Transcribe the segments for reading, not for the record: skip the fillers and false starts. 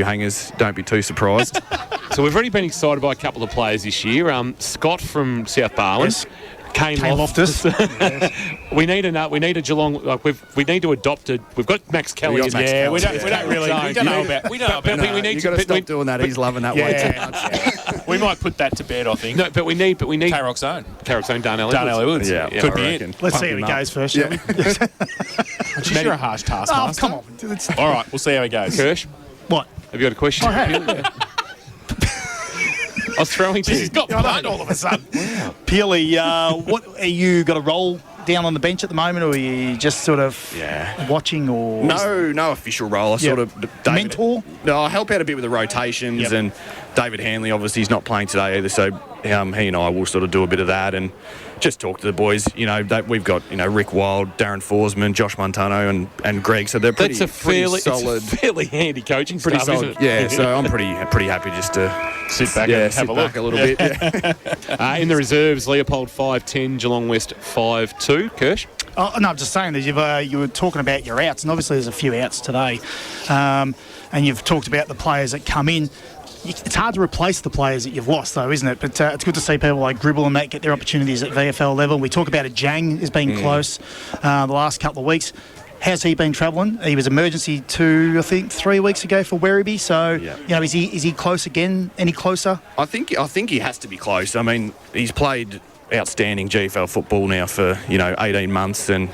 hangers. Don't be too surprised. So we've already been excited by a couple of players this year. Scott from South Barwon. Yes. Kane Loftus. We need a Geelong. Like we need to adopt a. We've got Max Kelly. We don't really. We don't know about. We don't. But we need you to. got to stop doing that. He's loving that way too much. We might put that to bed, I think. No, but we need. K-Rock's own. Darnell Edwards. Yeah, Could be it. Let's see how he goes first. Yeah. Geez, you're a harsh taskmaster. Come on. All right, we'll see how he goes. Kirsch, What? have you got a question? I was throwing to you. He's got blood all of a sudden. Peely, what are you got a role down on the bench at the moment, or are you just sort of watching, or No official role. I sort of mentor? No, I help out a bit with the rotations, and David Hanley obviously he's not playing today either, so he and I will sort of do a bit of that and just talk to the boys. You know, we've got Rick Wild, Darren Forsman, Josh Montano, and Greg. So they're pretty solid. It's a fairly handy coaching Pretty staff, solid. isn't it? Yeah, so I'm pretty happy just to Sit back and have a look. a little bit. Yeah. In the reserves, Leopold 5'10", Geelong West 5'2". Kirsch? Oh, no, I'm just saying that you were talking about your outs, and obviously there's a few outs today, and you've talked about the players that come in. It's hard to replace the players that you've lost, though, isn't it? But it's good to see people like Gribble and that get their opportunities at VFL level. We talk about it. Jang has been close the last couple of weeks. How's he been travelling? He was emergency 3 weeks ago for Werribee. So, is he close again? Any closer? I think he has to be close. I mean, he's played outstanding GFL football now for 18 months, and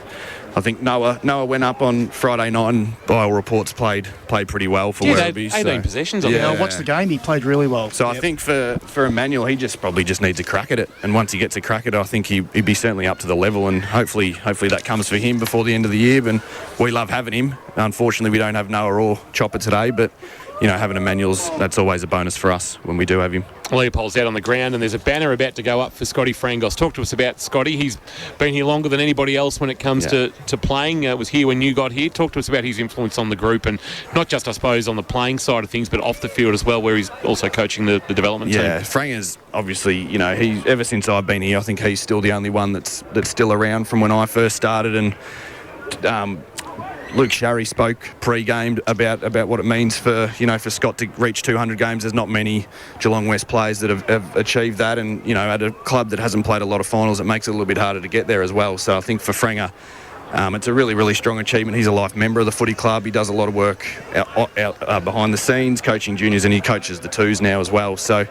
I think Noah went up on Friday night and by all reports played pretty well for Werribee. 18 possessions on I watched the game. He played really well. So I think for Emmanuel, he probably just needs a crack at it. And once he gets a crack at it, I think he'd be certainly up to the level. And hopefully that comes for him before the end of the year. And we love having him. Unfortunately, we don't have Noah or Chopper today, but having Emmanuel's, that's always a bonus for us when we do have him. Leopold's out on the ground, and there's a banner about to go up for Scotty Frangos. Talk to us about Scotty. He's been here longer than anybody else when it comes to playing. Was here when you got here. Talk to us about his influence on the group, and not just, I suppose, on the playing side of things, but off the field as well, where he's also coaching the development team. Yeah, Franga's obviously, he ever since I've been here, I think he's still the only one that's still around from when I first started, and Luke Sharry spoke pre-game about what it means for Scott to reach 200 games. There's not many Geelong West players that have achieved that, and at a club that hasn't played a lot of finals, it makes it a little bit harder to get there as well. So I think for Franga, it's a really, really strong achievement. He's a life member of the footy club. He does a lot of work out behind the scenes, coaching juniors, and he coaches the twos now as well. So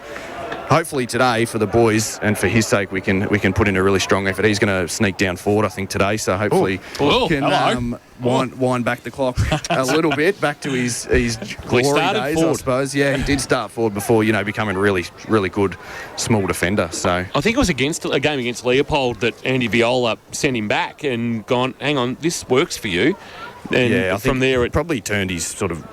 hopefully today, for the boys and for his sake, we can put in a really strong effort. He's going to sneak down forward, I think, today. So hopefully we can wind back the clock a little bit, back to his glory days, forward. I suppose. Yeah, he did start forward before, becoming a really, really good small defender. So I think it was against a game against Leopold that Andy Viola sent him back and gone, hang on, this works for you. And I from think there, it probably turned his sort of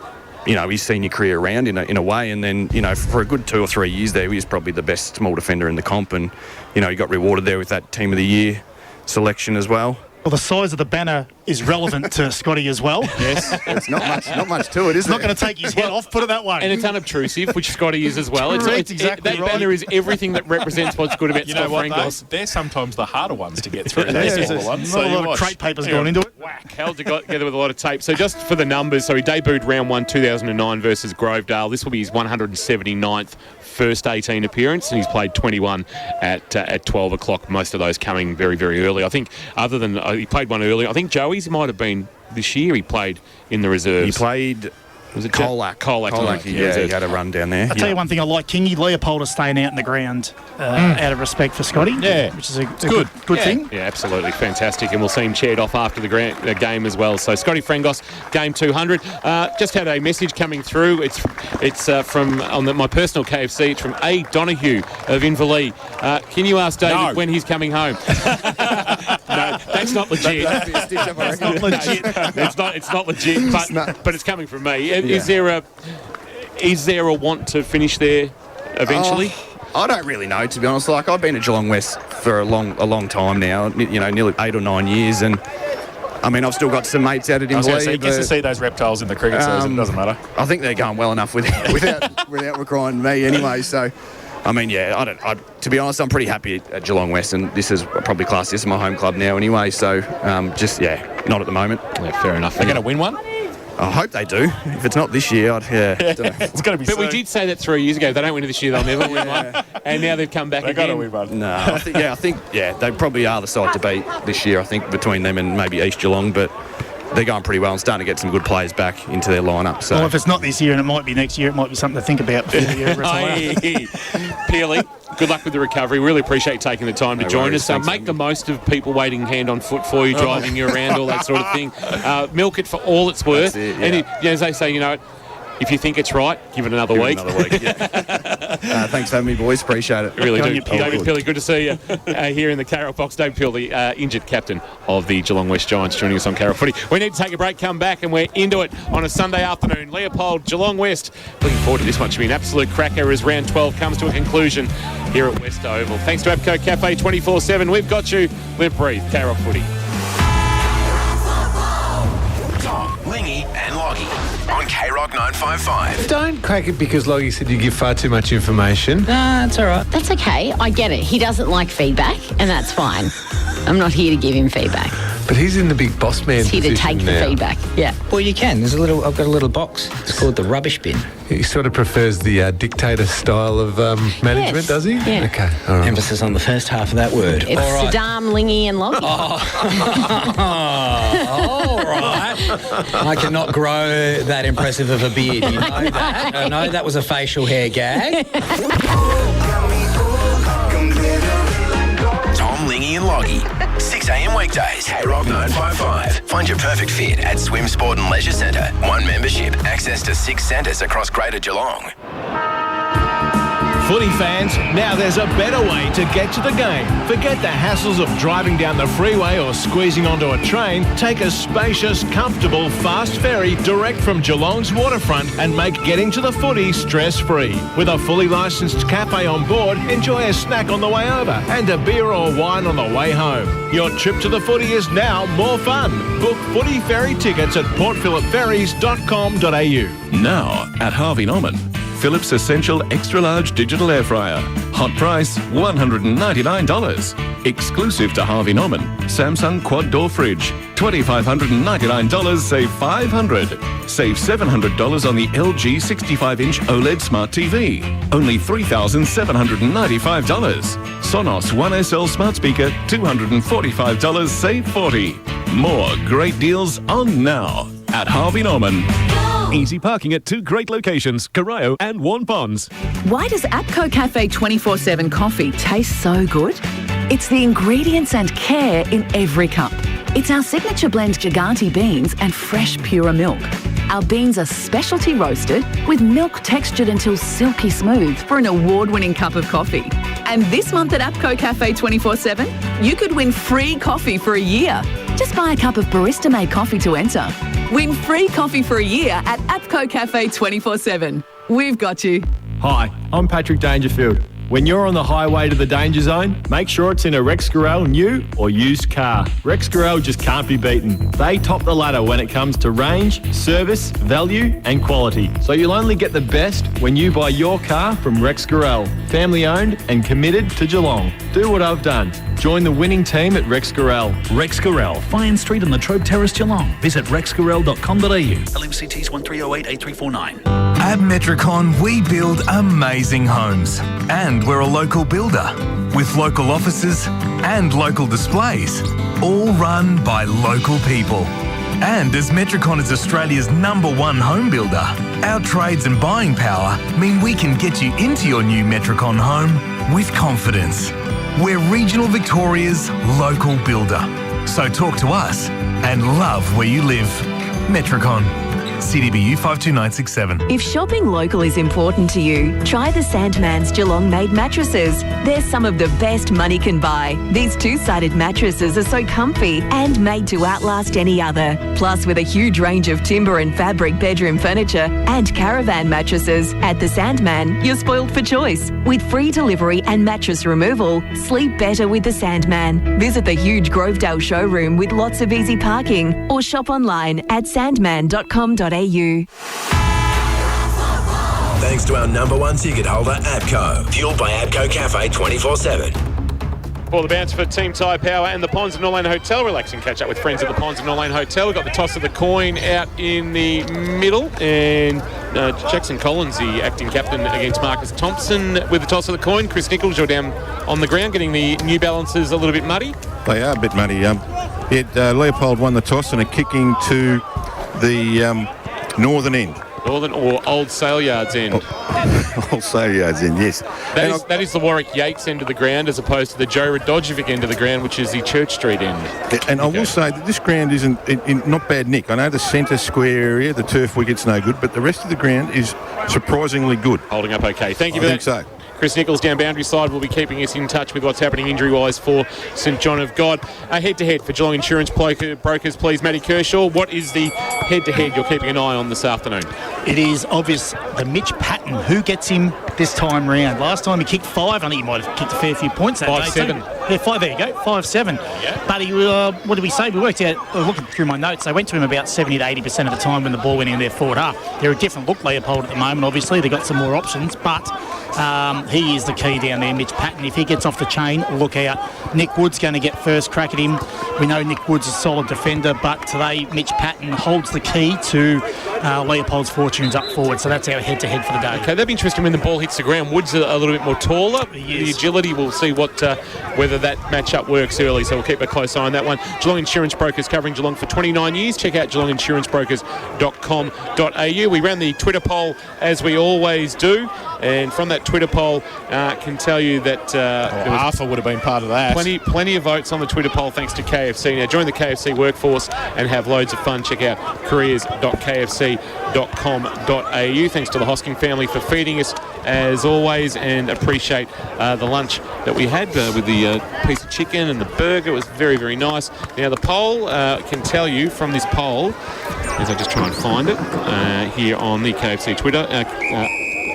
his senior career around in a way, and then for a good 2 or 3 years there, he was probably the best small defender in the comp, and he got rewarded there with that Team of the Year selection as well. Well, the size of the banner is relevant to Scotty as well. Yes, it's not much to it, is it? It's not going to take his head off, put it that way. And it's unobtrusive, which Scotty is as well. Correct, exactly that right. banner is everything that represents what's good about Scott what, Frangos. they're sometimes the harder ones to get through. There's a lot of crate papers going into it. Whack, held together with a lot of tape. So just for the numbers, so he debuted round 1 2009 versus Grovedale. This will be his 179th first 18 appearance, and he's played 21 at 12 o'clock, most of those coming very, very early. I think other than he played one earlier, I think Joey's might have been this year he played in the reserves. He played... Was it Colac, he had a run down there. I'll tell you one thing I like, Kingy. Leopold is staying out in the ground out of respect for Scotty, which is a good thing. Yeah, absolutely. Fantastic. And we'll see him chaired off after the game as well. So Scotty Frangos, game 200. Just had a message coming through. It's from my personal KFC. It's from A. Donahue of Inverleigh. Can you ask David when he's coming home? No, that's not legit. It's not legit. It's not legit, but it's coming from me. Is there a want to finish there eventually? I don't really know, to be honest. Like, I've been at Geelong West for a long time now, nearly 8 or 9 years, and I mean, I've still got some mates out at Inverleigh. Gets to see those reptiles in the cricket season, doesn't matter. I think they're going well enough without requiring me anyway, so... I mean, to be honest, I'm pretty happy at Geelong West, and this is probably classed. This is my home club now anyway, so not at the moment. Yeah, fair enough. They're going to win one? I hope they do. If it's not this year, don't know. It's got to be But we soon. did say that 3 years ago. If they don't win it this year, they'll never win one. And now they've come back They got to again. win one. No, I think they probably are the side to beat this year. I think between them and maybe East Geelong, but they're going pretty well and starting to get some good players back into their lineup. So Well, if it's not this year and it might be next year, it might be something to think about before you retire. Peely, good luck with the recovery. Really appreciate you taking the time to join worries. us. Thanks, Make the most of people waiting hand on foot for you, driving you around, all that sort of thing. Milk it for all it's worth. That's it, yeah. And as they say, if you think it's right, give it another week. Yeah. Thanks for having me, boys. Appreciate it. Really Go on, do. you Peely. David Peely, good to see you here in the Carrot Box. David Peely, injured captain of the Geelong West Giants, joining us on Carrot Footy. We need to take a break, come back, and we're into it on a Sunday afternoon. Leopold, Geelong West. Looking forward to this one. Should be an absolute cracker as round 12 comes to a conclusion here at West Oval. Thanks to Abco Cafe 24/7. We've got you. Live, breathe. Carrot Footy. Tom, Lingy and Loggy on K-Rock 955. Don't crack it because Loggy said you give far too much information. Nah, it's all right. That's okay. I get it. He doesn't like feedback, and that's fine. I'm not here to give him feedback. But he's in the big boss man He's here to position take the now. feedback. Yeah. Well, you can. I've got a little box. It's called the rubbish bin. He sort of prefers the dictator style of management, Yes. does he? Yeah. Okay, all right. Emphasis on the first half of that word. It's all right. Saddam, Lingy, and Loggy. All right. I cannot grow that impressive of a beard. You know that. I know that was a facial hair gag. Tom, Lingy and Loggy. 6 a.m. weekdays. K-Rock 955. Find your perfect fit at Swim Sport and Leisure Centre. One membership. Access to 6 centres across Greater Geelong. Footy fans, now there's a better way to get to the game. Forget the hassles of driving down the freeway or squeezing onto a train. Take a spacious, comfortable, fast ferry direct from Geelong's waterfront and make getting to the footy stress-free. With a fully licensed cafe on board, enjoy a snack on the way over and a beer or wine on the way home. Your trip to the footy is now more fun. Book footy ferry tickets at portphillipferries.com.au. Now at Harvey Norman. Philips Essential Extra Large Digital Air Fryer. Hot price $199. Exclusive to Harvey Norman. Samsung Quad Door Fridge. $2,599, save $500. Save $700 on the LG 65-inch OLED Smart TV. Only $3,795. Sonos 1SL Smart Speaker, $245, save $40. More great deals on now at Harvey Norman. Easy parking at 2 great locations, Corio and Warn Ponds. Why does Abco Cafe 24/7 coffee taste so good? It's the ingredients and care in every cup. It's our signature blend Gigante beans and fresh pure milk. Our beans are specialty roasted with milk textured until silky smooth for an award-winning cup of coffee. And this month at Abco Cafe 24/7, you could win free coffee for a year. Just buy a cup of barista-made coffee to enter. Win free coffee for a year at Abco Cafe 24/7. We've got you. Hi, I'm Patrick Dangerfield. When you're on the highway to the danger zone, make sure it's in a Rex Gorell new or used car. Rex Gorell just can't be beaten. They top the ladder when it comes to range, service, value and quality. So you'll only get the best when you buy your car from Rex Gorell. Family owned and committed to Geelong. Do what I've done. Join the winning team at Rex Gorell. Rex Gorell, Fine Street on the Trobe Terrace, Geelong. Visit rexgorell.com.au. LMCTs 1308 8349. At Metricon, we build amazing homes. And we're a local builder with local offices and local displays, all run by local people. And as Metricon is Australia's #1 home builder, our trades and buying power mean we can get you into your new Metricon home with confidence. We're regional Victoria's local builder. So talk to us and love where you live. Metricon. CDBU 52967. If shopping local is important to you, try the Sandman's Geelong-made mattresses. They're some of the best money can buy. These two-sided mattresses are so comfy and made to outlast any other. Plus, with a huge range of timber and fabric bedroom furniture and caravan mattresses, at the Sandman, you're spoiled for choice. With free delivery and mattress removal, sleep better with the Sandman. Visit the huge Grovedale showroom with lots of easy parking or shop online at sandman.com.au. Thanks to our #1 ticket holder, ABCO. Fueled by ABCO Cafe 24/7. For the bounce for Team Tyre Power and the Ponds and Norlane Hotel. Relax and catch up with friends at the Ponds and Norlane Hotel. We've got the toss of the coin out in the middle, and Jackson Collins, the acting captain, against Marcus Thompson with the toss of the coin. Chris Nichols, you're down on the ground getting the New Balances a little bit muddy. They are a bit muddy. Leopold won the toss and are kicking to the northern end. Northern or Old Sale Yards end? Old Sale Yards end, yes. That is the Warwick Yates end of the ground as opposed to the Joe Radojevic end of the ground, which is the Church Street end. And I will say that this ground isn't in not bad nick. I know the centre square area, the turf wicket's no good, but the rest of the ground is surprisingly good. Holding up okay. Thank you for that. I think so. Chris Nichols down boundary side will be keeping us in touch with what's happening injury-wise for St John of God. Head-to-head for Geelong Insurance Brokers, please. Matty Kershaw, what is the head-to-head you're keeping an eye on this afternoon? It is obvious the Mitch Patton. Who gets him this time round? Last time he kicked 5. I think he might have kicked a fair few points that 5-7. day. 5-7. Yeah, 5. There you go. 5-7. Yeah. But he, what did we say? We worked out, looking through my notes, they went to him about 70 to 80% of the time when the ball went in their forward half. They're a different look, Leopold, at the moment, obviously. They've got some more options, but he is the key down there, Mitch Patton. If he gets off the chain, look out. Nick Wood's going to get first crack at him. We know Nick Wood's a solid defender, but today Mitch Patton holds the key to Leopold's fortunes up forward. So that's our head-to-head for the day. Okay, that'd be interesting when the ball hits the ground. Wood's a little bit more taller. The agility, we'll see whether that match-up works early, so we'll keep a close eye on that one. Geelong Insurance Brokers, covering Geelong for 29 years. Check out geelonginsurancebrokers.com.au. We ran the Twitter poll, as we always do, and from that Twitter poll, can tell you that Arthur would have been part of that. Plenty of votes on the Twitter poll, thanks to KFC. Now, join the KFC workforce and have loads of fun. Check out careers.kfc.com.au. Thanks to the Hosking family for feeding us, as always, and appreciate the lunch that we had with the piece of chicken and the burger. It was very, very nice. Now, the poll can tell you from this poll, as I just try and find it here on the KFC Twitter,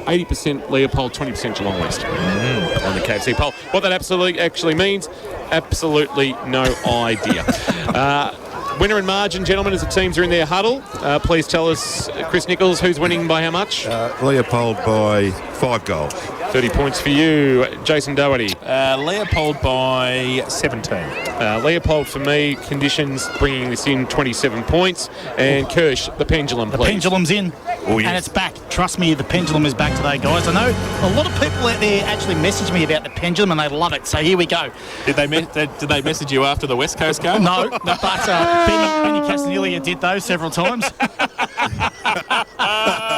80% Leopold, 20% Geelong West on the KFC poll. What that actually means, absolutely no idea. Winner and margin, gentlemen, as the teams are in their huddle. Please tell us, Chris Nichols, who's winning by how much? Leopold by 5 goals. 30 points for you. Jason Doherty. Leopold by 17. Leopold for me, conditions bringing this in 27 points. And Kirsch, the pendulum, please. The pendulum's in. Oh, yes. And it's back. Trust me, the pendulum is back today, guys. I know a lot of people out there actually message me about the pendulum and they love it. So here we go. Did they message you after the West Coast game? No, but Benny Castanilla did those several times.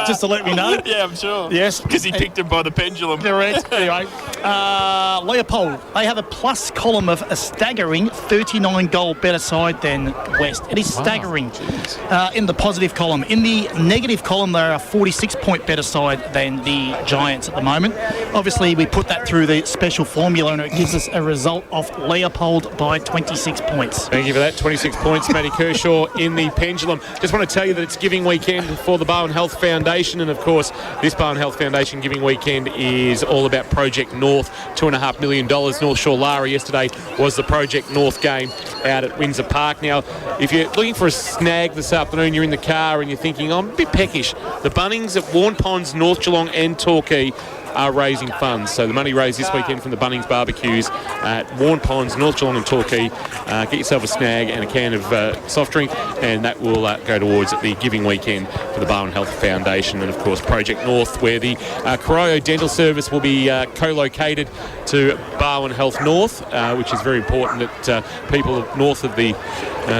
Just to let me know. Yeah, I'm sure. Yes. Because he picked him by the pendulum. Correct. Anyway, Leopold, they have a plus column of a staggering 39 goal better side than West. It is staggering in the positive column. In the negative column, they're a 46-point better side than the Giants at the moment. Obviously, we put that through the special formula and it gives us a result of Leopold by 26 points. Thank you for that. 26 points, Matty Kershaw in the pendulum. Just want to tell you that it's Giving Weekend for the Bowen Health Foundation, and of course this Bowen Health Foundation Giving Weekend is all about Project North. $2.5 million. North Shore Lara yesterday was the Project North game out at Windsor Park. Now, if you're looking for a snag this afternoon, you're in the car and you're thinking, I'm a bit peckish. The Bunnings at Warren Ponds, North Geelong and Torquay are raising funds. So the money raised this weekend from the Bunnings barbecues at Warren Ponds, North Geelong and Torquay. Get yourself a snag and a can of soft drink, and that will go towards the Giving Weekend for the Bowen Health Foundation. And of course Project North, where the Corio Dental Service will be co-located to Bowen Health North, which is very important that people north of the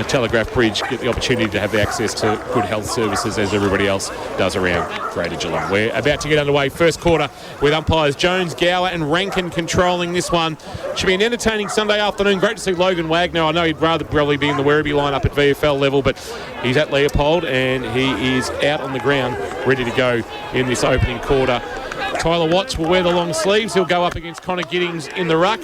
Telegraph Bridge get the opportunity to have access to good health services as everybody else does around Greater Geelong. We're about to get underway. First quarter with umpires Jones, Gower and Rankin controlling this one. Should be an entertaining Sunday afternoon. Great to see Logan Wagner. I know he'd rather probably be in the Werribee lineup at VFL level, but he's at Leopold and he is out on the ground ready to go in this opening quarter. Tyler Watts will wear the long sleeves. He'll go up against Connor Giddings in the ruck.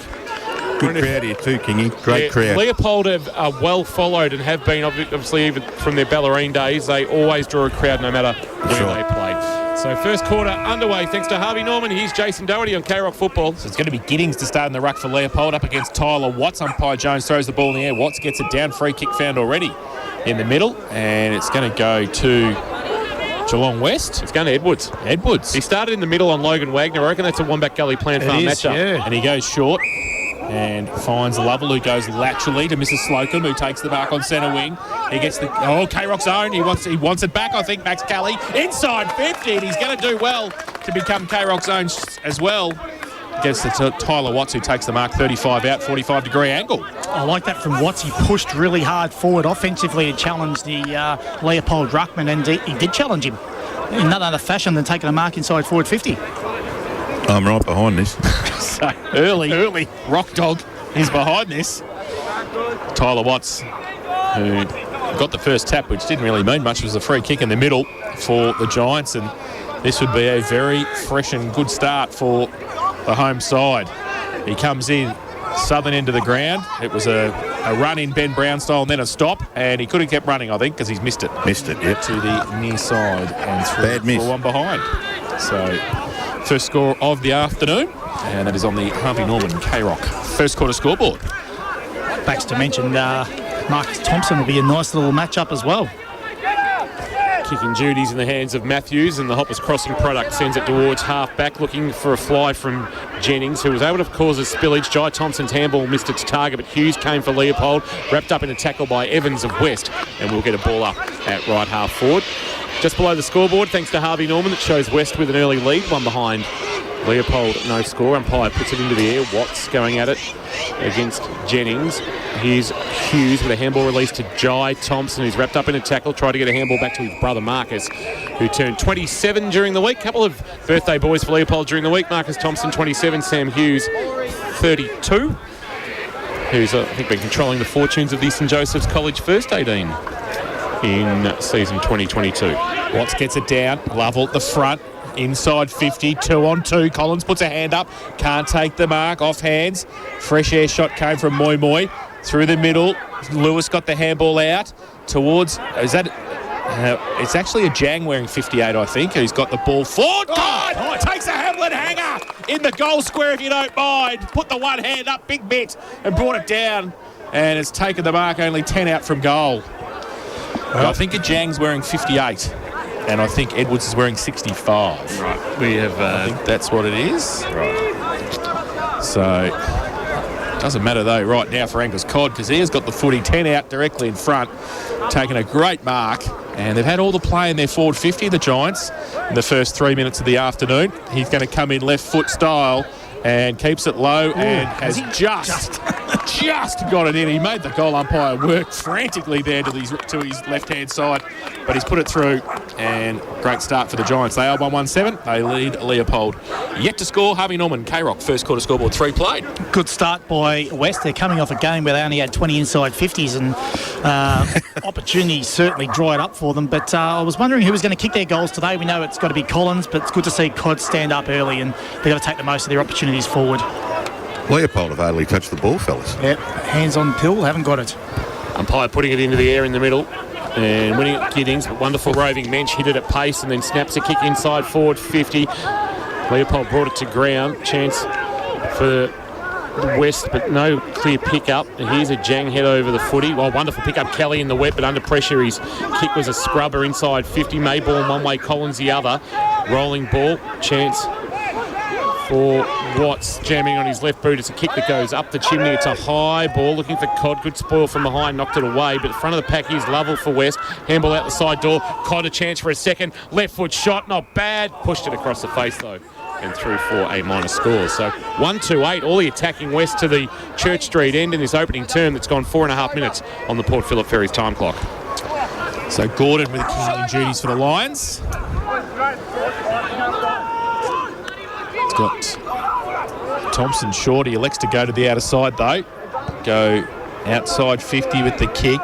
Good crowd here too, Kingy. Great crowd. Leopold are well followed and have been, obviously, even from their Ballerine days. They always draw a crowd no matter where they play. So first quarter underway thanks to Harvey Norman. Here's Jason Doherty on K-Rock Football. So it's going to be Giddings to start in the ruck for Leopold up against Tyler Watts. Umpire Jones throws the ball in the air. Watts gets it down. Free kick found already in the middle. And it's going to go to Geelong West. It's going to Edwards. Edwards. He started in the middle on Logan Wagner. I reckon that's a Wombat Gully Plan Farm matchup. Yeah. And he goes short. and finds Lovell, who goes laterally to Mrs. Slocum, who takes the mark on centre wing. He gets the K-Rock's own. He wants it back, I think, Max Kelly. Inside 50, and he's going to do well to become K-Rock's own as well. Gets to Tyler Watts, who takes the mark 35 out, 45-degree angle. I like that from Watts. He pushed really hard forward offensively to challenge the Leopold ruckman, and he did challenge him in none other fashion than taking a mark inside forward 50. I'm right behind this. So early. Rock Dog is behind this. Tyler Watts, who got the first tap, which didn't really mean much, was a free kick in the middle for the Giants, and this would be a very fresh and good start for the home side. He comes in southern end of the ground. It was a run in Ben Brown style and then a stop, and he could have kept running, I think, because he's missed it. Yep. To the near side and through Bad miss. for one behind. So first score of the afternoon, and that is on the Harvey Norman K-Rock first quarter scoreboard. Baxter mentioned Marcus Thompson will be a nice little matchup as well. Kicking duties in the hands of Matthews, and the Hoppers crossing product sends it towards half-back, looking for a fly from Jennings, who was able to cause a spillage. Jai Thompson's handball missed its target, but Hughes came for Leopold, wrapped up in a tackle by Evans of West, and we'll get a ball up at right half forward. Just below the scoreboard, thanks to Harvey Norman, that shows West with an early lead, one behind Leopold, no score. Umpire puts it into the air. Watts going at it against Jennings. Here's Hughes with a handball release to Jai Thompson, who's wrapped up in a tackle, tried to get a handball back to his brother Marcus, who turned 27 during the week. Couple of birthday boys for Leopold during the week. Marcus Thompson, 27, Sam Hughes, 32, who's, I think, been controlling the fortunes of the St Joseph's College First 18 in season 2022. Watts gets it down. Lovell at the front. Inside 50, 2-on-2. Collins puts a hand up, can't take the mark, off hands. Fresh air shot came from Moi Moi through the middle. Lewis got the handball out towards, it's actually a Jang wearing 58, I think, who's got the ball forward. Takes a Hamlin hanger in the goal square, if you don't mind. Put the one hand up, big bit, and brought it down. And it's taken the mark, only 10 out from goal. I think a Jang's wearing 58. And I think Edwards is wearing 65. Right. We have... I think that's what it is. Right. So, doesn't matter though right now for Angus Codd, because he has got the footy 10 out directly in front, taking a great mark. And they've had all the play in their forward 50, the Giants, in the first 3 minutes of the afternoon. He's going to come in left foot style and keeps it low. And has just got it in. He made the goal umpire work frantically there to his left-hand side, but he's put it through, and great start for the Giants. They are 1-1-7. They lead Leopold. Yet to score, Harvey Norman, K-Rock, first quarter scoreboard, 3 played. Good start by West. They're coming off a game where they only had 20 inside 50s, and opportunities certainly dried up for them. But I was wondering who was going to kick their goals today. We know it's got to be Collins, but it's good to see Codd stand up early, and they've got to take the most of their opportunities forward. Leopold have hardly touched the ball, fellas. Yep, hands on pill, haven't got it. Umpire putting it into the air in the middle and winning it Giddings, but wonderful roving Mensch hit it at pace and then snaps a kick inside forward 50. Leopold brought it to ground. Chance for West, but no clear pick-up. And here's a Jang head over the footy. Well, wonderful pick-up, Kelly in the wet, but under pressure his kick was a scrubber inside 50. Mayborn one way, Collins the other. Rolling ball, chance for Watts, jamming on his left boot. It's a kick that goes up the chimney. It's a high ball, looking for Codd. Good spoil from behind, knocked it away. But the front of the pack is Lovell for West. Handball out the side door. Codd a chance for a second. Left foot shot, not bad. Pushed it across the face though, and through for a minor score. So 1-2-8, all the attacking West to the Church Street end in this opening term that's gone 4.5 minutes on the Port Phillip Ferries time clock. So Gordon with the kicking duties for the Lions. It's got Thompson short. He elects to go to the outer side though. Go outside 50 with the kick.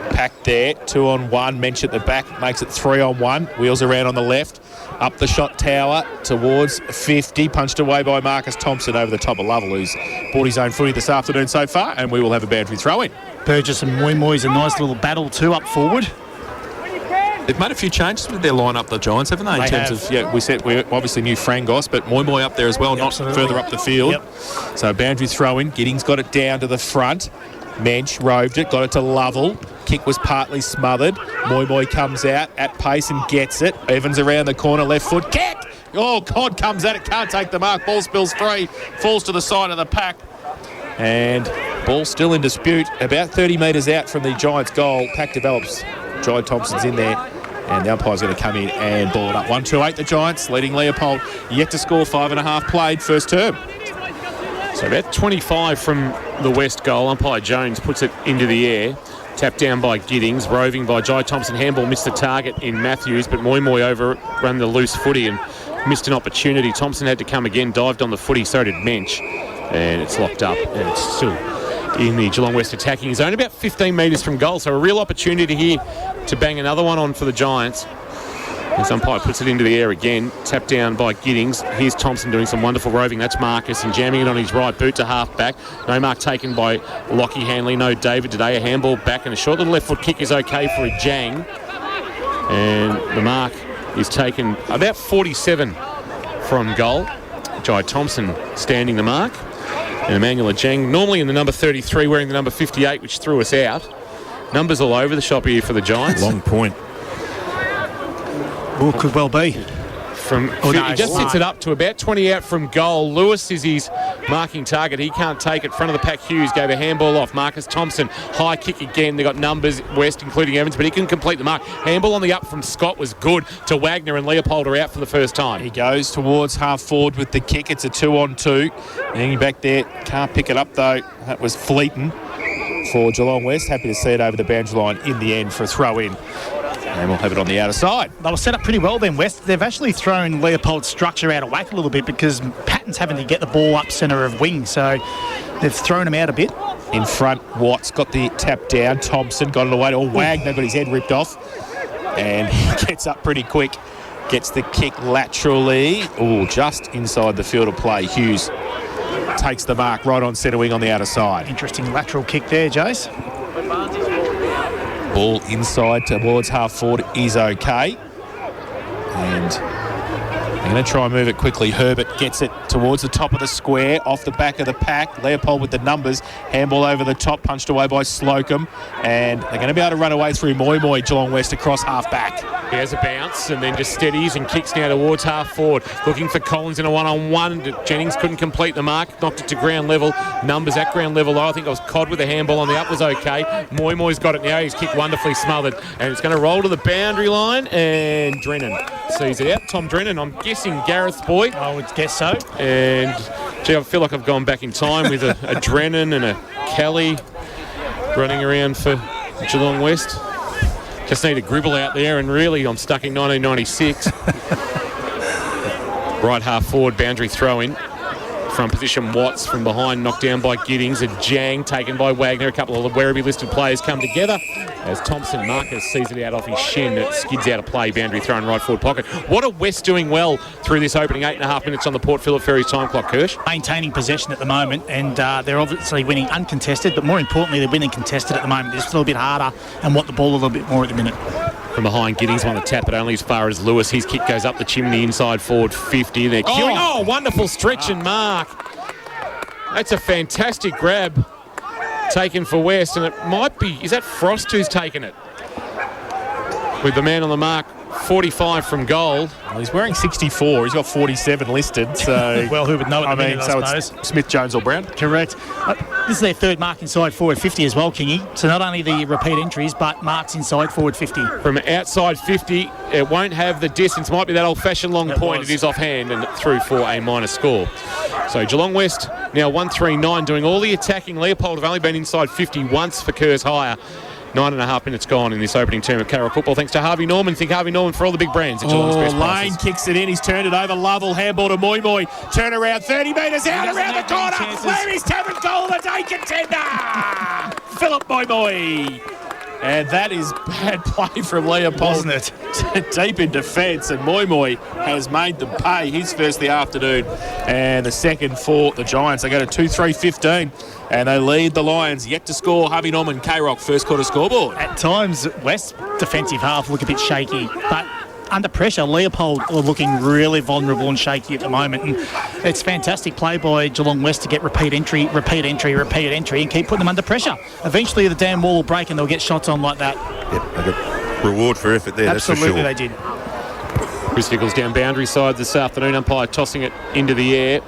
Packed there, 2-on-1. Mensch at the back, makes it 3-on-1. Wheels around on the left. Up the shot tower towards 50. Punched away by Marcus Thompson over the top of Lovell, who's bought his own footy this afternoon so far, and we will have a boundary throw-in. Burgess and Moi Moi's a nice little battle too up forward. They've made a few changes with their line-up, the Giants, haven't they? In terms of, we said we obviously knew Frangos, but Moi Moi up there as well, not further up the field. So boundary throw-in. Giddings got it down to the front. Mensch roved it, got it to Lovell. Kick was partly smothered. Moi Moi comes out at pace and gets it. Evans around the corner, left foot, kick! Oh, Codd comes at it, can't take the mark. Ball spills free, falls to the side of the pack. And ball still in dispute, about 30 metres out from the Giants' goal. Pack develops. Jai Thompson's in there. And the umpire's going to come in and ball it up. 1-2-8 the Giants, leading Leopold. Yet to score, 5.5 played, first term. So about 25 from the West goal. Umpire Jones puts it into the air. Tapped down by Giddings, roving by Jai Thompson. Handball missed the target in Matthews, but Moi overrun the loose footy and missed an opportunity. Thompson had to come again, dived on the footy, so did Mensch. And it's locked up, and it's still in the Geelong West attacking zone, about 15 metres from goal. So a real opportunity here to bang another one on for the Giants. As umpire puts it into the air again, tapped down by Giddings. Here's Thompson doing some wonderful roving. That's Marcus, and jamming it on his right boot to half back. No mark taken by Lockie Hanley. No David today. A handball back, and a short little left foot kick is okay for a Jang. And the mark is taken about 47 from goal. Jai Thompson standing the mark. And Emmanuel Ajang, normally in the number 33, wearing the number 58, which threw us out. Numbers all over the shop here for the Giants. Long point. Oh, could well be. He just sits it up to about 20 out from goal. Lewis is his marking target. He can't take it. Front of the pack, Hughes gave a handball off. Marcus Thompson, high kick again. They got numbers, West, including Evans, but he can complete the mark. Handball on the up from Scott was good to Wagner, and Leopold are out for the first time. He goes towards half forward with the kick. It's a 2-on-2. Hanging back there. Can't pick it up, though. That was Fleeton for Geelong West. Happy to see it over the boundary line in the end for a throw-in. And we'll have it on the outer side. They were set up pretty well then, West. They've actually thrown Leopold's structure out of whack a little bit because Patton's having to get the ball up centre of wing, so they've thrown him out a bit. In front, Watts got the tap down. Thompson got it away. Wagner got his head ripped off. And he gets up pretty quick. Gets the kick laterally. Oh, just inside the field of play. Hughes takes the mark right on centre wing on the outer side. Interesting lateral kick there, Jace. Ball inside towards half forward is okay. And they're going to try and move it quickly. Herbert gets it towards the top of the square, off the back of the pack. Leopold with the numbers. Handball over the top, punched away by Slocum. And they're going to be able to run away through Moi, Geelong West across half back. He has a bounce and then just steadies and kicks now towards half forward. Looking for Collins in a one-on-one. Jennings couldn't complete the mark. Knocked it to ground level. Numbers at ground level. I think it was Codd with a handball on the up was okay. Moy's got it now. He's kicked wonderfully smothered. And it's going to roll to the boundary line. And Drennan sees it out. Tom Drennan, I'm guessing Gareth's boy. I would guess so. And, gee, I feel like I've gone back in time with a Drennan and a Kelly running around for Geelong West. Just need a Gribble out there, and really I'm stuck in 1996. Right half forward, boundary throw in. From position, Watts from behind, knocked down by Giddings. A Jang taken by Wagner. A couple of Werribee listed players come together as Thompson Marcus sees it out off his shin. It skids out of play, boundary throw in right forward pocket. What are West doing well through this opening 8.5 minutes on the Port Phillip Ferries time clock, Kirsch? Maintaining possession at the moment, and they're obviously winning uncontested, but more importantly, they're winning contested at the moment. They're just a little bit harder and want the ball a little bit more at the minute. From behind, Giddings won the tap, but only as far as Lewis. His kick goes up the chimney inside forward 50. They're queuing. Oh, wonderful stretch and mark. That's a fantastic grab taken for West, and it might be, is that Frost who's taken it? With the man on the mark, 45 from goal. Well, he's wearing 64. He's got 47 listed. So well, who would know at the minute, I suppose. It's Smith, Jones or Brown. Correct. This is their third mark inside forward 50 as well, Kingy. So not only the repeat entries, but marks inside forward 50. From outside 50, it won't have the distance. Might be that old-fashioned long point. It is offhand and through for a minor score. So Geelong West now 1-3-9, doing all the attacking. Leopold have only been inside 50 once for Kerrs Hire. 9.5 minutes gone in this opening term of Carroll football. Thanks to Harvey Norman. Think Harvey Norman for all the big brands at Geelong's best prices. Lane kicks it in. He's turned it over. Lovell, handball to Moi. Turn around, 30 metres out, around the corner. Where is 10th goal of the day contender? Philip Moi. And that is bad play from Leopold. Wasn't it? Deep in defence, and Moi has made them pay his first of the afternoon. And the second for the Giants. They go to 2-3-15. And they lead the Lions. Yet to score, Harvey Norman, K-Rock, first quarter scoreboard. At times, West's defensive half look a bit shaky, but under pressure, Leopold are looking really vulnerable and shaky at the moment. And it's fantastic play by Geelong West to get repeat entry, and keep putting them under pressure. Eventually, the damn wall will break and they'll get shots on like that. Yep, they got reward for effort there, Absolutely, that's for sure. They did. Chris Nichols down boundary side this afternoon. Umpire tossing it into the air.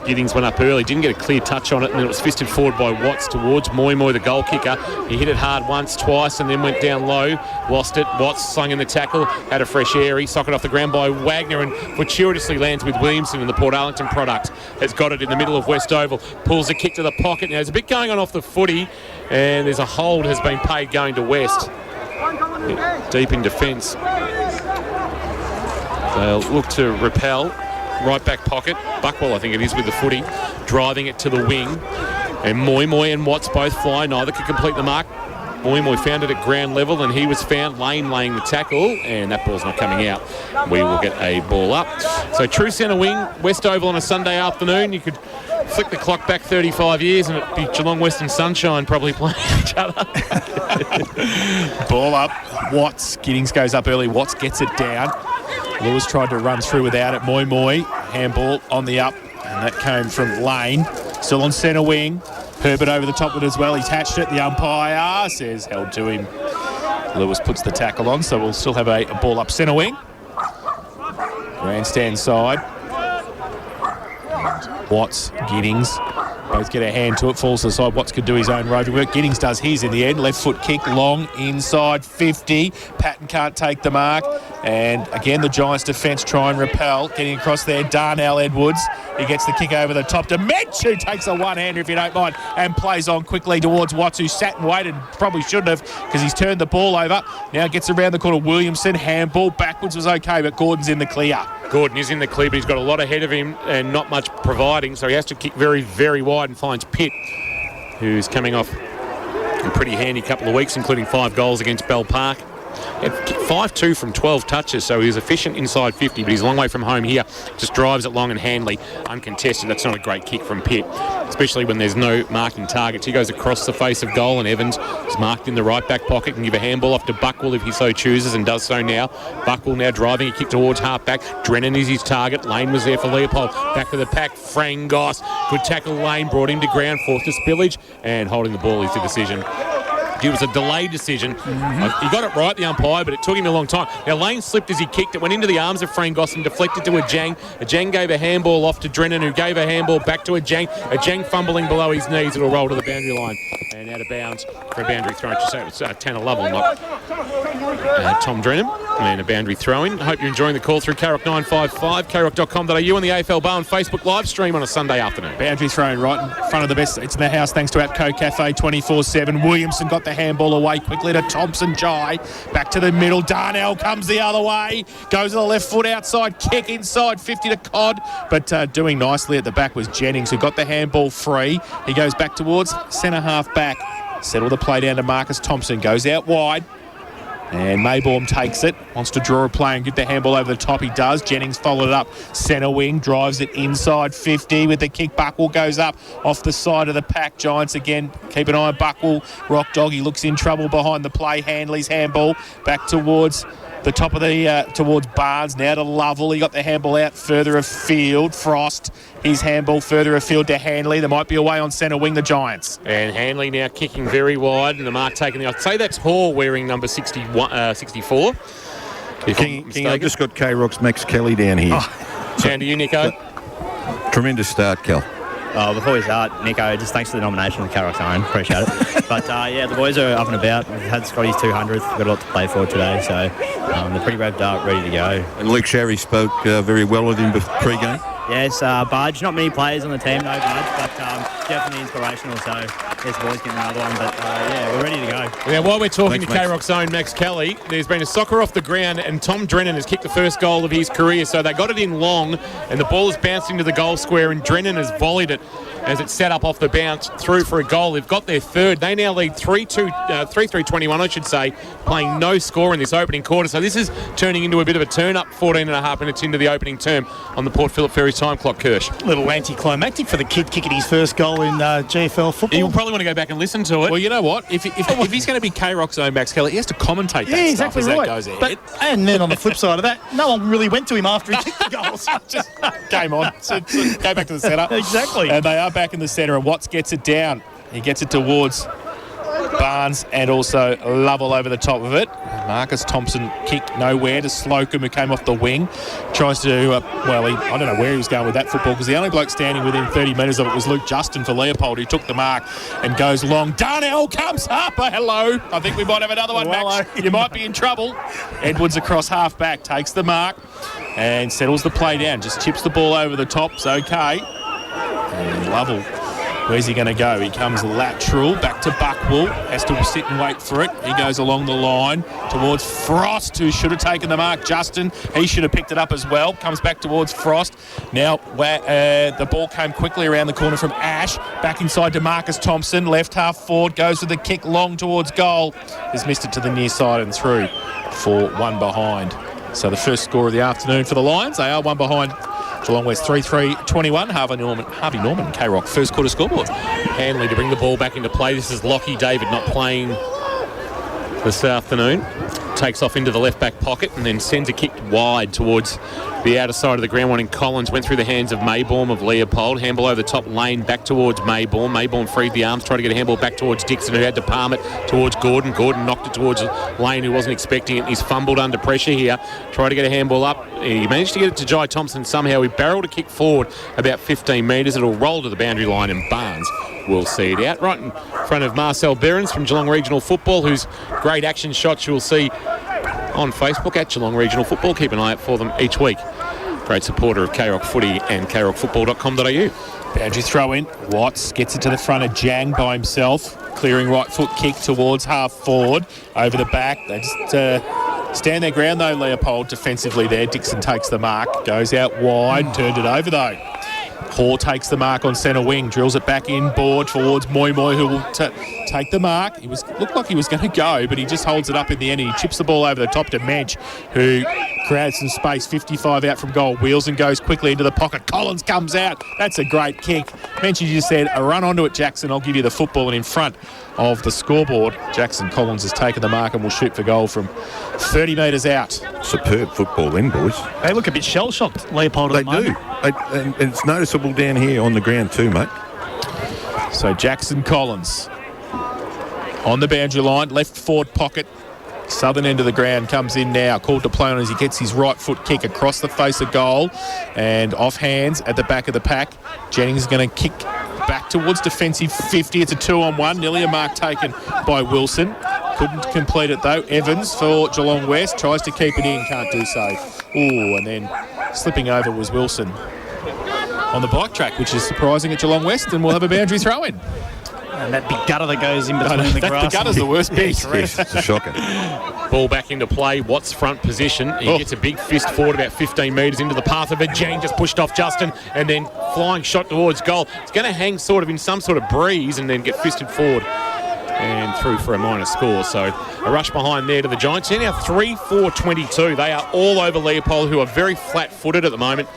Giddings went up early, didn't get a clear touch on it, and then it was fisted forward by Watts towards Moy, the goal kicker. He hit it hard once, twice, and then went down low, lost it. Watts slung in the tackle, had a fresh airy, socket off the ground by Wagner, and fortuitously lands with Williamson in the Port Arlington product. Has got it in the middle of West Oval, pulls the kick to the pocket. Now there's a bit going on off the footy, and there's a hold has been paid going to West. Deep in defence. They'll look to repel. Right back pocket. Buckwell, I think it is, with the footy. Driving it to the wing. And Moy and Watts both fly. Neither can complete the mark. Moy found it at ground level, and he was found. Lane laying the tackle, and that ball's not coming out. We will get a ball up. So true centre wing, West Oval on a Sunday afternoon. You could flick the clock back 35 years and it'd be Geelong West and Sunshine probably playing each other. Ball up. Watts. Giddings goes up early. Watts gets it down. Lewis tried to run through without it. Moy. Handball on the up. And that came from Lane. Still on centre wing. Herbert over the top of it as well. He touched it. The umpire says held to him. Lewis puts the tackle on, so we'll still have a ball up centre wing. Grandstand side. Watts, Giddings, both get a hand to it, falls to the side. Watts could do his own road work. Giddings does his in the end. Left foot kick, long, inside 50. Patton can't take the mark. And again, the Giants' defence try and repel. Getting across there, Darnell Edwards. He gets the kick over the top to Mitch, who takes a one-hander, if you don't mind, and plays on quickly towards Watts, who sat and waited. Probably shouldn't have, because he's turned the ball over. Now gets around the corner. Williamson, handball. Backwards was okay, but Gordon's in the clear. Gordon is in the clear, but he's got a lot ahead of him and not much providing, so he has to kick very, very wide and finds Pitt, who's coming off a pretty handy couple of weeks, including 5 goals against Bell Park. He had 5-2 from 12 touches, so he was efficient inside 50, but he's a long way from home here. Just drives it long and handily, uncontested. That's not a great kick from Pitt, especially when there's no marking targets. He goes across the face of goal, and Evans is marked in the right back pocket, can give a handball off to Buckwell if he so chooses, and does so now. Buckwell now driving a kick towards half back. Drennan is his target. Lane was there for Leopold. Back to the pack. Frangos. Good tackle. Lane brought him to ground. Fourth to Spillage, and holding the ball is the decision. It was a delayed decision. He got it right, the umpire, but it took him a long time. Now, Lane slipped as he kicked. It went into the arms of Frangos and deflected to Ajang. Ajang gave a handball off to Drennan, who gave a handball back to Ajang. Ajang fumbling below his knees. It'll roll to the boundary line and out of bounds for a boundary throw. I should say it was Tanner Lovell, not Tom Drennan. And a boundary throw-in. I hope you're enjoying the call through Carrock 955, carrock.com.au on the AFL Bar and Facebook live stream on a Sunday afternoon. Boundary thrown right in front of the best. It's in the house thanks to Atco Cafe 24/7. Williamson got the handball away quickly to Thompson Jai. Back to the middle. Darnell comes the other way. Goes to the left foot outside. Kick inside 50 to Codd. But doing nicely at the back was Jennings, who got the handball free. He goes back towards centre half back. Settle the play down to Marcus Thompson. Goes out wide. And Maybaum takes it, wants to draw a play and get the handball over the top. He does. Jennings followed it up. Centre wing, drives it inside 50 with the kick. Buckwell goes up off the side of the pack. Giants again, keep an eye on Buckwell. Rock Dog, he looks in trouble behind the play. Handley's handball back towards the top of the, towards Barnes. Now to Lovell. He got the handball out further afield. Frost, his handball further afield to Hanley. There might be a way on centre wing, the Giants. And Hanley now kicking very wide, and the mark taken. I'd say that's Hall wearing number 64. King, I've just got K-Rock's Max Kelly down here. Down to you, Nico. Tremendous start, Kel. Before we start, Nico, just thanks for the nomination for Carrock's Own. Appreciate it. But, the boys are up and about. We've had Scotty's 200th. We've got a lot to play for today, so they're pretty revved up, ready to go. And Luke Sherry spoke very well of him pre-game. Yes, Budge. Not many players on the team, no Budge, but definitely inspirational. So, yes, the boys getting another one. But, we're ready to go. Now, while we're talking to K-Rock's own Max Kelly, there's been a soccer off the ground, and Tom Drennan has kicked the first goal of his career. So they got it in long, and the ball has bounced into the goal square, and Drennan has volleyed it as it's set up off the bounce through for a goal. They've got their third. They now lead 3-3-21, I should say, playing no score in this opening quarter. So this is turning into a bit of a turn-up 14 and a half minutes into the opening term on the Port Phillip Ferry time clock, Kirsch. Little anticlimactic for the kid kicking his first goal in GFL football. You'll probably want to go back and listen to it. Well, you know what? If he's going to be K-Rock's own Max Kelly, he has to commentate that stuff as that goes ahead. And then on the flip side of that, no one really went to him after he kicked the goals. Just game on. So go back to the centre. Exactly. And they are back in the centre, and Watts gets it down. He gets it towards Barnes and also Lovell over the top of it. Marcus Thompson kicked nowhere to Slocum, who came off the wing. Tries to, I don't know where he was going with that football, because the only bloke standing within 30 metres of it was Luke Justin for Leopold, who took the mark and goes long. Darnell comes up. Hello. I think we might have another one, Max. You might be in trouble. Edwards across half back, takes the mark and settles the play down. Just chips the ball over the top. It's okay. And Lovell, where's he going to go? He comes lateral, back to Buckwell, has to sit and wait for it. He goes along the line towards Frost, who should have taken the mark. Justin, he should have picked it up as well. Comes back towards Frost. Now the ball came quickly around the corner from Ash. Back inside to Marcus Thompson, left half forward, goes with the kick long towards goal. Has missed it to the near side and through for one behind. So the first score of the afternoon for the Lions. They are one behind Geelong West 3-3-21. Harvey Norman, K-Rock, first quarter scoreboard. Hanley to bring the ball back into play. This is Lockie David not playing this afternoon. Takes off into the left back pocket and then sends a kick wide towards the outer side of the ground. One in Collins went through the hands of Maybaum of Leopold. Handball over the top lane back towards Maybaum. Maybaum freed the arms, tried to get a handball back towards Dixon, who had to palm it towards Gordon. Gordon knocked it towards Lane, who wasn't expecting it. He's fumbled under pressure here. Tried to get a handball up. He managed to get it to Jai Thompson somehow. He barreled a kick forward about 15 metres. It'll roll to the boundary line and Barnes will see it out. Right in front of Marcel Behrens from Geelong Regional Football, whose great action shots you'll see on Facebook at Geelong Regional Football. Keep an eye out for them each week. Great supporter of K-Rock Footy and krockfootball.com.au. Boundary throw in. Watts gets it to the front of Jang by himself. Clearing right foot kick towards half forward. Over the back. They just stand their ground though, Leopold, defensively there. Dixon takes the mark. Goes out wide. Turned it over though. Hall takes the mark on centre wing. Drills it back inboard towards Moi, who will take the mark. Looked like he was going to go, but he just holds it up in the end. He chips the ball over the top to Mensch, who creates some space. 55 out from goal. Wheels and goes quickly into the pocket. Collins comes out. That's a great kick. Mensch, you just said, run onto it, Jackson. I'll give you the football. And in front of the scoreboard, Jackson Collins has taken the mark and will shoot for goal from 30 metres out. Superb football then, boys. They look a bit shell-shocked, Leopold. They do. And it's noticeable down here on the ground too, mate. So Jackson Collins on the boundary line, left forward pocket, southern end of the ground, comes in now. Called to play on as he gets his right foot kick across the face of goal and off hands at the back of the pack. Jennings is going to kick back towards defensive 50. It's a 2-on-1. Nearly a mark taken by Wilson. Couldn't complete it though. Evans for Geelong West tries to keep it in, can't do so. Ooh, and then slipping over was Wilson on the bike track, which is surprising at Geelong West, and we'll have a boundary throw in. And that big gutter that goes in between the grass. The gutter's the worst bit. Yes, it's a shocker. Ball back into play. Watts front position. He gets a big fist forward about 15 metres into the path of it. Jang just pushed off Justin and then flying shot towards goal. It's going to hang sort of in some sort of breeze and then get fisted forward and through for a minor score. So a rush behind there to the Giants. They're now 3-4-22. They are all over Leopold, who are very flat-footed at the moment.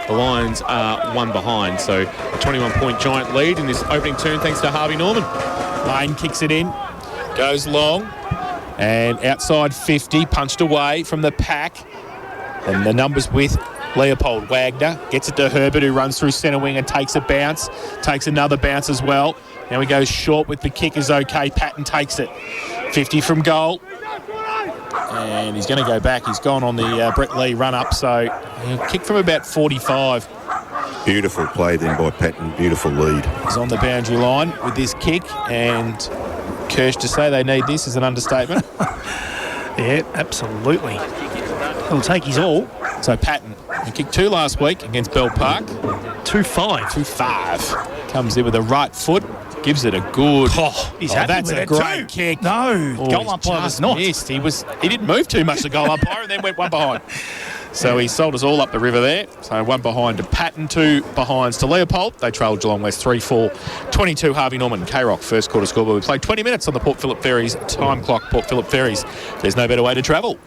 The Lions are one behind, so a 21-point Giant lead in this opening turn thanks to Harvey Norman. Lane kicks it in, goes long, and outside 50, punched away from the pack. And the numbers with Leopold. Wagner gets it to Herbert, who runs through centre wing and takes a bounce, takes another bounce as well. Now he goes short with the kick is okay. Patton takes it. 50 from goal. And he's going to go back. He's gone on the Brett Lee run-up, so he'll kick from about 45. Beautiful play then by Patton. Beautiful lead. He's on the boundary line with this kick, and Kirsch to say they need this is an understatement. Yeah, absolutely. He'll take his all. So Patton, he kicked 2 last week against Bell Park. 2-5. 2-5. Comes in with a right foot. Gives it a good. He's happy that's with a it great too. kick. No, goal umpire was not. Missed. He didn't move too much, the goal umpire, and then went one behind. So he sold us all up the river there. So one behind to Patton, 2 behinds to Leopold. They trailed Geelong West 3-4-22. Harvey Norman, K-Rock, first quarter scoreboard. We played 20 minutes on the Port Phillip Ferries time clock. Port Phillip Ferries. There's no better way to travel.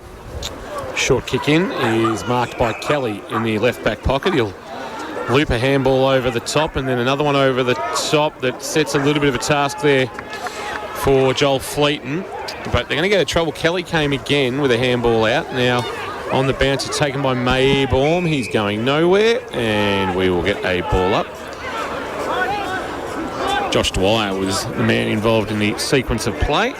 Short kick in is marked by Kelly in the left back pocket. He'll loop a handball over the top and then another one over the top that sets a little bit of a task there for Joel Fleeton. But they're going to get in trouble. Kelly came again with a handball out. Now on the bounce, it's taken by Maybaum. He's going nowhere, and we will get a ball up. Josh Dwyer was the man involved in the sequence of play.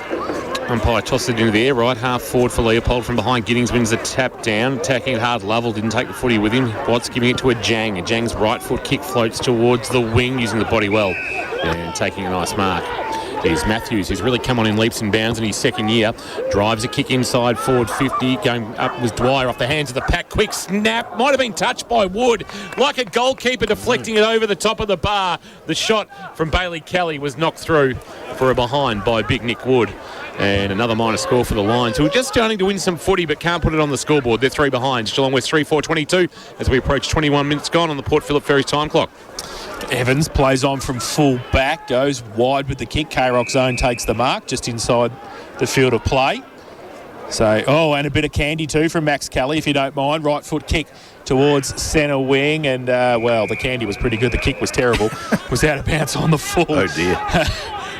Umpire tossed it into the air, right half forward for Leopold from behind. Giddings wins the tap down, attacking it hard. Lovell didn't take the footy with him. Watts giving it to a Jang. Jang's right foot kick floats towards the wing, using the body well and taking a nice mark. There's Matthews, who's really come on in leaps and bounds in his second year. Drives a kick inside forward 50. Going up was Dwyer off the hands of the pack. Quick snap. Might have been touched by Wood. Like a goalkeeper deflecting it over the top of the bar. The shot from Bailey Kelly was knocked through for a behind by Big Nick Wood. And another minor score for the Lions, who are just starting to win some footy but can't put it on the scoreboard. They're 3 behind. Geelong West 3-4-22 as we approach 21 minutes gone on the Port Phillip Ferries time clock. Evans plays on from full back, goes wide with the kick. K-Rock zone takes the mark just inside the field of play. So, and a bit of candy too from Max Kelly, if you don't mind. Right foot kick towards centre wing, and the candy was pretty good. The kick was terrible. Was out of bounds on the full. Oh dear.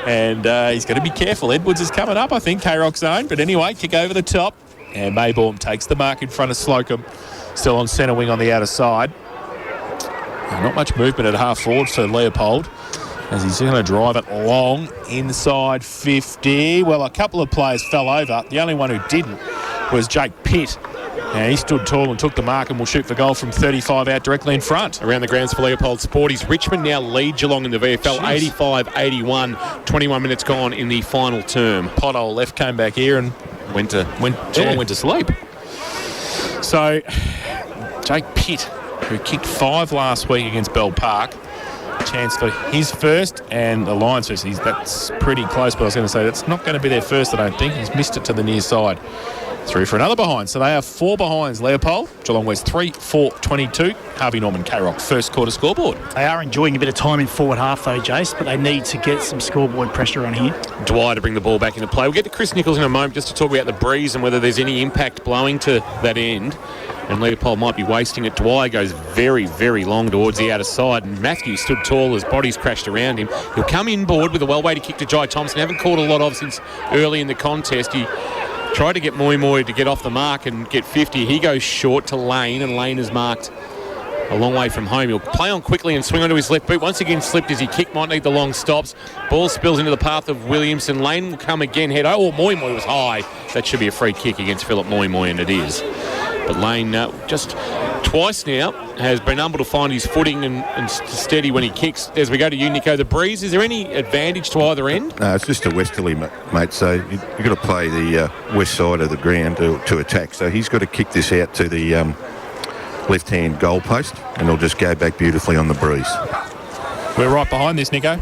And he's got to be careful. Edwards is coming up, I think, K-Rock zone. But anyway, kick over the top. And Maybaum takes the mark in front of Slocum. Still on centre wing on the outer side. Not much movement at half forward for Leopold, as he's going to drive it long inside 50. Well, a couple of players fell over. The only one who didn't was Jake Pitt. And he stood tall and took the mark and will shoot for goal from 35 out directly in front. Around the grounds for Leopold Sporties. Richmond now lead Geelong in the VFL 85-81. 21 minutes gone in the final term. Pothole left came back here and Geelong went to sleep. So, Jake Pitt, who kicked 5 last week against Bell Park. Chance for his first and the Lions first. That's pretty close, but I was going to say that's not going to be their first, I don't think. He's missed it to the near side. Through for another behind. So they are 4 behinds, Leopold. Geelong West 3-4-22. Harvey Norman, K-Rock, first quarter scoreboard. They are enjoying a bit of time in forward half though, Jace, but they need to get some scoreboard pressure on here. Dwyer to bring the ball back into play. We'll get to Chris Nichols in a moment just to talk about the breeze and whether there's any impact blowing to that end. And Leopold might be wasting it. Dwyer goes very, very long towards the outer side, and Matthews stood tall as bodies crashed around him. He'll come inboard with a well-weighted kick to Jai Thompson. Haven't caught a lot of since early in the contest. He tried to get Moy to get off the mark and get 50. He goes short to Lane, and Lane is marked a long way from home. He'll play on quickly and swing onto his left boot. Once again slipped as he kicked, might need the long stops. Ball spills into the path of Williamson. Lane will come again, head. Moy was high. That should be a free kick against Philip Moy, and it is. But Lane just twice now has been able to find his footing and steady when he kicks. As we go to you, Nico, the breeze, is there any advantage to either end? No, it's just a westerly, mate, so you've got to play the west side of the ground to attack. So he's got to kick this out to the left-hand goal post, and it'll just go back beautifully on the breeze. We're right behind this, Nico.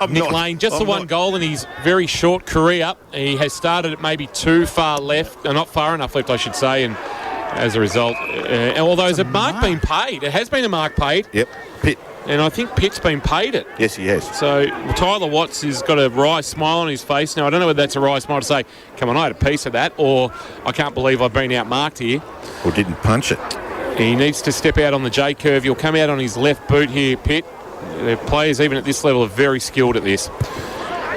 Nick Lane, just the one goal in his very short career. He has started at maybe too far left, not far enough left, I should say, and as a result, although there's a mark being paid, it has been a mark paid. Yep, Pitt. And I think Pitt's been paid it. Yes, he has. So Tyler Watts has got a wry smile on his face. Now, I don't know whether that's a wry smile to say, come on, I had a piece of that, or I can't believe I've been outmarked here. Or didn't punch it. He needs to step out on the J curve. He'll come out on his left boot here, Pitt. The players, even at this level, are very skilled at this.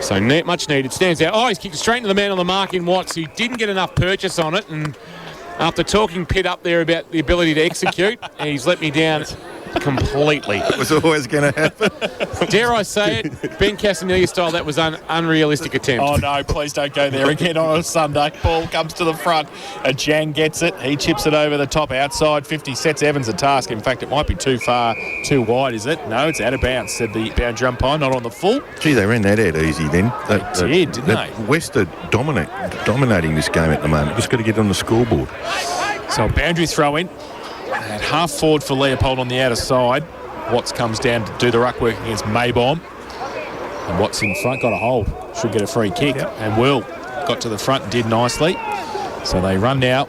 So much needed. Stands out. He's kicked straight into the man on the mark in Watts, who didn't get enough purchase on it. And after talking Pitt up there about the ability to execute, he's let me down completely. It was always going to happen. Dare I say it, Ben Casaniglia style, that was an unrealistic attempt. Oh no, please don't go there again on a Sunday. Ball comes to the front. Jang gets it. He chips it over the top outside 50. Sets Evans a task. In fact, it might be too far, too wide, is it? No, it's out of bounds, said the boundary umpire, not on the full. Gee, they ran that out easy then. They did, didn't they? West are dominating this game at the moment. Just got to get on the scoreboard. So a boundary throw in. At half forward for Leopold on the outer side. Watts comes down to do the ruck work against Maybaum. And Watts in front, got a hold. Should get a free kick. Yep. And Will got to the front and did nicely. So they run now.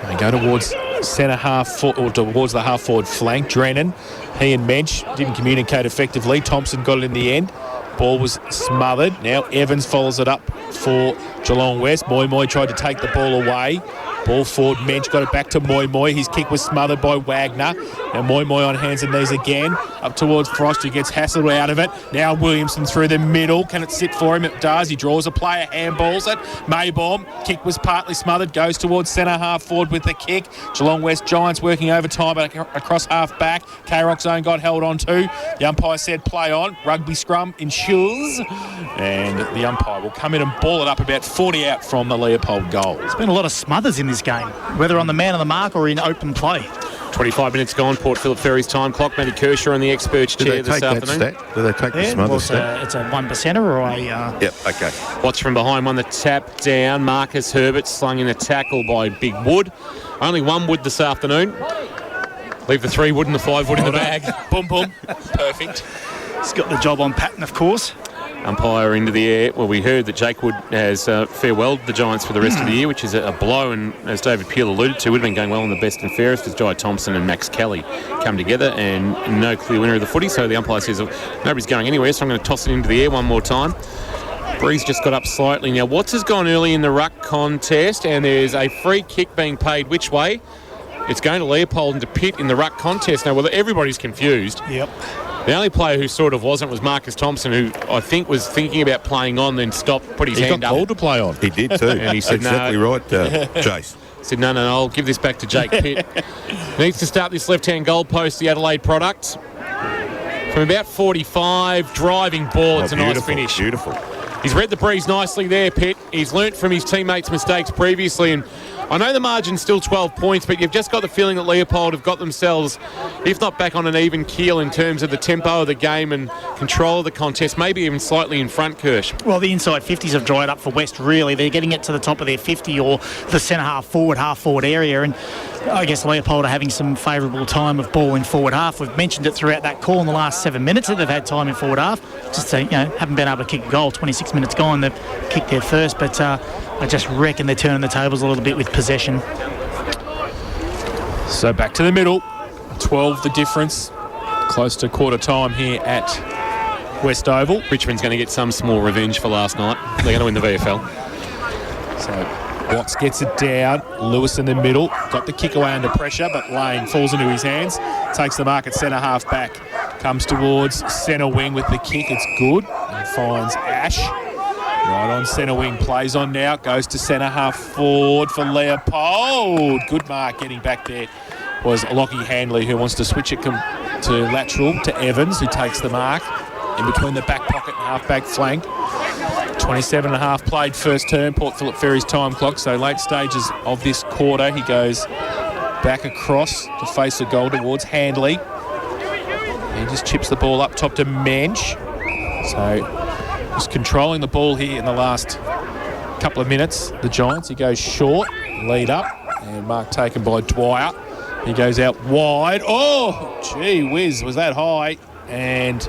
They go towards centre half or towards the half forward flank. Drennan, he and Mensch didn't communicate effectively. Thompson got it in the end. Ball was smothered. Now Evans follows it up for Geelong West. Moy tried to take the ball away. Ball forward, Mensch got it back to Moi Moi. His kick was smothered by Wagner. Now Moi Moi on hands and knees again. Up towards Frost, who gets hassled out of it. Now Williamson through the middle. Can it sit for him? It does. He draws a player, handballs it. Maybaum, kick was partly smothered, goes towards centre half forward with the kick. Geelong West Giants working overtime across half back. K-Rock zone got held on to. The umpire said play on. Rugby scrum ensures. And the umpire will come in and ball it up about 40 out from the Leopold goal. There's been a lot of smothers in this game, whether on the man of the mark or in open play. 25 minutes gone, Port Phillip Ferry's time clock. Matty Kershaw on the experts chair this afternoon. Do they take the smother stat? It's a 1%er or a... Yep, okay. Watch from behind, won the tap down. Marcus Herbert slung in a tackle by Big Wood. Only one Wood this afternoon. Leave the 3 Wood and the 5 Wood in the bag. Boom, boom. Perfect. He's got the job on pattern, of course. Umpire into the air. Well, we heard that Jake Wood has farewelled the Giants for the rest of the year, which is a blow, and as David Peel alluded to, would have been going well in the best and fairest as Jai Thompson and Max Kelly come together, and no clear winner of the footy, so the umpire says nobody's going anywhere, so I'm going to toss it into the air one more time. Breeze just got up slightly. Now, Watts has gone early in the ruck contest, and there's a free kick being paid which way? It's going to Leopold and to Pitt in the ruck contest. Now, well, everybody's confused. Yep. The only player who sort of wasn't was Marcus Thompson, who I think was thinking about playing on, then stopped, put his hand up. He got called to play on. He did too. And he said, exactly no. right, Jace. He said, no, I'll give this back to Jake Pitt. Needs to start this left-hand goal post, the Adelaide product. From about 45, driving ball. It's a nice finish. Beautiful. He's read the breeze nicely there, Pitt. He's learnt from his teammates' mistakes previously, and I know the margin's still 12 points, but you've just got the feeling that Leopold have got themselves, if not back on an even keel in terms of the tempo of the game and control of the contest, maybe even slightly in front, Kirsch. Well, the inside 50s have dried up for West, really. They're getting it to the top of their 50 or the centre half forward area, and I guess Leopold are having some favourable time of ball in forward half. We've mentioned it throughout that call in the last 7 minutes that they've had time in forward half. Just haven't been able to kick a goal. 26 minutes gone, they've kicked their first, but I just reckon they're turning the tables a little bit with possession. So back to the middle. 12 the difference. Close to quarter time here at West Oval. Richmond's going to get some small revenge for last night. They're going to win the VFL. So Watts gets it down. Lewis in the middle. Got the kick away under pressure, but Lane falls into his hands. Takes the mark at centre half back. Comes towards centre wing with the kick. It's good. And finds Ash. Right on centre wing, plays on now, goes to centre half forward for Leopold. Good mark getting back there was Lockie Handley, who wants to switch it to lateral to Evans, who takes the mark in between the back pocket and half-back flank. 27.5 played first term, Port Phillip Ferry's time clock, so late stages of this quarter, he goes back across to face the goal towards Handley. He just chips the ball up top to Mensch. So just controlling the ball here in the last couple of minutes. The Giants, he goes short, lead up, and mark taken by Dwyer. He goes out wide. Oh, gee whiz, was that high? And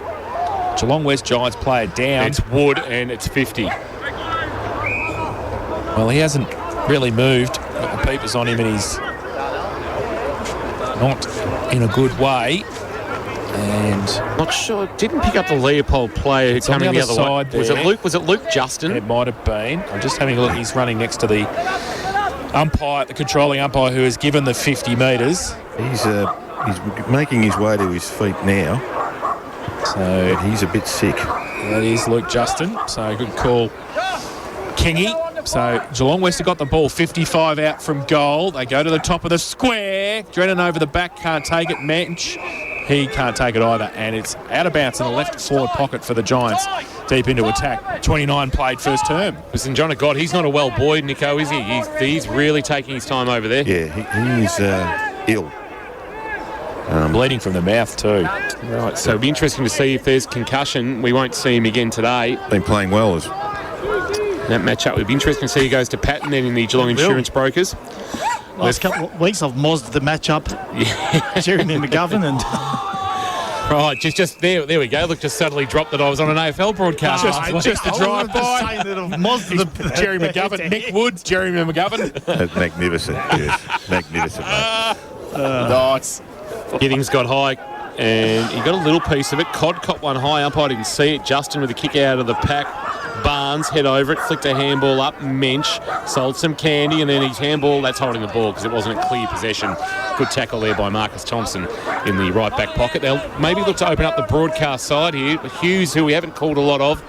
Geelong West Giants play it down. It's Wood and it's 50. Well, he hasn't really moved. Got the peepers on him and he's not in a good way. And not sure, didn't pick up the Leopold player who came in the other way. There. Was it Luke Justin? It might have been. I'm just having a look. He's running next to the umpire, the controlling umpire, who has given the 50 metres. He's making his way to his feet now. So but he's a bit sick. That is Luke Justin. So good call, Kingy. So Geelong West have got the ball 55 out from goal. They go to the top of the square. Drennan over the back, can't take it. Mensch, he can't take it either, and it's out of bounds in the left forward pocket for the Giants. Deep into attack. 29 played first term. Listen, John of God, he's not a well boy, Nico, is he? He's really taking his time over there. Yeah, he's ill. Bleeding from the mouth too. Right, so it'll be interesting to see if there's concussion. We won't see him again today. Been playing well. That matchup would be interesting to see. He goes to Patton then in the Geelong Insurance Brokers. Last couple of weeks I've mozzed the matchup. Yeah. Jeremy McGovern and... Right, just there we go. Look, just suddenly dropped that I was on an AFL broadcast. Just a drive-by. Jerry McGovern, Nick Wood, Jeremy McGovern. Magnificent, yes. Magnificent, mate. Nice. Giddings got high, and he got a little piece of it. Cod caught one high up. I didn't see it. Justin with a kick out of the pack. Barnes head over it, flicked a handball up. Mensch sold some candy, and then his handball, that's holding the ball because it wasn't a clear possession. Good tackle there by Marcus Thompson in the right back pocket. They'll maybe look to open up the broadcast side here. Hughes, who we haven't called a lot of,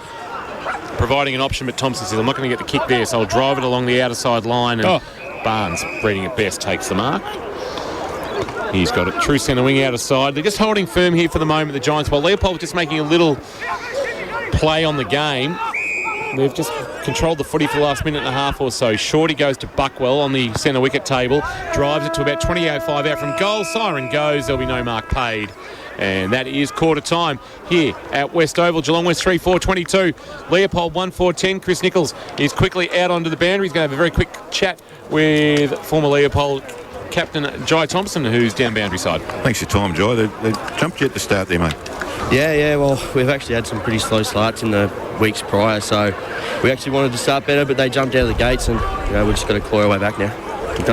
providing an option, but Thompson says, I'm not going to get the kick there, so I'll drive it along the outer side line. And Barnes, reading it best, takes the mark. He's got it. True centre wing out of side. They're just holding firm here for the moment, the Giants. While Leopold just making a little play on the game. They've just controlled the footy for the last minute and a half or so. Shorty goes to Buckwell on the centre wicket table. Drives it to about 28.5 out from goal. Siren goes. There'll be no mark paid. And that is quarter time here at West Oval. Geelong West 3-4-22. Leopold 1-4-10. Chris Nichols is quickly out onto the boundary. He's going to have a very quick chat with former Leopold captain Jai Thompson, who's down boundary side. Thanks for your time, Jai. They jumped you at the start there, mate. Yeah, well, we've actually had some pretty slow starts in the weeks prior, so we actually wanted to start better, but they jumped out of the gates, and we've just got to claw our way back now.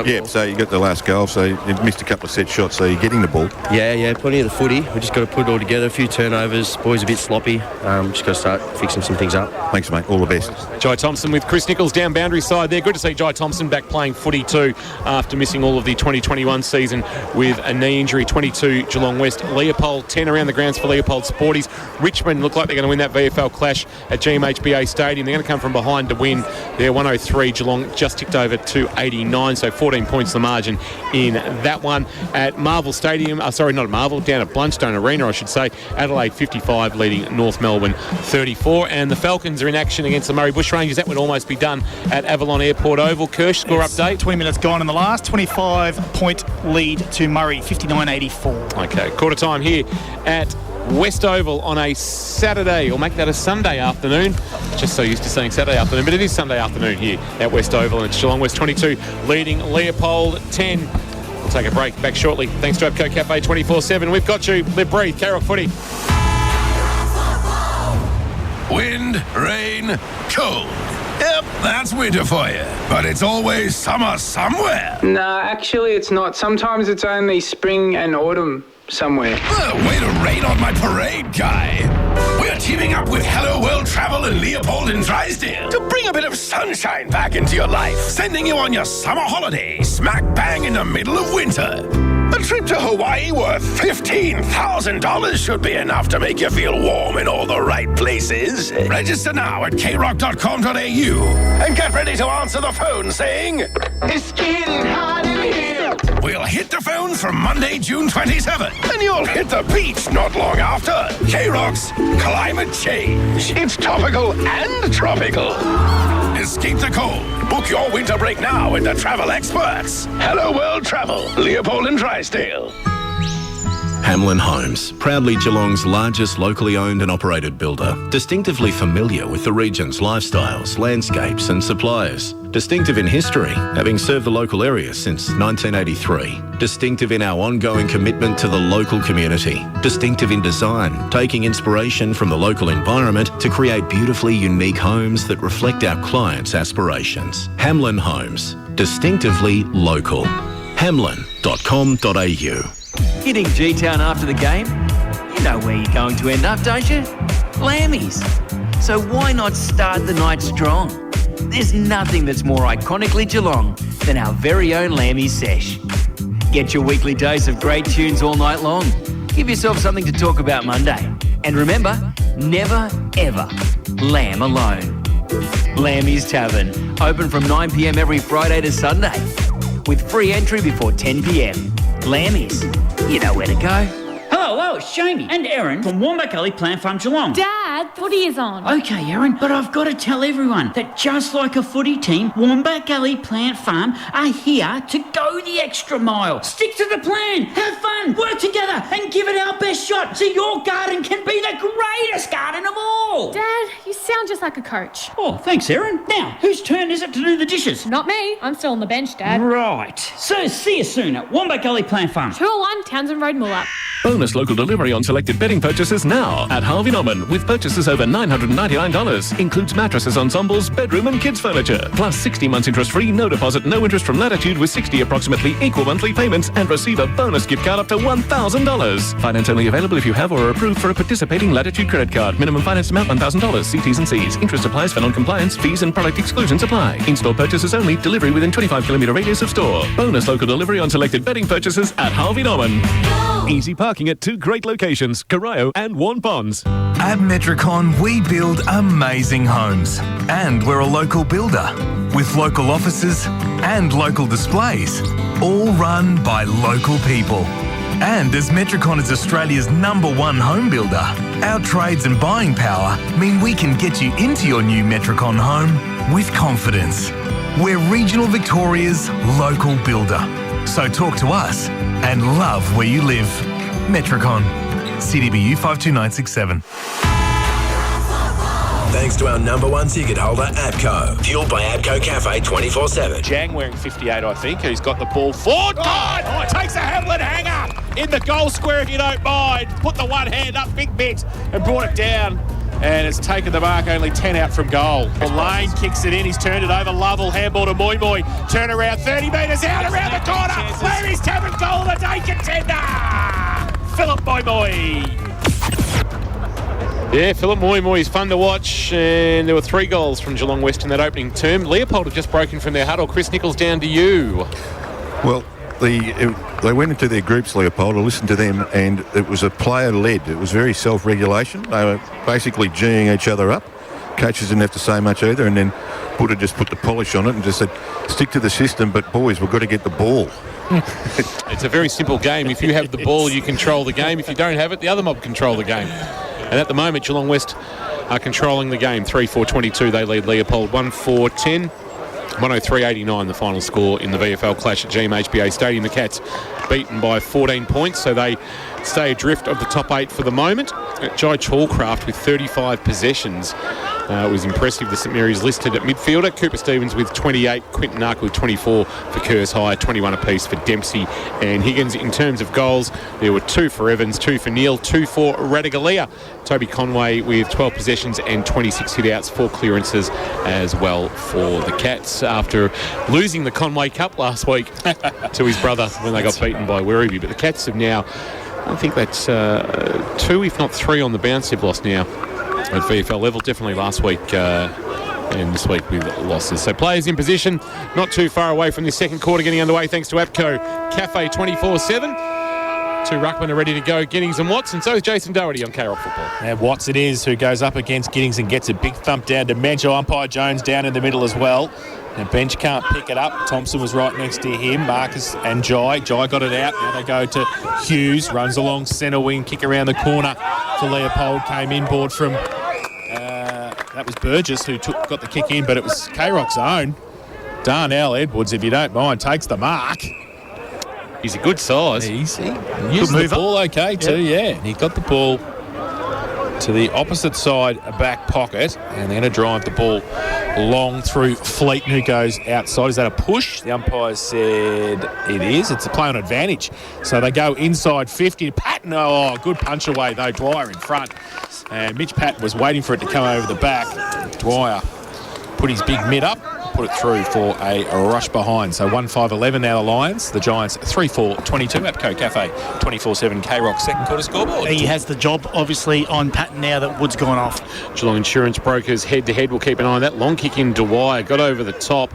Yeah, so you got the last goal, so you missed a couple of set shots, so you're getting the ball. Yeah, plenty of the footy. We just got to put it all together. A few turnovers. Boys a bit sloppy. Just got to start fixing some things up. Thanks, mate. All the best. Jai Thompson with Chris Nichols down boundary side there. Good to see Jai Thompson back playing footy too after missing all of the 2021 season with a knee injury. 22 Geelong West. Leopold 10 around the grounds for Leopold Sporties. Richmond look like they're going to win that VFL clash at GMHBA Stadium. They're going to come from behind to win. They're 103. Geelong just ticked over to 89, so 14 points the margin in that one. At Marvel Stadium, not at Marvel, down at Blundstone Arena, I should say. Adelaide 55 leading North Melbourne 34. And the Falcons are in action against the Murray Bushrangers. That would almost be done at Avalon Airport Oval. Kirsch, score update. 20 minutes gone in the last. 25-point lead to Murray, 59-84. Okay, quarter time here at West Oval on a Saturday, or make that a Sunday afternoon. Just so used to saying Saturday afternoon, but it is Sunday afternoon here at West Oval, and it's Geelong West 22 leading Leopold 10. We'll take a break. Back shortly. Thanks to Abco Cafe 24/7. We've got you. Live, breathe. K-Rock footy. Wind, rain, cold. Yep, that's winter for you. But it's always summer somewhere. Nah, actually it's not. Sometimes it's only spring and autumn somewhere. Way to rain on my parade, guy. We're teaming up with Hello World Travel in Leopold and Drysdale to bring a bit of sunshine back into your life, sending you on your summer holiday smack bang in the middle of winter. A trip to Hawaii worth $15,000 should be enough to make you feel warm in all the right places. Register now at krock.com.au and get ready to answer the phone saying, "It's getting hot in here." We'll hit the phones from Monday, June 27th, and you'll hit the beach not long after. K-Rock's Climate Change. It's topical and tropical. Escape the cold. Book your winter break now with the travel experts. Hello World Travel, Leopold and Drysdale. Hamlin Homes, proudly Geelong's largest locally owned and operated builder. Distinctively familiar with the region's lifestyles, landscapes and suppliers. Distinctive in history, having served the local area since 1983. Distinctive in our ongoing commitment to the local community. Distinctive in design, taking inspiration from the local environment to create beautifully unique homes that reflect our clients' aspirations. Hamlin Homes, distinctively local. Hamlin.com.au. Hitting G-Town after the game? You know where you're going to end up, don't you? Lammy's. So why not start the night strong? There's nothing that's more iconically Geelong than our very own Lammy's sesh. Get your weekly dose of great tunes all night long. Give yourself something to talk about Monday. And remember, never, ever lamb alone. Lammy's Tavern, open from 9 p.m. every Friday to Sunday, with free entry before 10 p.m. Lammy's, you know where to go. Hello, it's Jamie and Erin from Wombat Gully Plant Farm Geelong. Dad, footy is on. Okay, Erin, but I've got to tell everyone that just like a footy team, Wombat Gully Plant Farm are here to go the extra mile. Stick to the plan, have fun, work together and give it our best shot so your garden can be the greatest garden of all. Dad, you sound just like a coach. Oh, thanks, Erin. Now, whose turn is it to do the dishes? Not me. I'm still on the bench, Dad. Right. So see you soon at Wombat Gully Plant Farm. 201 Townsend Road, Moolap. Bonus local delivery on selected bedding purchases now at Harvey Norman with purchases over $999. Includes mattresses, ensembles, bedroom and kids furniture. Plus 60 months interest-free, no deposit, no interest from Latitude with 60 approximately equal monthly payments and receive a bonus gift card up to $1,000. Finance only available if you have or are approved for a participating Latitude credit card. Minimum finance amount $1,000. See T's and C's. Interest applies for non-compliance. Fees and product exclusions apply. In-store purchases only. Delivery within 25-kilometre radius of store. Bonus local delivery on selected bedding purchases at Harvey Norman. Easy parking at 2 great locations, Corio and Warn Ponds. At Metricon, we build amazing homes. And we're a local builder with local offices and local displays, all run by local people. And as Metricon is Australia's #1 home builder, our trades and buying power mean we can get you into your new Metricon home with confidence. We're regional Victoria's local builder. So talk to us and love where you live. Metricon, CDBU 52967. Thanks to our #1 ticket holder, APCO. Fueled by APCO Cafe 24/7. Jang wearing 58, I think, who's got the ball forward. God! Takes a Hamlin hanger in the goal square, if you don't mind. Put the one hand up, big bit, and brought it down. And it's taken the mark, only 10 out from goal. Lane kicks it in, he's turned it over. Lovell, handball to Moy Moy. Turn around, 30 metres out, around the corner. Larry's tapping goal of the day contender. Philip Moy Moy. Yeah, Philip Moy Moy is fun to watch, and there were 3 goals from Geelong West in that opening term. Leopold have just broken from their huddle. Chris Nichols, down to you. Well, they went into their groups, Leopold. I listened to them, and it was a player-led. It was very self-regulation. They were basically geeing each other up. Coaches didn't have to say much either, and then Buddha just put the polish on it and just said, stick to the system, but boys, we've got to get the ball. It's a very simple game. If you have the ball, you control the game. If you don't have it, the other mob control the game. And at the moment, Geelong West are controlling the game. 3-4-22, they lead Leopold. 1-4-10. 103-89 the final score in the VFL clash at GMHBA Stadium. The Cats beaten by 14 points, so they stay adrift of the top 8 for the moment. Jai Chalcraft with 35 possessions. It was impressive. The St Mary's listed at midfielder. Cooper Stevens with 28, Quinton Nark with 24 for Kerrs High, 21 apiece for Dempsey and Higgins. In terms of goals, there were 2 for Evans, 2 for Neal, 2 for Radigalia. Toby Conway with 12 possessions and 26 hit-outs, 4 clearances as well for the Cats after losing the Conway Cup last week to his brother when they got beaten by Werribee. But the Cats have now, I think that's 2 if not 3 on the bounce they've lost now at VFL level. Definitely last week and this week with losses. So players in position, not too far away from this second quarter getting underway thanks to APCO Cafe 24/7. 2 ruckmen are ready to go, Giddings and Watts, and so is Jason Doherty on K-Rock Football. And Watts it is who goes up against Giddings and gets a big thump down to Mencho. Umpire Jones down in the middle as well. And Bench can't pick it up. Thompson was right next to him. Marcus and Jai. Jai got it out. Now they go to Hughes. Runs along centre wing. Kick around the corner for Leopold. Came inboard from... that was Burgess who got the kick in, but it was K-Rock's own. Darnell Edwards, if you don't mind, takes the mark. He's a good size. Easy. Used the ball okay too, yeah. He got the ball to the opposite side back pocket and then drive the ball long through Fleeton, who goes outside. Is that a push? The umpire said it is. It's a play on advantage. So they go inside 50. Patton, oh, good punch away though. Dwyer in front. And Mitch Patton was waiting for it to come over the back. Dwyer put his big mid up, put it through for a rush behind. So 1-5-11 now the Lions. The Giants 3-4-22. APCO Cafe 24/7 K-Rock second quarter scoreboard. He has the job obviously on Patton now that Wood's gone off. Geelong Insurance Brokers head-to-head. We'll keep an eye on that. Long kick in Dwyer. Got over the top.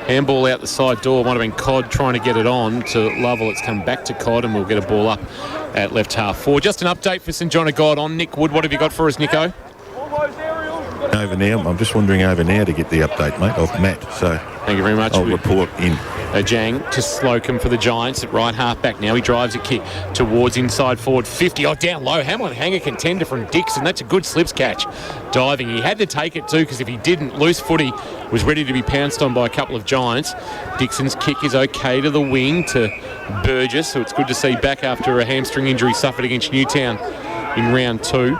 Handball out the side door. Might have been Codd trying to get it on to Lovell. It's come back to Codd and we'll get a ball up at left half forward. Just an update for St John of God on Nick Wood. What have you got for us, Nico? Over now, I'm just wandering over now to get the update, mate, of Matt. So thank you very much. I'll report in. Jang to Slocum for the Giants at right half back now. He drives a kick towards inside forward 50. Oh, down low. Hamlin hanger contender from Dixon. That's a good slips catch. Diving. He had to take it too because if he didn't, loose footy was ready to be pounced on by a couple of Giants. Dixon's kick is okay to the wing to Burgess, so it's good to see back after a hamstring injury suffered against Newtown in round 2.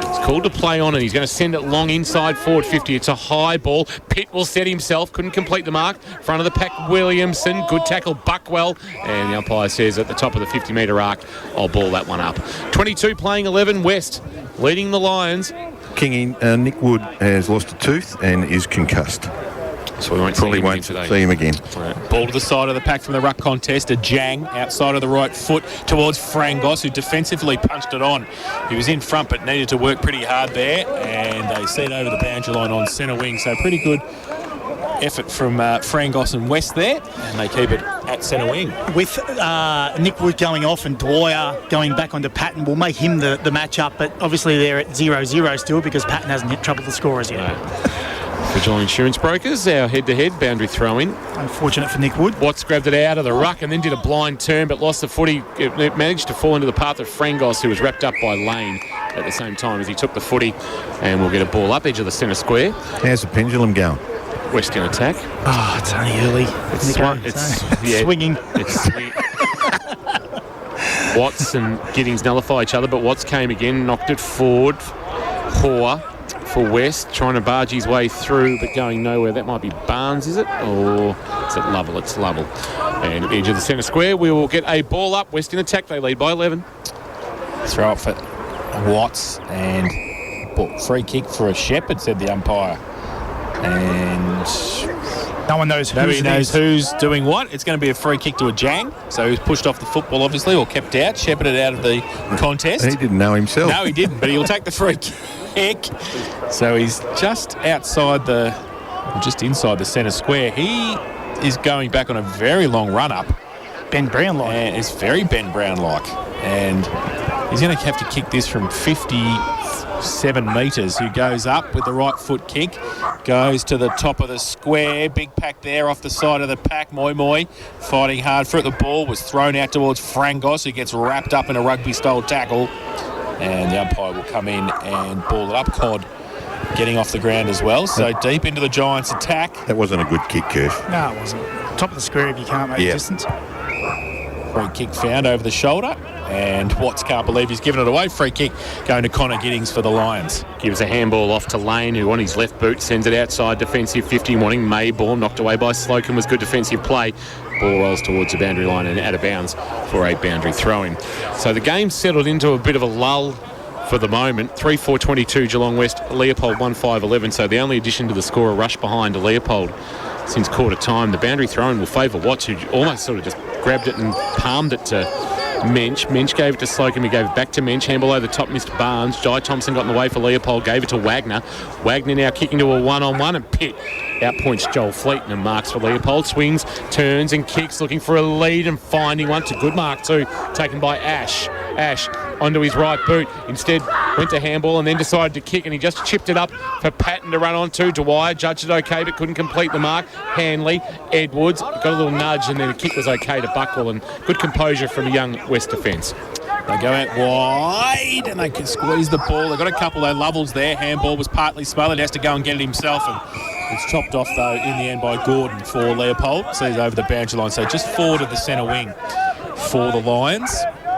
It's called to play on, and he's going to send it long inside forward 50. It's a high ball. Pitt will set himself. Couldn't complete the mark. Front of the pack, Williamson. Good tackle, Buckwell. And the umpire says at the top of the 50-metre arc, I'll ball that one up. 22 playing 11, West leading the Lions. Kingy, Nick Wood has lost a tooth and is concussed. So we probably won't see him again. Ball to the side of the pack from the ruck contest. A Jang outside of the right foot towards Frangos, who defensively punched it on. He was in front but needed to work pretty hard there, and they see it over the boundary line on centre wing. So pretty good effort from Frangos and West there, and they keep it at centre wing. With Nick Wood going off and Dwyer going back onto Patton will make him the match-up, but obviously they're at 0-0 still because Patton hasn't hit trouble the scorers yet. No. For Geelong Insurance Brokers, our head-to-head boundary throw-in. Unfortunate for Nick Wood. Watts grabbed it out of the ruck and then did a blind turn but lost the footy. It managed to fall into the path of Frangos, who was wrapped up by Lane at the same time as he took the footy, and we'll get a ball up edge of the centre square. How's the pendulum going? West in attack. Oh, it's only early. It's swinging. It's swinging. Watts and Giddings nullify each other, but Watts came again, knocked it forward. Hoare for West, trying to barge his way through, but going nowhere. That might be Barnes, is it? Or is it Lovell? It's Lovell. And at the edge of the centre square, we will get a ball up. West in attack. They lead by 11. Throw up for Watts and free kick for a Shepherd, said the umpire. And no one knows nobody knows who's doing what. It's going to be a free kick to a Jang. So he's pushed off the football, obviously, or kept out, shepherded out of the contest. He didn't know himself. No, he didn't, but he'll take the free kick. So he's just inside the centre square. He is going back on a very long run-up. Ben Brown-like. And it's very Ben Brown-like. And he's going to have to kick this from 57 metres. Who goes up with the right foot kick, goes to the top of the square. Big pack there off the side of the pack. Moi fighting hard for it. The ball was thrown out towards Frangos, who gets wrapped up in a rugby-style tackle. And the umpire will come in and ball it up. Cod getting off the ground as well. So deep into the Giants' attack. That wasn't a good kick, Kirsch. No, it wasn't. Top of the square if you can't make distance. Free kick found over the shoulder, and Watts can't believe he's given it away. Free kick going to Connor Giddings for the Lions. Gives a handball off to Lane, who on his left boot sends it outside defensive 50. Wanting Mayborn, knocked away by Slocum, was good defensive play. Ball rolls towards the boundary line and out of bounds for a boundary throw-in. So the game settled into a bit of a lull for the moment. 3-4-22 Geelong West, Leopold 1-5-11. So the only addition to the score, a rush behind to Leopold since quarter time. The boundary throw-in will favour Watts, who almost sort of just grabbed it and palmed it to Mensch. Mensch gave it to Slocum. He gave it back to Mensch. Handball over the top, missed Barnes. Jai Thompson got in the way for Leopold. Gave it to Wagner. Wagner now kicking to a one-on-one, and Pitt outpoints Joel Fleeton and marks for Leopold. Swings, turns and kicks, looking for a lead and finding one. It's a good mark too, taken by Ash. Ash onto his right boot. Instead went to handball and then decided to kick, and he just chipped it up for Patton to run onto. Dwyer judged it okay but couldn't complete the mark. Hanley, Edwards got a little nudge, and then the kick was okay to Buckwell, and good composure from a young West defence. They go out wide and they can squeeze the ball. They've got a couple of levels there. Handball was partly smothered. He has to go and get it himself, and it's chopped off though in the end by Gordon for Leopold. So he's over the boundary line. So just forward of the centre wing for the Lions.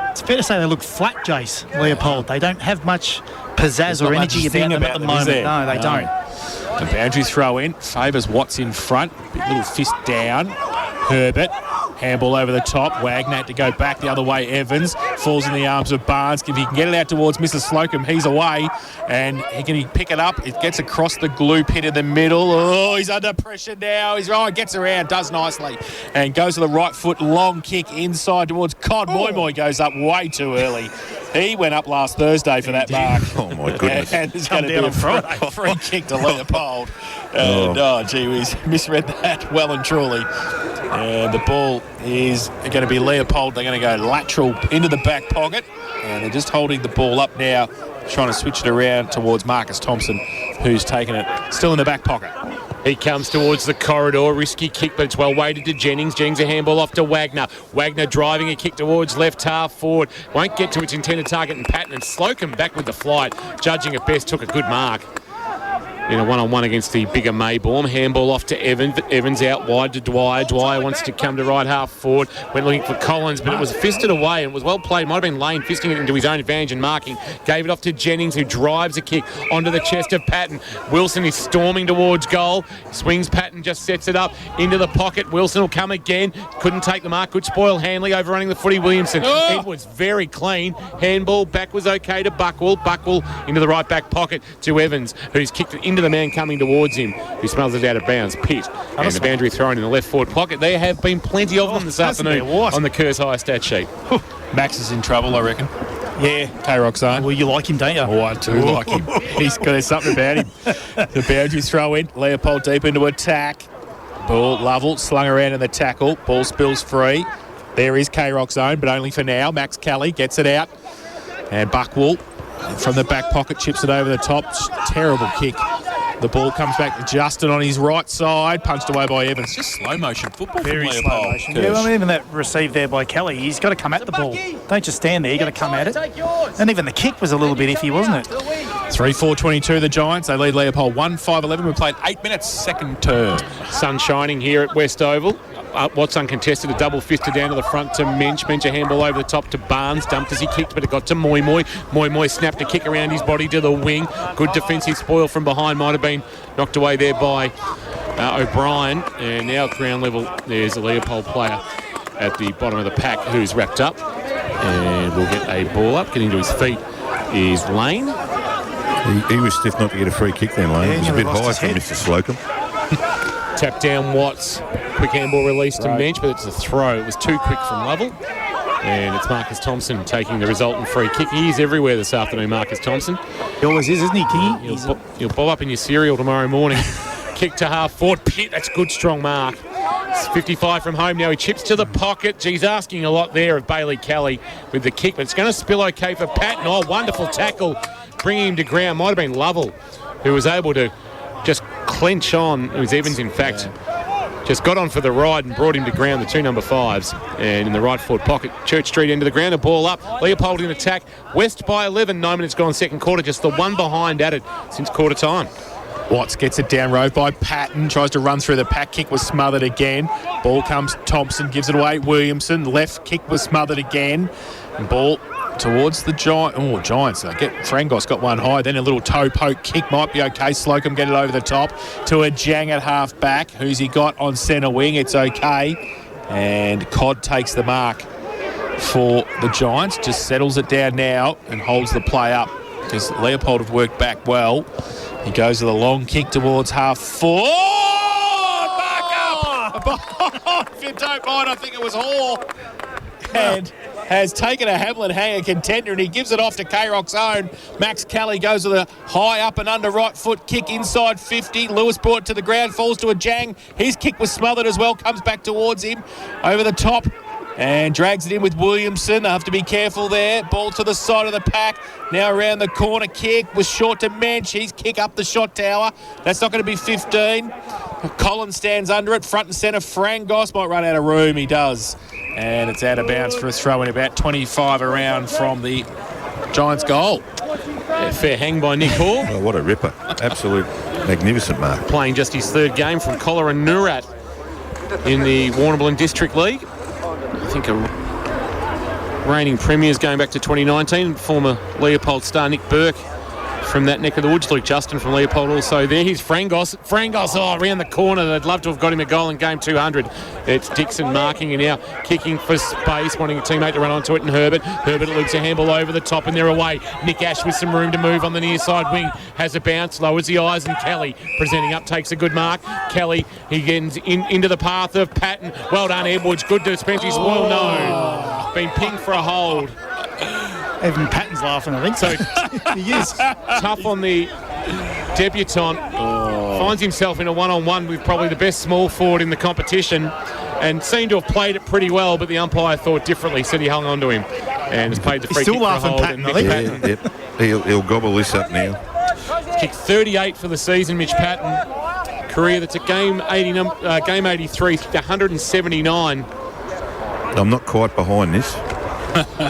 It's fair to say they look flat, Jace, Leopold. They don't have much pizzazz or energy about them at the moment. No, they don't. The boundary throw in favours Watts in front. Little fist down. Herbert. Handball over the top. Wagner had to go back the other way. Evans falls in the arms of Barnes. If he can get it out towards Mr. Slocum, he's away. And can he pick it up? It gets across the glue pit in the middle. Oh, he's under pressure now. He's gets around, does nicely. And goes to the right foot. Long kick inside towards Cod. Moi goes up way too early. He went up last Thursday for that mark. Oh, my goodness. And it's going to be a free kick to Leopold. And, gee whiz, misread that well and truly. And the ball is going to be Leopold. They're going to go lateral into the back pocket. And they're just holding the ball up now, trying to switch it around towards Marcus Thompson, who's taken it still in the back pocket. He comes towards the corridor. Risky kick, but it's well weighted to Jennings. Jennings a handball off to Wagner. Wagner driving a kick towards left half forward. Won't get to its intended target, and Patton and Slocum back with the flight. Judging at best, took a good mark. in a one-on-one against the bigger Maybaum. Handball off to Evans. Evans out wide to Dwyer. Dwyer wants to come to right half forward. Went looking for Collins, but it was fisted away and was well played. Might have been Lane fisting it into his own advantage and marking. Gave it off to Jennings, who drives a kick onto the chest of Patton. Wilson is storming towards goal. Swings Patton, just sets it up into the pocket. Wilson will come again. Couldn't take the mark. Good spoil Hanley, overrunning the footy. Williamson. Edwards very clean. Handball back was okay to Buckwell. Buckwell into the right back pocket to Evans, who's kicked it into the man coming towards him, who smells it out of bounds. Pitt. And the boundary thrown in the left forward pocket. There have been plenty of them this afternoon on the Kerrs High stat sheet. Max is in trouble, I reckon. Yeah. K-Rock zone. Well, you like him, don't you? Oh, I do like him. There's something about him. The boundary throw in. Leopold deep into attack. Ball, Lovell slung around in the tackle. Ball spills free. There is K-Rock zone, but only for now. Max Kelly gets it out. And Buckwell from the back pocket chips it over the top. Terrible kick. The ball comes back to Justin on his right side, punched away by Evans. Just slow motion football. Very from slow Leopold. motion. Yeah, well, even that received there by Kelly, he's got to come at the ball. Don't just stand there, you've got to come at it. And even the kick was a little bit iffy, wasn't it? 3-4-22 the Giants. They lead Leopold 1-5-11. We played 8 minutes, second term. Sun shining here at West Oval. What's uncontested, a double fister down to the front to Mensch. Mensch a handball over the top to Barnes. Dumped as he kicked, but it got to Moy Moy. Moy Moy snapped a kick around his body to the wing. Good defensive spoil from behind. Might have been knocked away there by O'Brien. And now at ground level, there's a Leopold player at the bottom of the pack who's wrapped up. And we'll get a ball up. Getting to his feet is Lane. He was stiff not to get a free kick then, Lane. It was a bit high for Mr. Slocum. Tap down Watts. Quick handball release to Mensch, but it's a throw. It was too quick from Lovell. And it's Marcus Thompson taking the resultant free kick. He is everywhere this afternoon, Marcus Thompson. He always is, isn't he, Kingy? You'll bob up in your cereal tomorrow morning. Kick to half forward. Pitt, that's good, strong mark. It's 55 from home now. He chips to the pocket. He's asking a lot there of Bailey Kelly with the kick, but it's going to spill okay for Patton. Oh, wonderful tackle. Bringing him to ground. Might have been Lovell who was able to just clench on. It was Evans, in fact. Just got on for the ride and brought him to ground, the two number 5s. And in the right forward pocket, Church Street into the ground, a ball up. Leopold in attack. West by 11. 9 minutes gone second quarter. Just the one behind added since quarter time. Watts gets it down road by Patton. Tries to run through the pack. Kick was smothered again. Ball comes Thompson. Gives it away. Williamson. Left kick was smothered again. And ball towards the Giants. Frangos got one high. Then a little toe poke kick might be okay. Slocum get it over the top to a Jang at half back. Who's he got on centre wing? It's okay. And Codd takes the mark for the Giants. Just settles it down now and holds the play up because Leopold have worked back well. He goes to the long kick towards half forward. Back up. If you don't mind, I think it was Hall. And has taken a Hamlin hanger contender and he gives it off to K-Rock's own. Max Kelly goes to the high up and under right foot kick inside 50. Lewis brought it to the ground, falls to a Jang. His kick was smothered as well, comes back towards him over the top and drags it in with Williamson. They have to be careful there. Ball to the side of the pack. Now around the corner kick was short to Mensch. His kick up the shot tower. That's not going to be 15. Collins stands under it. Front and centre. Frangos might run out of room. He does. And it's out of bounds for a throw in about 25 around from the Giants' goal. Fair hang by Nick Hall. Oh, what a ripper. Absolute magnificent mark. Playing just his third game from Collar and Noorat in the Warrnambool District League. I think a reigning premiers going back to 2019. Former Leopold star Nick Burke from that neck of the woods. Luke Justin from Leopold also there. Here's Frangos. Around the corner. They'd love to have got him a goal in game 200. It's Dixon marking and now kicking for space, wanting a teammate to run onto it, and Herbert. Herbert loops a handball over the top and they're away. Nick Ash with some room to move on the near side wing. Has a bounce, lowers the eyes, and Kelly presenting up, takes a good mark. Kelly, he gets into the path of Patton. Well done, Edwards. Good defensive spoil. No. Been pinged for a hold. Even Patton's laughing, I think. So he is. Tough on the debutant. Finds himself in a one-on-one with probably the best small forward in the competition and seemed to have played it pretty well, but the umpire thought differently, said he hung on to him and has paid the free He's still kick laughing, for a hold. Patton, I think. Yep. He'll gobble this up now. Kicked 38 for the season, Mitch Patton. Career that's at game 83, 179. I'm not quite behind this.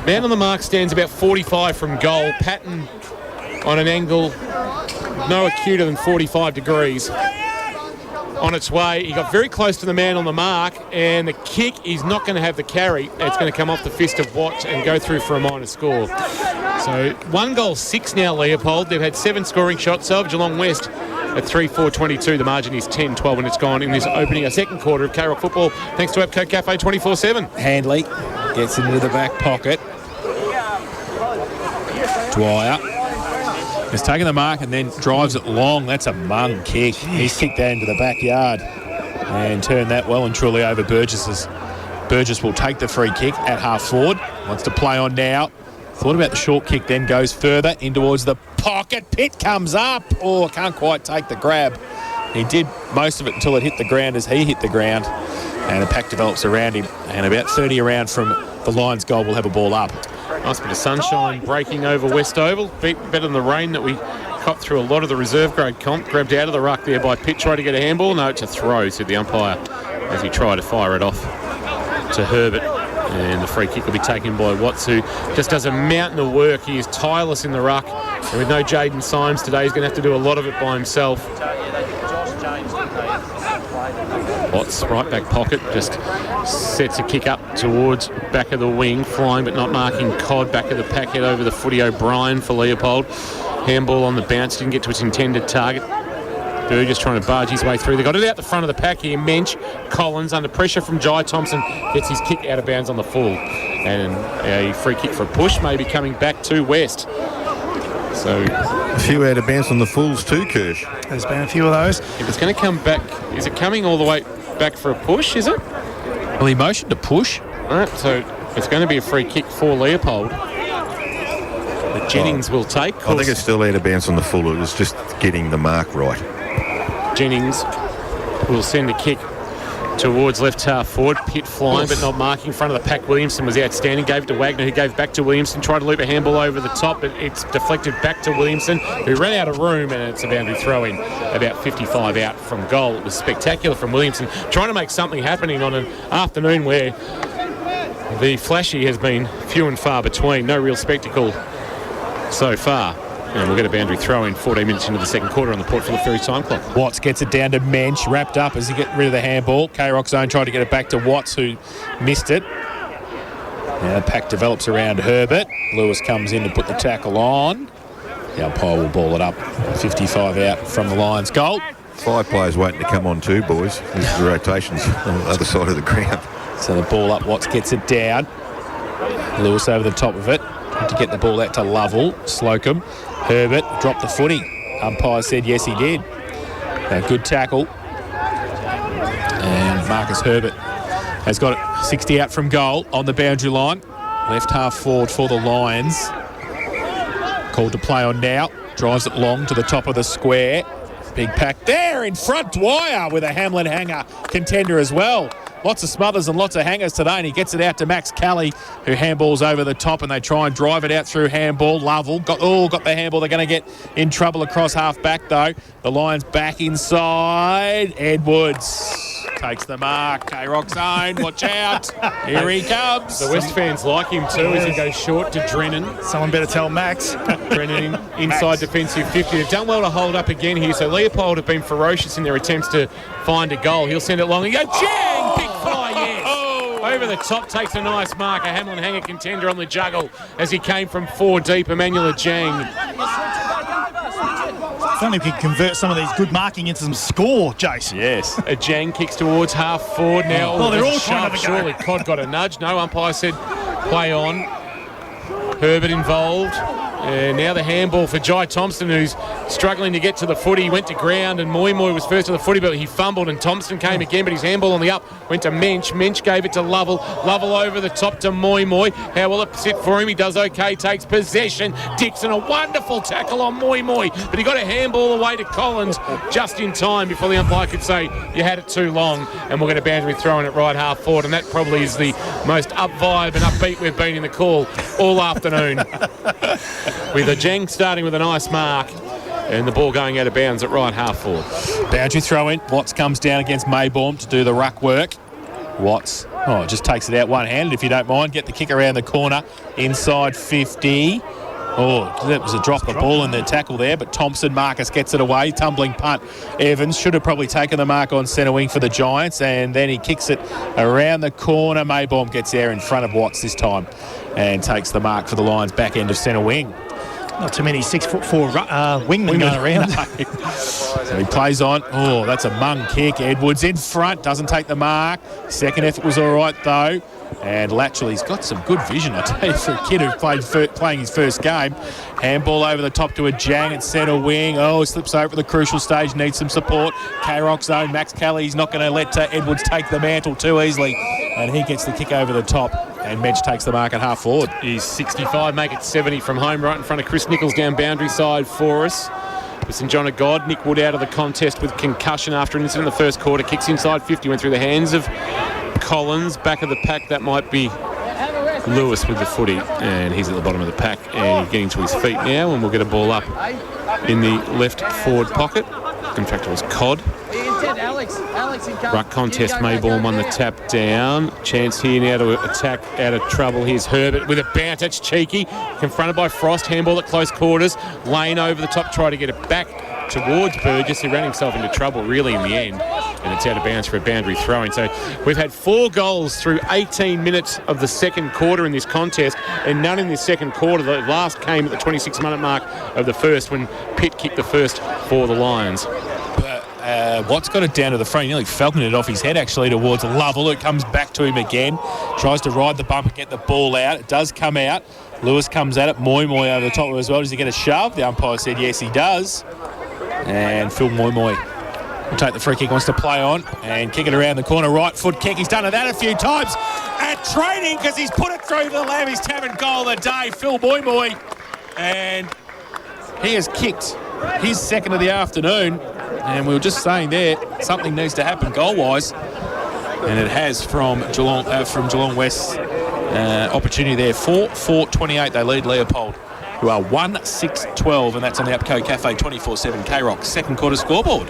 Man on the mark stands about 45 from goal. Patton on an angle no acuter than 45 degrees. On its way, he got very close to the man on the mark, and the kick, he's not going to have the carry. It's going to come off the fist of Watt and go through for a minor score. So 1-6 now, Leopold. They've had 7 scoring shots of Geelong West at 3-4-22. The margin is 10-12, and it's gone in this opening, a second quarter of K-Rock football, thanks to Abco Cafe 24/7. Handley gets into the back pocket. Dwyer has taken the mark and then drives it long. That's a mung kick. He's kicked that into the backyard and turned that well and truly over Burgess's. Burgess will take the free kick at half forward. Wants to play on now. Thought about the short kick, then goes further in towards the pocket. Pitt comes up. Oh, can't quite take the grab. He did most of it until it hit the ground as he hit the ground. And the pack develops around him. And about 30 around from the Lions goal will have a ball up. Nice bit of sunshine breaking over West Oval. Better than the rain that we copped through a lot of the reserve grade comp. Grabbed out of the ruck there by Pitt. Tried to get a handball. No, it's a throw, said the umpire as he tried to fire it off to Herbert. And the free kick will be taken by Watts, who just does a mountain of work. He is tireless in the ruck. And with no Jaden Symes today, he's going to have to do a lot of it by himself. Watts, right back pocket, just sets a kick up towards back of the wing, flying but not marking Codd. Back of the pack, head over the footy. O'Brien for Leopold. Handball on the bounce, didn't get to its intended target. Burgess trying to barge his way through. They got it out the front of the pack here. Mensch, Collins under pressure from Jai Thompson, gets his kick out of bounds on the full. And a free kick for a push, maybe coming back to West. So a few out of bounds on the fulls too, Kirsch. There's been a few of those. If it's going to come back, is it coming all the way back for a push, is it? Well, he motioned to push. All right, so it's going to be a free kick for Leopold. That Jennings will take. I think it's still out of bounds on the full. It was just getting the mark right. Jennings will send a kick towards left half forward. Pitt flying but not marking. Front of the pack. Williamson was outstanding. Gave it to Wagner, who gave back to Williamson. Tried to loop a handball over the top, but it's deflected back to Williamson, who ran out of room, and it's a boundary throw in about 55 out from goal. It was spectacular from Williamson, trying to make something happening on an afternoon where the flashy has been few and far between. No real spectacle so far. And we'll get a boundary throw in 14 minutes into the second quarter on the Port Phillip Ferry time clock. Watts gets it down to Mensch, wrapped up as he gets rid of the handball. K-Rock's own tried to get it back to Watts, who missed it. Now the pack develops around Herbert. Lewis comes in to put the tackle on. The umpire will ball it up. 55 out from the Lions goal. 5 players waiting to come on too, boys. There's the rotations on the other side of the ground. So the ball up, Watts gets it down. Lewis over the top of it. To get the ball out to Lovell. Slocum. Herbert dropped the footy. Umpire said yes, he did. A good tackle. And Marcus Herbert has got it 60 out from goal on the boundary line. Left half forward for the Lions. Called to play on now. Drives it long to the top of the square. Big pack there in front. Dwyer with a Hamlin hanger contender as well. Lots of smothers and lots of hangers today, and he gets it out to Max Kelly, who handballs over the top, and they try and drive it out through handball. Lovell got the handball. They're going to get in trouble across half back, though. The Lions back inside. Edwards takes the mark. K-Rock's own. Watch out. Here he comes. The West fans like him too as he goes short to Drennan. Someone better tell Max. Drennan inside defensive 50. They've done well to hold up again here. So Leopold have been ferocious in their attempts to find a goal. He'll send it long and go, Jang! Big fly, yes. Over the top, takes a nice mark. A Hamlin hanger contender on the juggle as he came from 4 deep. Emmanuel Jang. If only we could convert some of these good marking into some score, Jace. Yes. A Jang kicks towards half forward now. Well, they're all trying to go. Surely Codd got a nudge. No, umpire said play on. Herbert involved. And now the handball for Jai Thompson, who's struggling to get to the footy. He went to ground and Moy was first to the footy, but he fumbled and Thompson came again, but his handball on the up went to Mensch. Mensch gave it to Lovell. Lovell over the top to Moy. How will it sit for him? He does okay, takes possession. Dixon, a wonderful tackle on Moy, but he got a handball away to Collins just in time before the umpire could say you had it too long, and we'll get a boundary throw in at right half forward, and that probably is the most up vibe and upbeat we've been in the call all afternoon. With a Jang starting with a nice mark and the ball going out of bounds at right half forward. Boundary throw in. Watts comes down against Maybaum to do the ruck work. Watts just takes it out one-handed if you don't mind. Get the kick around the corner inside 50. Oh, that was a drop of ball in the tackle there, but Thompson, Marcus gets it away. Tumbling punt. Evans should have probably taken the mark on centre wing for the Giants, and then he kicks it around the corner. Maybaum gets there in front of Watts this time and takes the mark for the Lions back end of centre wing. Not too many 6'4" wingmen going around. No. So he plays on. Oh, that's a mung kick. Edwards in front, doesn't take the mark. Second effort was all right, though. And Latchley's got some good vision, I tell you, for a kid who's playing his first game. Handball over the top to a Jang at centre wing. Oh, slips over the crucial stage, needs some support. K-Rock's own Max Kelly's not going to let Edwards take the mantle too easily. And he gets the kick over the top. And Mensch takes the mark at half forward. He's 65, make it 70 from home, right in front of Chris Nichols down boundary side for us. For St John of God, Nick Wood out of the contest with concussion after an incident in the first quarter. Kicks inside 50, went through the hands of Collins. Back of the pack, that might be Lewis with the footy. And he's at the bottom of the pack and he's getting to his feet now, and we'll get a ball up in the left forward pocket. In fact, it was Cod. Ruck contest, Maybaum won the tap down. Chance here now to attack out of trouble. Here's Herbert with a bounce. That's cheeky. Confronted by Frost. Handball at close quarters. Lane over the top, try to get it back towards Burgess. He ran himself into trouble really in the end. And it's out of bounds for a boundary throw-in. So we've had 4 goals through 18 minutes of the second quarter in this contest, and none in this second quarter. The last came at the 26-minute mark of the first when Pitt kicked the first for the Lions. Watts got it down to the front. He nearly falconed it off his head, actually, towards Lovell. It comes back to him again. Tries to ride the bump and get the ball out. It does come out. Lewis comes at it. Moy over the top as well. Does he get a shove? The umpire said yes, he does. And Phil Moy will take the free kick, wants to play on and kick it around the corner. Right foot kick. He's done that a few times at training because he's put it through the Lambie's Tavern goal of the day, Phil Moy. And he has kicked his second of the afternoon. And we were just saying there, something needs to happen goal-wise. And it has from Geelong West. Opportunity there. 4-28 they lead Leopold, who are 1-6-12, and that's on the Upco Cafe 24/7 K-Rock second quarter scoreboard.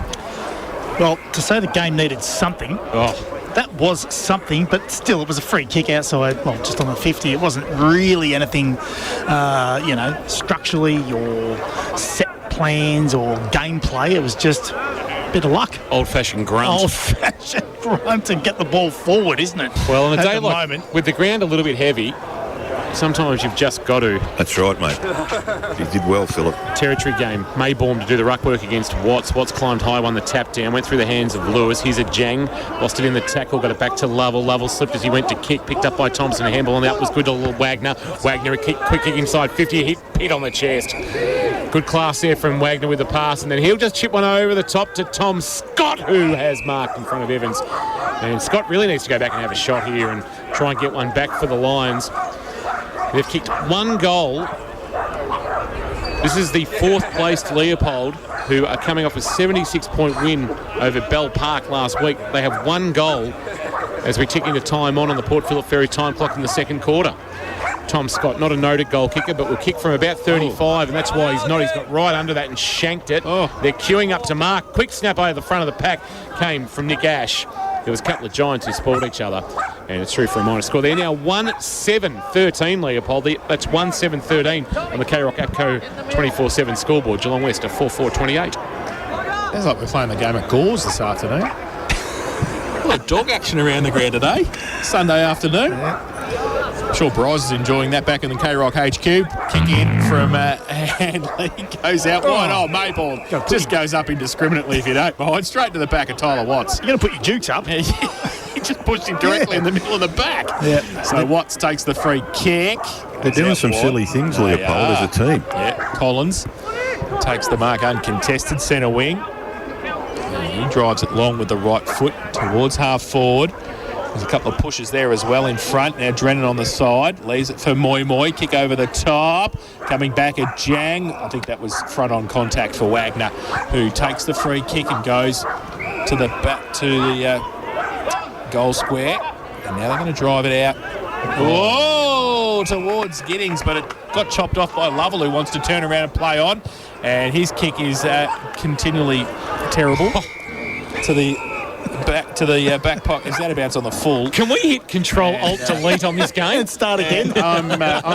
Well, to say the game needed something, that was something, but still it was a free kick outside, well, just on the 50. It wasn't really anything, structurally or set plans or gameplay. It was just a bit of luck. Old-fashioned grunt. Old-fashioned grunt to get the ball forward, isn't it? Well, on a day like, with the ground a little bit heavy, sometimes you've just got to. That's right, mate. You did well, Philip. Territory game. Maybaum to do the ruck work against Watts. Watts climbed high, won the tap down, went through the hands of Lewis. Here's a Jang. Lost it in the tackle, got it back to Lovell. Lovell slipped as he went to kick, picked up by Thompson. A handball on the up was good to Wagner. Wagner a quick kick inside 50, hit Pitt on the chest. Good class there from Wagner with the pass, and then he'll just chip one over the top to Tom Scott, who has marked in front of Evans. And Scott really needs to go back and have a shot here and try and get one back for the Lions. They've kicked 1 goal. This is the 4th placed Leopold, who are coming off a 76-point win over Bell Park last week. They have 1 goal as we tick into time on the Port Phillip Ferry time clock in the second quarter. Tom Scott, not a noted goal kicker, but will kick from about 35, and that's why he's not. He's got right under that and shanked it. They're queuing up to mark. Quick snap over the front of the pack came from Nick Ash. There was a couple of Giants who spoiled each other, and it's through for a minor score. They're now 1-7-13, Leopold. That's 1-7-13 on the K-Rock APCO 24/7 scoreboard. Geelong West are 4-4-28. Sounds like we're playing the game at Gores this afternoon. A lot of dog action around the ground today. Sunday afternoon. I'm sure Bryce is enjoying that back in the K-Rock HQ. Kick in from Handley. Goes out wide. Oh, Maybaum just goes up indiscriminately if you don't mind. Straight to the back of Tyler Watts. You're going to put your jukes up. He just pushed him directly in the middle of the back. Yeah. So Watts takes the free kick. They're doing some silly things, Leopold, as a team. Yeah. Collins takes the mark uncontested, centre wing. And he drives it long with the right foot towards half forward. There's a couple of pushes there as well in front. Now Drennan on the side. Leaves it for Moy. Kick over the top. Coming back at Jang. I think that was front on contact for Wagner, who takes the free kick and goes to the back to the goal square. And now they're going to drive it out. Whoa! Towards Giddings, but it got chopped off by Lovell, who wants to turn around and play on. And his kick is continually terrible to the back to the back pocket. It's out of bounds on the full. Can we hit Control Alt Delete on this game? And start again. I'm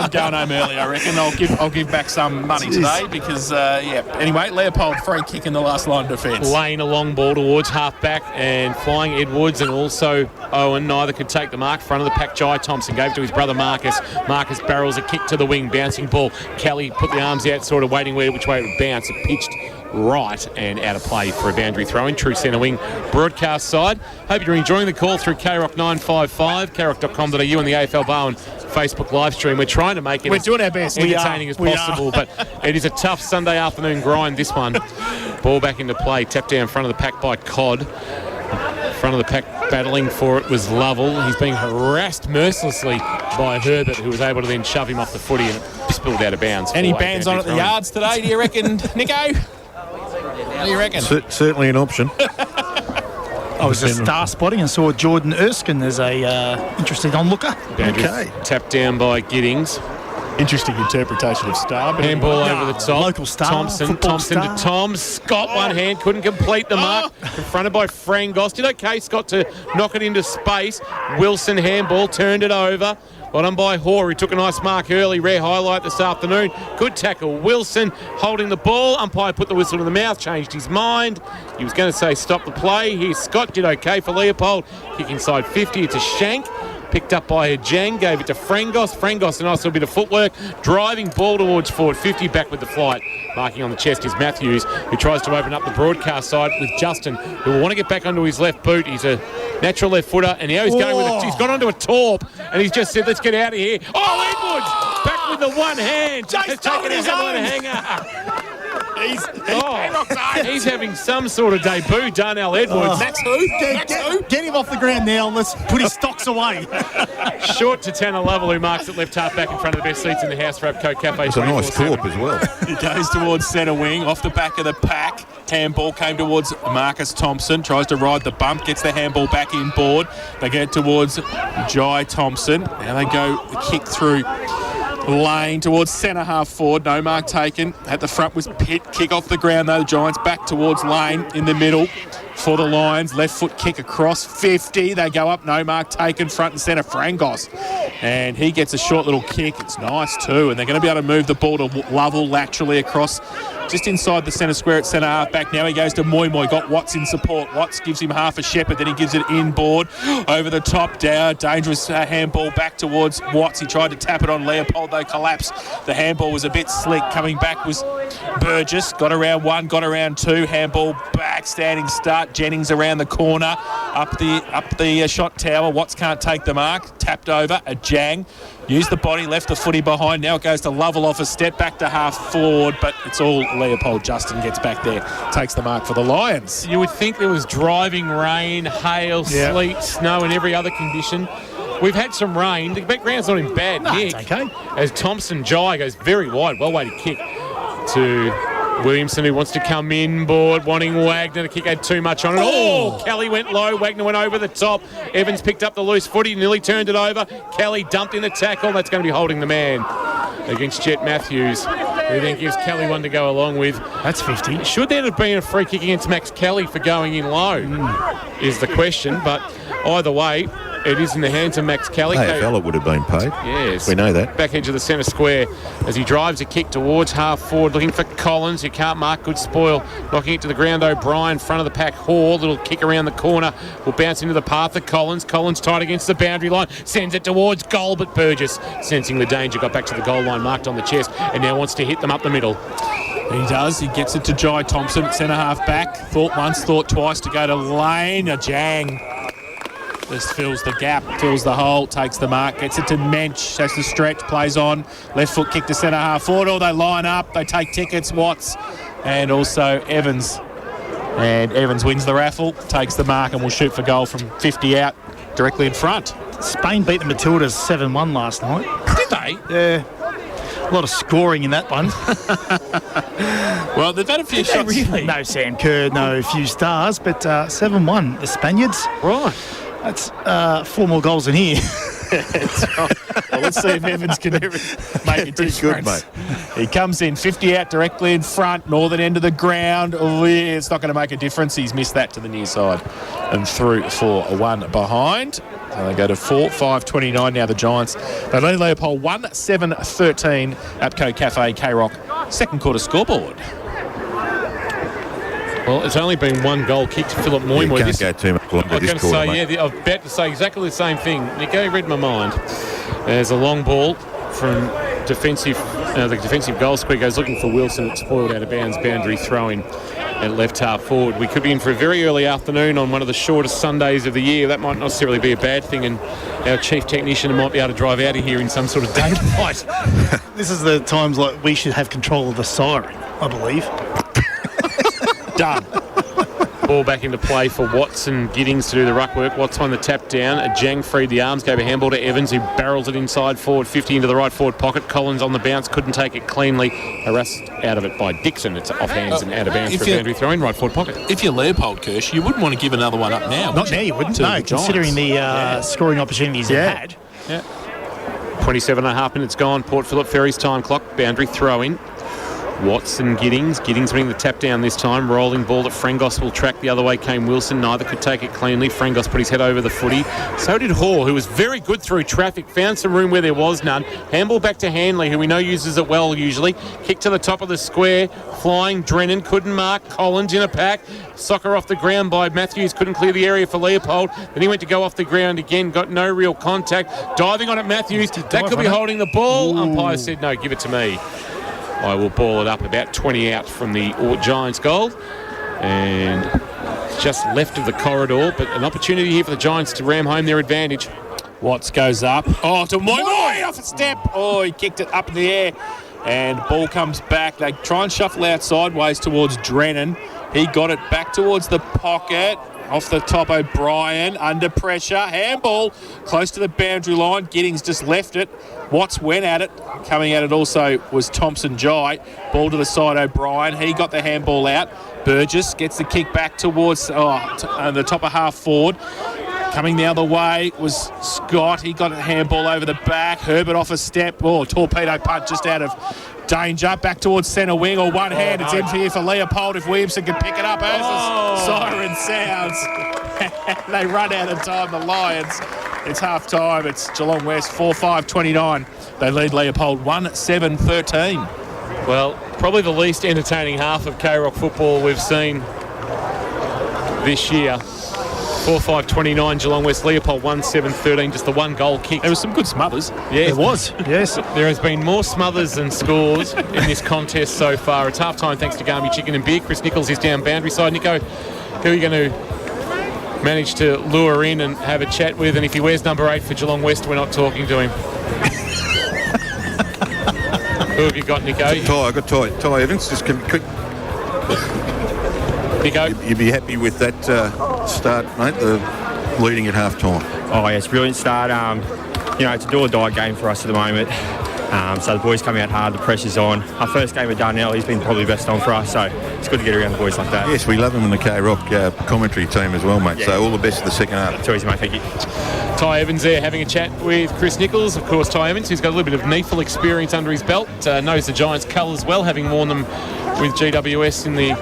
going home early, I reckon. I'll give back some money today because Anyway, Leopold free kick in the last line of defence. Lane a long ball towards half back and flying Edwards and also Owen. Neither could take the mark. Front of the pack, Jai Thompson gave it to his brother Marcus. Marcus barrels a kick to the wing, bouncing ball. Kelly put the arms out, sort of waiting which way it would bounce. It pitched right and out of play for a boundary throw in. True centre wing broadcast side. Hope you're enjoying the call through KROC 955, KROC.com.au and the AFL Bowen Facebook live stream. We're trying to make it We're doing our best. entertaining as possible, but it is a tough Sunday afternoon grind, this one. Ball back into play, tapped down front of the pack by Codd. Front of the pack battling for it was Lovell. He's being harassed mercilessly by Herbert, who was able to then shove him off the footy and it spilled out of bounds. Any bands on at the yards today, do you reckon, Nico? What do you reckon? Certainly an option. I was just star spotting and saw Jordan Erskine as a interesting onlooker. Okay. Tapped down by Giddings. Interesting interpretation of star. Handball over the top. Local star. Thompson to Tom. Scott, one hand, couldn't complete the mark. Confronted by Frangos. Did okay, Scott, to knock it into space. Wilson handball, turned it over. Got on by Hoare, who took a nice mark early. Rare highlight this afternoon. Good tackle. Wilson holding the ball. Umpire put the whistle to the mouth, changed his mind. He was going to say stop the play. Here, Scott did okay for Leopold. Kick inside 50. It's a shank. Picked up by Ajang, gave it to Frangos. Frangos, a nice little bit of footwork. Driving ball towards forward 50, back with the flight. Marking on the chest is Matthews, who tries to open up the broadcast side with Justin, who will want to get back onto his left boot. He's a natural left footer, and now he's going with he's got onto a torp, and he's just said, let's get out of here. Oh, Edwards, back with the one hand. Has taken his own hanger. He's having some sort of debut, Darnell Edwards. That's who? Get him off the ground now. Let's put his stocks away. Short to Tanner Lovell, who marks it left half back in front of the best seats in the house for Abco Cafe. It's a nice corp as well. He goes towards centre wing, off the back of the pack. Handball came towards Marcus Thompson, tries to ride the bump, gets the handball back inboard. They get towards Jai Thompson. Now they go the kick through Lane towards centre half forward. No mark taken. At the front was Pitt. Kick off the ground though. The Giants back towards Lane in the middle for the Lions. Left foot kick across 50. They go up. No mark taken. Front and centre Frangos. And he gets a short little kick. It's nice too. And they're going to be able to move the ball to Lovell laterally across just inside the centre square at centre half back. Now he goes to Moy. Got Watts in support. Watts gives him half a shepherd. Then he gives it inboard over the top. Down. Dangerous handball back towards Watts. He tried to tap it on Leopold. They collapsed. The handball was a bit slick. Coming back was Burgess. Got around one. Got around two. Handball back. Standing start. Jennings around the corner. Up the shot tower. Watts can't take the mark. Tapped over. A Jang. Used the body, left the footy behind. Now it goes to Lovell off a step, back to half forward, but it's all Leopold. Justin gets back there, takes the mark for the Lions. You would think there was driving rain, hail, sleet, snow and every other condition. We've had some rain. The background's not in bad nick. It's okay. As Thompson Jai goes very wide, well-weighted kick to Williamson, who wants to come inboard, wanting Wagner to kick, had too much on it. Oh, Kelly went low, Wagner went over the top. Evans picked up the loose footy, nearly turned it over. Kelly dumped in the tackle. That's going to be holding the man against Jet Matthews, who then gives Kelly one to go along with. That's 50. Should there have been a free kick against Max Kelly for going in low, is the question. But either way, it is in the hands of Max Kelly. AFL it would have been paid. Yes. We know that. Back edge of the centre square as he drives a kick towards half forward, looking for Collins, who can't mark. Good spoil. Knocking it to the ground, O'Brien, front of the pack. Hall, little kick around the corner. Will bounce into the path of Collins. Collins tight against the boundary line. Sends it towards goal, but Burgess, sensing the danger, got back to the goal line, marked on the chest, and now wants to hit them up the middle. He does. He gets it to Jai Thompson, centre half back. Thought once, thought twice to go to Lane. A Jang. Just fills the gap, fills the hole, takes the mark, gets it to Mensch, has to stretch, plays on, left foot kick to centre half forward. Oh, they line up, they take tickets, Watts, and also Evans. And Evans wins the raffle, takes the mark, and will shoot for goal from 50 out, directly in front. Spain beat the Matildas 7-1 last night. Did they? Yeah. A lot of scoring in that one. Well, they've had a few shots. Really? No Sam Kerr, no few stars, but 7-1, the Spaniards. Right. That's 4 more goals in here. Well, let's see if Evans can make a difference. Good, mate. He comes in 50 out directly in front, northern end of the ground. Oh, yeah, it's not going to make a difference. He's missed that to the near side and through for a 1 behind. So they go to 4-5-29 now, the Giants. They lead Leopold 1-7-13. Apco Cafe, K-Rock, second quarter scoreboard. Well, it's only been 1 goal kicked to Philip Moy. You can't go too much longer this quarter, mate. I'm about to say exactly the same thing. Nico read my mind. There's a long ball from the defensive goal square goes looking for Wilson. It's spoiled out of bounds, boundary throwing at left half forward. We could be in for a very early afternoon on one of the shortest Sundays of the year. That might not necessarily be a bad thing, and our chief technician might be able to drive out of here in some sort of daylight. This is the times like we should have control of the siren, I believe. Done. Ball back into play for Watson. Giddings to do the ruck work. Watson on the tap down. Jang freed the arms. Gave a handball to Evans, who barrels it inside forward 50 into the right forward pocket. Collins on the bounce. Couldn't take it cleanly. Harassed out of it by Dixon. It's off hands and out of bounds for a boundary throw in right forward pocket. If you're Leopold, Kirsch, you wouldn't want to give another one up now. Not now, you wouldn't. No, considering the scoring opportunities they've had. Yeah. 27.5 minutes gone. Port Phillip Ferry's time clock. Boundary throw in. Watson, Giddings winning the tap down this time. Rolling ball that Frangos will track the other way came Wilson. Neither could take it cleanly. Frangos put his head over the footy. So did Hall, who was very good through traffic. Found some room where there was none. Handball back to Hanley, who we know uses it well usually. Kick to the top of the square. Flying Drennan. Couldn't mark. Collins in a pack. Soccer off the ground by Matthews. Couldn't clear the area for Leopold. Then he went to go off the ground again. Got no real contact. Diving on it, Matthews. That could be holding the ball. Umpire said, no, give it to me. I will ball it up about 20 out from the Giants' goal. And just left of the corridor, but an opportunity here for the Giants to ram home their advantage. Watts goes up. Oh, to Moy off a step. Oh, he kicked it up in the air. And ball comes back. They try and shuffle out sideways towards Drennan. He got it back towards the pocket. Off the top, O'Brien, under pressure. Handball, close to the boundary line. Giddings just left it. Watts went at it. Coming at it also was Thompson Jai. Ball to the side, O'Brien. He got the handball out. Burgess gets the kick back towards the top of half forward. Coming the other way was Scott. He got a handball over the back. Herbert off a step. Oh, torpedo punt just out of danger. Back towards centre wing or one hand. It's empty here for Leopold if Williamson can pick it up as the siren sounds. They run out of time, the Lions. It's half time. It's Geelong West 4-5-29. They lead Leopold 1-7-13. Well, probably the least entertaining half of K-Rock football we've seen this year. 4-5-29, Geelong West, Leopold 1-7-13, just the 1 goal kick. There was some good smothers. Yeah, There was, yes. There has been more smothers than scores in this contest so far. It's half-time thanks to Garmy Chicken and Beer. Chris Nichols is down boundary side. Nico, who are you going to manage to lure in and have a chat with? And if he wears number 8 for Geelong West, we're not talking to him. Who have you got, Nico? I got Ty Evans. Just quick. Nico? You'd be happy with that start, mate, the leading at half-time. Oh, yes, brilliant start. It's a do-or-die game for us at the moment. So the boys come out hard, the pressure's on. Our first game of Darnell, he's been probably best on for us, so it's good to get around the boys like that. Yes, we love him in the K-Rock commentary team as well, mate. Yeah. So all the best for the second half. Too easy, mate. Thank you. Ty Evans there having a chat with Chris Nichols. Of course, Ty Evans, who's got a little bit of NEFL experience under his belt, knows the Giants' colours well, having worn them with GWS in the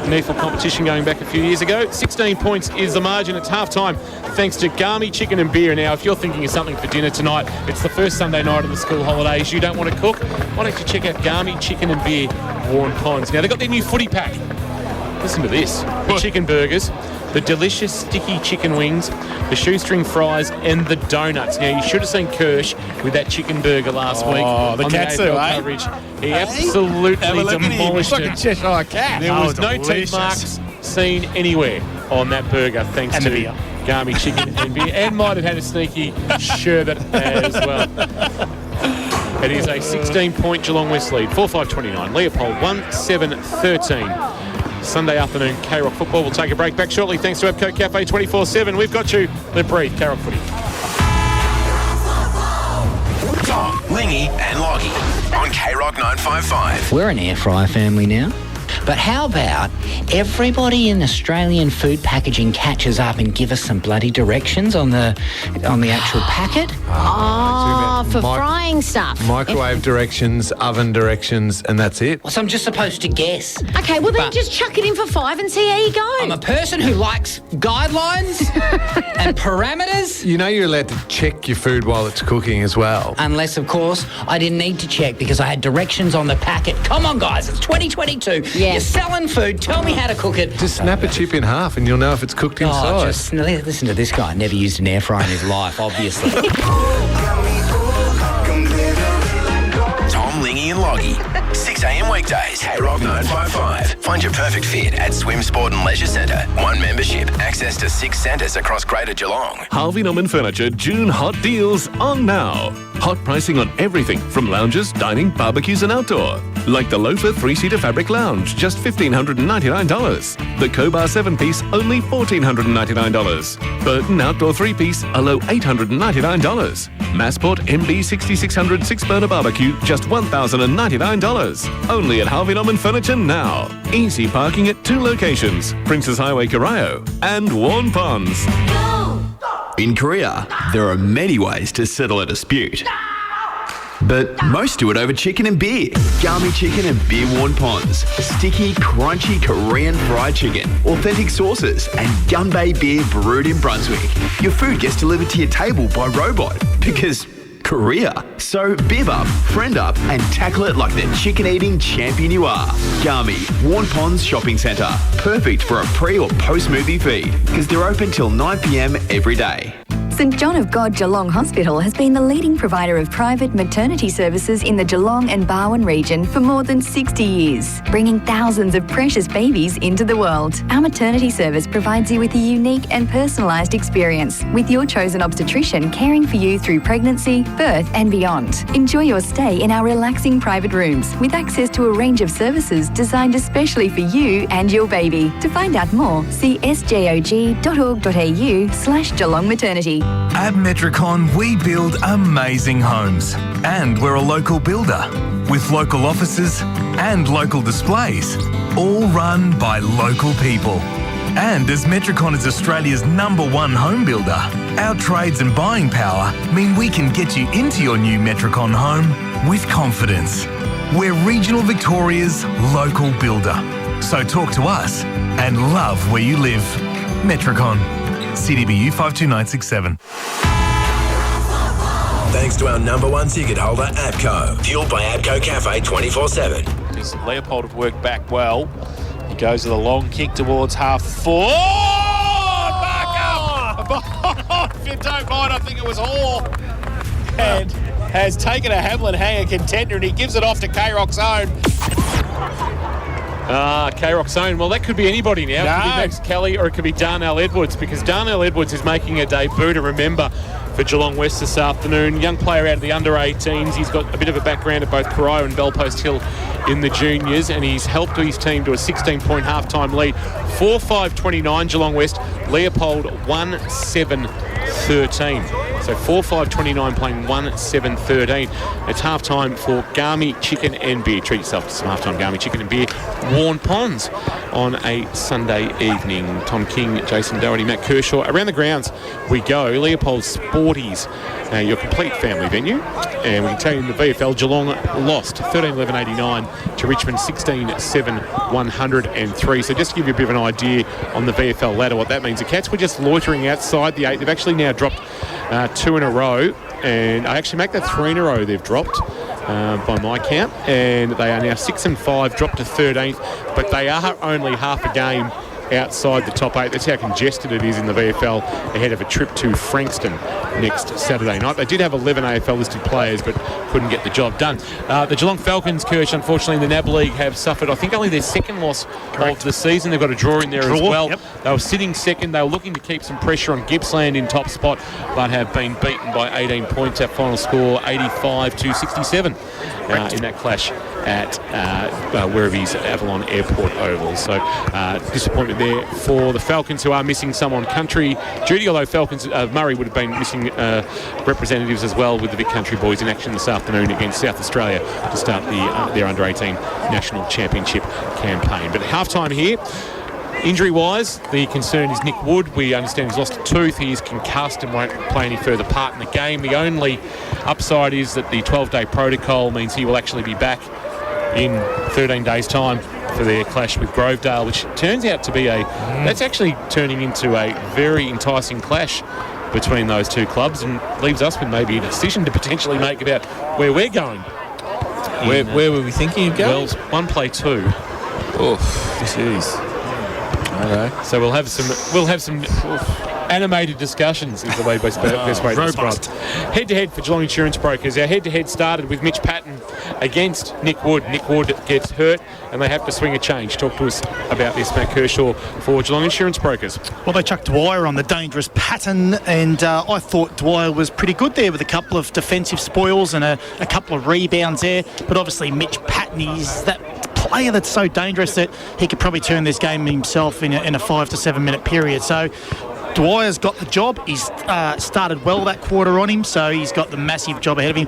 NEFL competition going back a few years ago. 16 points is the margin. It's half-time thanks to Garmy Chicken and Beer. Now, if you're thinking of something for dinner tonight, it's the first Sunday night of the school holidays. You don't want to cook? Why don't you check out Garmy Chicken and Beer, Warren Ponds. Now, they've got their new footy pack. Listen to this. The chicken burgers, the delicious sticky chicken wings, the shoestring fries and the donuts. Now, you should have seen Kirsch with that chicken burger last week. Oh, the Katsu, AFL coverage. He absolutely demolished He's like a Cheshire cat. There was no teeth marks seen anywhere on that burger, thanks to Garmy Chicken and Beer. And might have had a sneaky sherbet as well. It is a 16-point Geelong West lead. 4-5-29. Leopold 1-7-13. Sunday afternoon K-Rock football. We'll take a break. Back shortly thanks to Apco Cafe 24/7. We've got you. Let breathe. K-Rock footy. Tom, Lingy and Loggy on K-Rock 955. We're an air fryer family now. But how about everybody in Australian food packaging catches up and give us some bloody directions on the actual packet? Oh, for frying stuff. Microwave directions, oven directions, and that's it. So I'm just supposed to guess. Okay, well then But- just chuck it in for 5 and see how you go. I'm a person who likes guidelines and parameters. You know you're allowed to check your food while it's cooking as well. Unless, of course, I didn't need to check because I had directions on the packet. Come on, guys, it's 2022. Yeah. You're selling food. Tell me how to cook it. Just snap a chip in half and you'll know if it's cooked inside. Oh, just listen to this guy. Never used an air fryer in his life, obviously. Tom, Lingy and Loggy. 6 a.m. weekdays. Hey Rock 955. Find your perfect fit at Swim Sport and Leisure Centre. One membership. Access to 6 centres across Greater Geelong. Harvey Norman Furniture June hot deals on now. Hot pricing on everything from lounges, dining, barbecues and outdoor. Like the Loafer 3-seater fabric lounge, just $1,599. The Cobar 7-piece, only $1,499. Burton outdoor 3-piece, a low $899. Massport MB 6600 6-burner barbecue, just $1,099. Only at Harvey Norman Furniture now. Easy parking at 2 locations, Princess Highway, Corio and Warn Ponds. In Korea, there are many ways to settle a dispute. But most do it over chicken and beer. Gami chicken and beer Warn Ponds. Sticky, crunchy Korean fried chicken. Authentic sauces and Gunbay beer brewed in Brunswick. Your food gets delivered to your table by robot. Because Korea. So biv up, friend up and tackle it like the chicken-eating champion you are. Gami, Warn Ponds Shopping Centre. Perfect for a pre or post-movie feed. Because they're open till 9 p.m. every day. St John of God Geelong Hospital has been the leading provider of private maternity services in the Geelong and Barwon region for more than 60 years, bringing thousands of precious babies into the world. Our maternity service provides you with a unique and personalised experience, with your chosen obstetrician caring for you through pregnancy, birth and beyond. Enjoy your stay in our relaxing private rooms with access to a range of services designed especially for you and your baby. To find out more, see sjog.org.au/Geelong Maternity. At Metricon, we build amazing homes. And we're a local builder with local offices and local displays, all run by local people. And as Metricon is Australia's #1 home builder, our trades and buying power mean we can get you into your new Metricon home with confidence. We're regional Victoria's local builder. So talk to us and love where you live. Metricon. CDBU 52967. Thanks to our #1 ticket holder, APCO. Fueled by APCO Cafe 24/7. Does Leopold have worked back well? He goes with a long kick towards half forward. Barker! If you don't mind, I think it was Hall. And has taken a Hamlin hanger contender and he gives it off to K-Rock's own. K-Rock's own. Well, that could be anybody now. It could be Max Kelly or it could be Darnell Edwards, because Darnell Edwards is making a debut to remember for Geelong West this afternoon. Young player out of the under-18s. He's got a bit of a background at both Corio and Bellpost Hill in the juniors, and he's helped his team to a 16-point halftime lead. 4-5-29 Geelong West. Leopold 1-7-13. So 4-5-29 playing 1-7-13. It's halftime for Gami Chicken and Beer. Treat yourself to some halftime Gami Chicken and Beer. Warn Ponds on a Sunday evening. Tom King, Jason Doherty, Matt Kershaw. Around the grounds we go. Leopold Sporties, your complete family venue. And we can tell you in the VFL, Geelong lost 13-11-89 to Richmond 16-7-103. So just to give you a bit of an idea on the VFL ladder, what that means. The Cats were just loitering outside the 8. They've actually now dropped 2 in a row, and I actually make that 3 in a row they've dropped by my count, and they are now 6-5, dropped to 13th, but they are only half a game outside the top 8. That's how congested it is in the VFL ahead of a trip to Frankston next Saturday night. They did have 11 AFL listed players but couldn't get the job done. The Geelong Falcons, Kirsch, unfortunately in the NAB League have suffered, I think, only their second loss of the season. They've got a draw in there as well. Yep. They were sitting second. They were looking to keep some pressure on Gippsland in top spot, but have been beaten by 18 points. That final score 85-67 in that clash at Werribee Avalon Airport Oval. So disappointment there for the Falcons, who are missing some on country duty, although Falcons Murray would have been missing representatives as well, with the Vic Country boys in action this afternoon against South Australia to start their under-18 national championship campaign. But at halftime here, injury-wise, the concern is Nick Wood. We understand he's lost a tooth. He is concussed and won't play any further part in the game. The only upside is that the 12-day protocol means he will actually be back in 13 days' time for their clash with Grovedale, which turns out to be that's actually turning into a very enticing clash between those two clubs, and leaves us with maybe a decision to potentially make about where we're going. Where were we thinking of going? Well, one play two. Oh, this is. Okay. So we'll have some animated discussions, is the way best way to describe it. Head-to-head for Geelong Insurance Brokers. Our head-to-head started with Mitch Patton against Nick Wood. Nick Wood gets hurt and they have to swing a change. Talk to us about this, Matt Kershaw, for Geelong Insurance Brokers. Well, they chucked Dwyer on the dangerous Patton, and I thought Dwyer was pretty good there with a couple of defensive spoils and a couple of rebounds there. But obviously Mitch Patton, he's that player that's so dangerous that he could probably turn this game himself in a 5 to 7 minute period. So Dwyer's got the job. He's started well that quarter on him, so he's got the massive job ahead of him.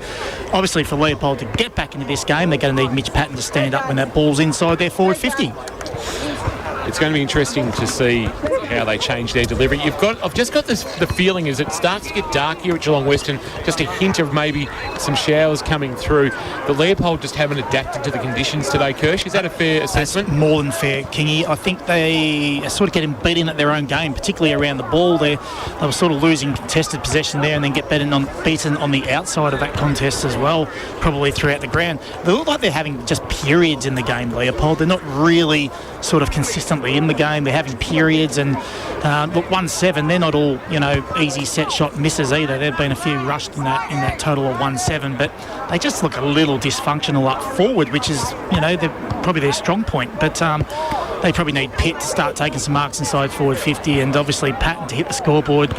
Obviously, for Leopold to get back into this game, they're going to need Mitch Patton to stand up when that ball's inside their forward 50. It's going to be interesting to see how they change their delivery. I've just got the feeling as it starts to get dark here at Geelong Western, just a hint of maybe some showers coming through. The Leopold just haven't adapted to the conditions today, Kirsch. Is that a fair assessment? That's more than fair, Kingy. I think they are sort of getting beaten at their own game, particularly around the ball. They were sort of losing contested possession there and then get beaten on the outside of that contest as well, probably throughout the ground. They look like they're having just periods in the game, Leopold. They're not really sort of consistently in the game. They're having periods, and look, 1-7, they're not all, easy set shot misses either. There've been a few rushed in that total of 1-7, but they just look a little dysfunctional up forward, which is, they're probably their strong point. But they probably need Pitt to start taking some marks inside forward 50, and obviously Patton to hit the scoreboard,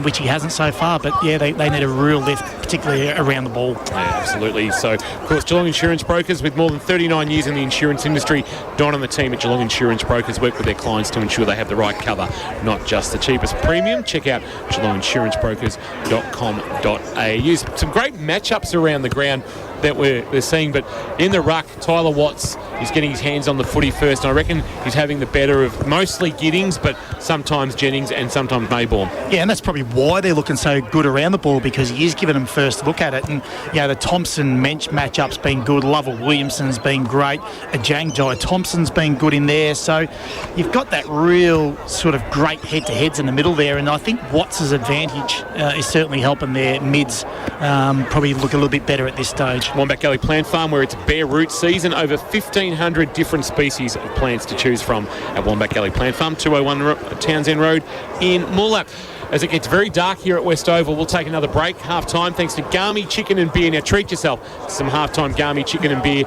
which he hasn't so far. But yeah, they need a real lift, particularly around the ball. Yeah, absolutely. So, of course, Geelong Insurance Brokers, with more than 39 years in the insurance industry, Don and the team at Geelong Insurance Brokers work with their clients to ensure they have the right cover, not just the cheapest premium. Check out geelonginsurancebrokers.com.au. Some great matchups around the ground that we're seeing, but in the ruck, Tyler Watts is getting his hands on the footy first, and I reckon he's having the better of mostly Giddings, but sometimes Jennings and sometimes Mayborn. Yeah, and that's probably why they're looking so good around the ball, because he is giving them first look at it. And the Thompson matchup's been good. Lovell Williamson's been great. Ajang Thompson's been good in there. So you've got that real sort of great head-to-heads in the middle there, and I think Watts' advantage is certainly helping their mids probably look a little bit better at this stage. Wombat Gully Plant Farm, where it's bare root season. Over 1,500 different species of plants to choose from at Wombat Gully Plant Farm, 201 Townsend Road in Moolap. As it gets very dark here at West Oval, we'll take another break, half-time, thanks to Garmy Chicken and Beer. Now treat yourself to some half-time Garmy Chicken and Beer,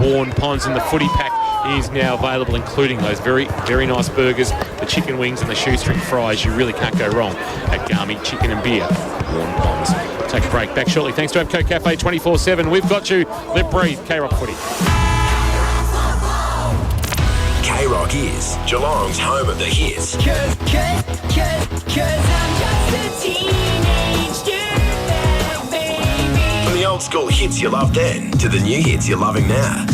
Warn Ponds, and the footy pack is now available, including those very, very nice burgers, the chicken wings and the shoestring fries. You really can't go wrong at Garmy Chicken and Beer, Warn Ponds. Take a break. Back shortly. Thanks to Abco Cafe 24/7. We've got you. Live, breathe. K-Rock footy. K-Rock is Geelong's home of the hits. Cause I'm just a teenage dirtbag, baby. From the old school hits you loved then to the new hits you're loving now.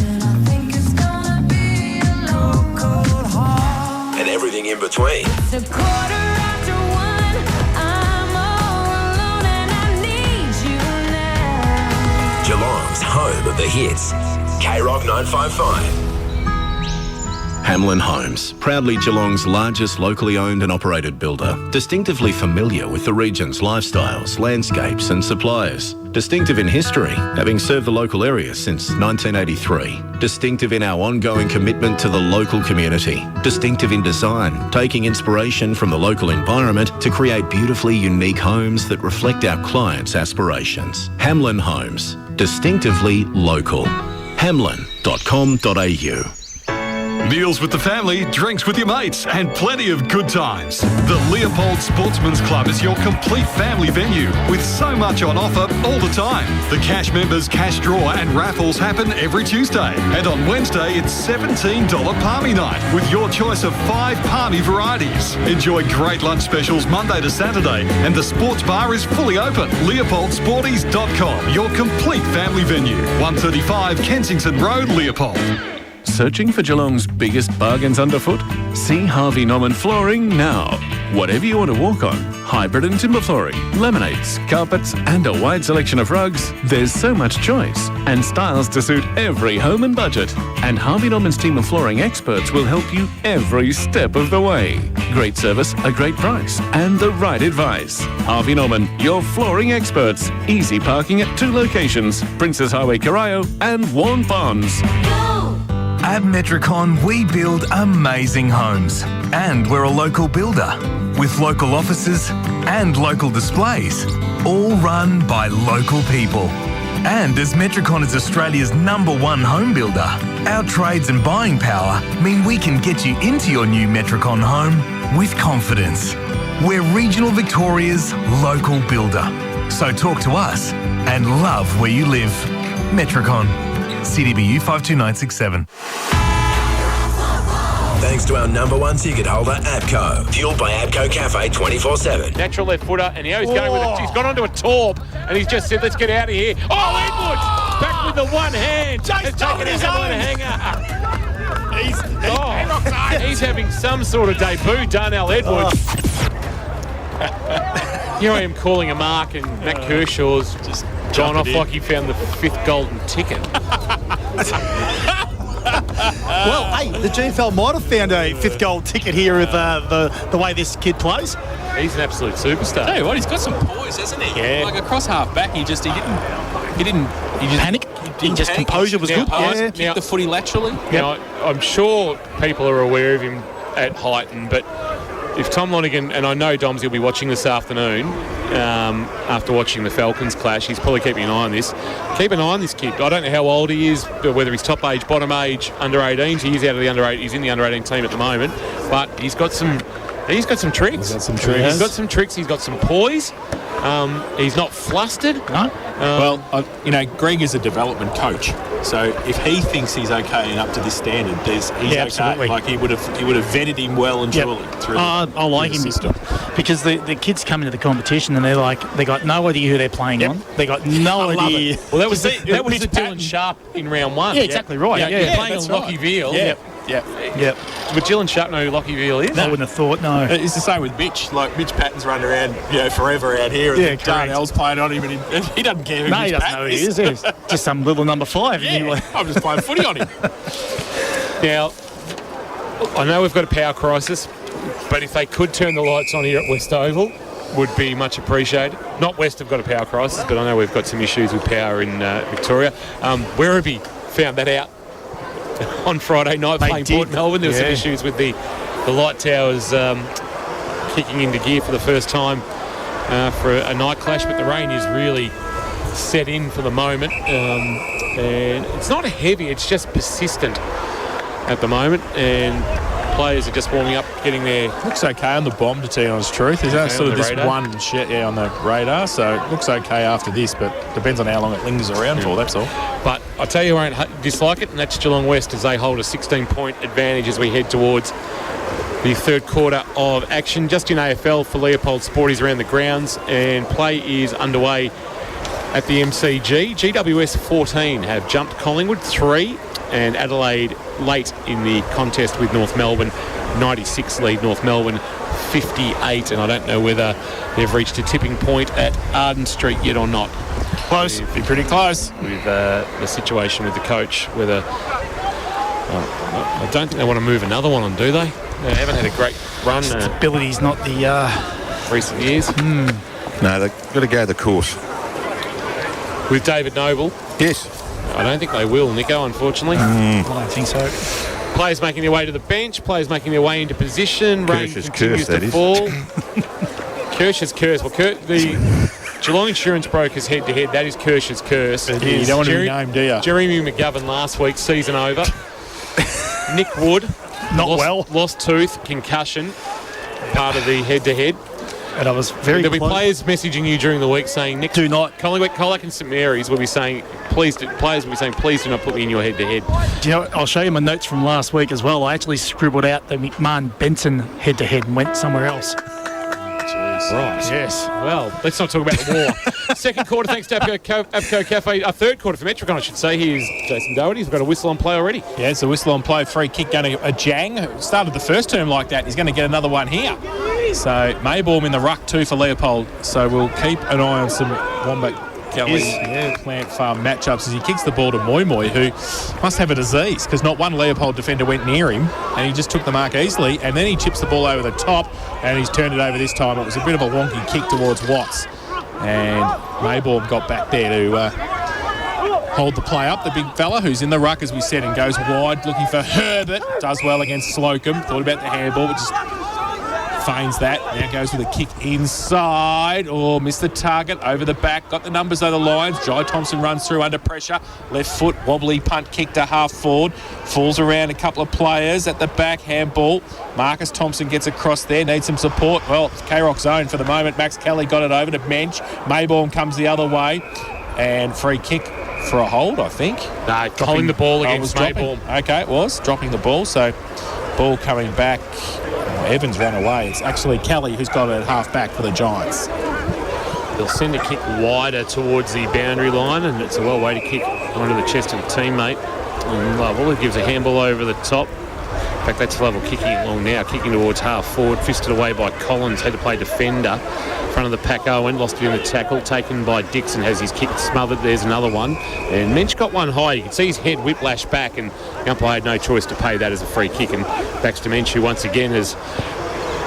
And everything in between. It's a quarter after one. I'm all alone and I need you now. Geelong's home of the hits. K-Rock 955. Hamlin Homes, proudly Geelong's largest locally owned and operated builder. Distinctively familiar with the region's lifestyles, landscapes and suppliers. Distinctive in history, having served the local area since 1983. Distinctive in our ongoing commitment to the local community. Distinctive in design, taking inspiration from the local environment to create beautifully unique homes that reflect our clients' aspirations. Hamlin Homes, distinctively local. Hamlin.com.au. Meals with the family, drinks with your mates, and plenty of good times. The Leopold Sportsman's Club is your complete family venue with so much on offer all the time. The Cash Members Cash Draw and raffles happen every Tuesday. And on Wednesday, it's $17 Palmy Night with your choice of 5 Palmy varieties. Enjoy great lunch specials Monday to Saturday, and the sports bar is fully open. LeopoldSporties.com, your complete family venue. 135 Kensington Road, Leopold. Searching for Geelong's biggest bargains underfoot? See Harvey Norman Flooring now. Whatever you want to walk on, hybrid and timber flooring, laminates, carpets, and a wide selection of rugs, there's so much choice and styles to suit every home and budget. And Harvey Norman's team of flooring experts will help you every step of the way. Great service, a great price, and the right advice. Harvey Norman, your flooring experts. Easy parking at 2 locations, Princess Highway, Corio, and Warren Ponds. At Metricon, we build amazing homes. And we're a local builder with local offices and local displays, all run by local people. And as Metricon is Australia's #1 home builder, our trades and buying power mean we can get you into your new Metricon home with confidence. We're regional Victoria's local builder. So talk to us and love where you live. Metricon. CDBU 52967. Thanks to our #1 ticket holder, APCO. Fueled by APCO Cafe 24/7. Natural left footer, and now he's going with it. He's gone onto a torp, and he's just said, let's get out of here. Oh, Edwards! Back with the one hand. He's taken his own hanger. He's having some sort of debut, Darnell Edwards. Here I am calling a mark, and Matt Kershaw's just gone off like he found the 5th golden ticket. Well, hey, the GFL might have found a 5th gold ticket here with the way this kid plays. He's an absolute superstar. Tell you what, he's got some poise, hasn't he? Yeah. Like across half back, he just panic. Composure was good. Yeah. Kicked the footy laterally. Now, I'm sure people are aware of him at Highton, but if Tom Lonergan, and I know Doms will be watching this afternoon, after watching the Falcons clash, he's probably keeping an eye on this. Keep an eye on this kid. I don't know how old he is, whether he's top age, bottom age, under 18s. He is out of the under 8. He's in the under 18 team at the moment, but he's got some tricks. He's got some tricks. He's got some poise. He's not flustered. No. Greg is a development coach, so if he thinks he's okay and up to this standard, he's okay. Absolutely. Like he would have vetted him well and truly through. I like him system because the kids come into the competition and they got no idea who they're playing on. They got no idea. Well, that was the Dylan Sharp in round 1. Yeah, exactly right. You're playing on Lockie Veal. Yeah. But Dylan Sharp know who Lockie Veal is? I wouldn't have thought, no. It's the same with Mitch. Like, Mitch Patton's running around, forever out here. And Darnell's playing on him, and he doesn't care who Mitch doesn't know who he is. He's just some little number 5. Yeah, I'm just playing footy on him. Now, I know we've got a power crisis, but if they could turn the lights on here at West Oval, would be much appreciated. Not West have got a power crisis, but I know we've got some issues with power in Victoria. Werribee found that out on Friday night playing Port Melbourne. There were some issues with the light towers kicking into gear for the first time for a night clash, but the rain is really set in for the moment. And it's not heavy, it's just persistent at the moment, and players are just warming up, getting their... Looks okay on the bomb, to tell you honest truth. There's only sort of this radar. one shit on the radar, so it looks okay after this, but depends on how long it lingers around for, that's all. But I'll tell you who won't dislike it, and that's Geelong West, as they hold a 16-point advantage as we head towards the third quarter of action. Just in AFL for Leopold Sporties around the grounds, and play is underway at the MCG. GWS 14 have jumped Collingwood 3, and Adelaide late in the contest with North Melbourne. 96 lead North Melbourne 58, and I don't know whether they've reached a tipping point at Arden Street yet or not. Close. Be pretty close. With the situation with the coach, whether... I don't think they want to move another one on, do they? They haven't had a great run. Stability's not the... recent years. No, they've got to go the course. With David Noble? Yes. I don't think they will, Nico, unfortunately. I don't think so. Players making their way to the bench, players making their way into position. Rain Kirsch's continues curse, to fall. Kirsch's curse. Well, the Geelong Insurance Brokers head-to-head, that is Kirsch's curse. You don't want to be named, do you? Jeremy McGovern last week, season over. Nick Wood. Not Lost tooth, concussion, part of the head-to-head. And I was very There'll be close. players messaging you during the week saying, Nick, do not. Colac and St Mary's will be saying, players will be saying, please do not put me in your head-to-head. Do you know what? I'll show you my notes from last week as well. I actually scribbled out the McMahon-Benson head-to-head and went somewhere else. Right. Yes. Well, let's not talk about the war. Second quarter, thanks to Abco Cafe. Third quarter for Metricon, I should say. Here's Jason Doherty. He's got a whistle on play already. Yeah, it's a whistle on play. Free kick going to Jang, who started the first term like that. He's going to get another one here. So Maybaum in the ruck too for Leopold. So we'll keep an eye on some Wombat Gully Plant Farm matchups as he kicks the ball to Moi Moi, who must have a disease because not one Leopold defender went near him and he just took the mark easily, and then he chips the ball over the top and he's turned it over this time. It was a bit of a wonky kick towards Watts, and Maybaum got back there to hold the play up. The big fella who's in the ruck, as we said, and goes wide looking for Herbert. Does well against Slocum. Thought about the handball, but just feigns that. Now goes with a kick inside. Oh, missed the target. Over the back. Got the numbers over the lines. Jai Thompson runs through under pressure. Left foot, wobbly punt kick to half forward. Falls around a couple of players at the back. Handball. Marcus Thompson gets across there. Needs some support. Well, it's K-Rock's own for the moment. Max Kelly got it over to bench. Maybaum comes the other way. And free kick for a hold, I think. No, holding the ball against Maybaum. Okay, it was. Dropping the ball. So, ball coming back. Evans ran away. It's actually Kelly who's got it at half back for the Giants. They'll send a kick wider towards the boundary line, and it's a well-weighted kick onto the chest of a teammate. And Lovell gives a handball over the top. In fact, that's Lovell kicking it long now, kicking towards half forward, fisted away by Collins, had to play defender. Front of the pack, Owen lost it in the tackle, taken by Dixon, has his kick smothered. There's another one, and Mensch got one high. You can see his head whiplash back, and the umpire had no choice to pay that as a free kick. And backs to Mensch, who once again has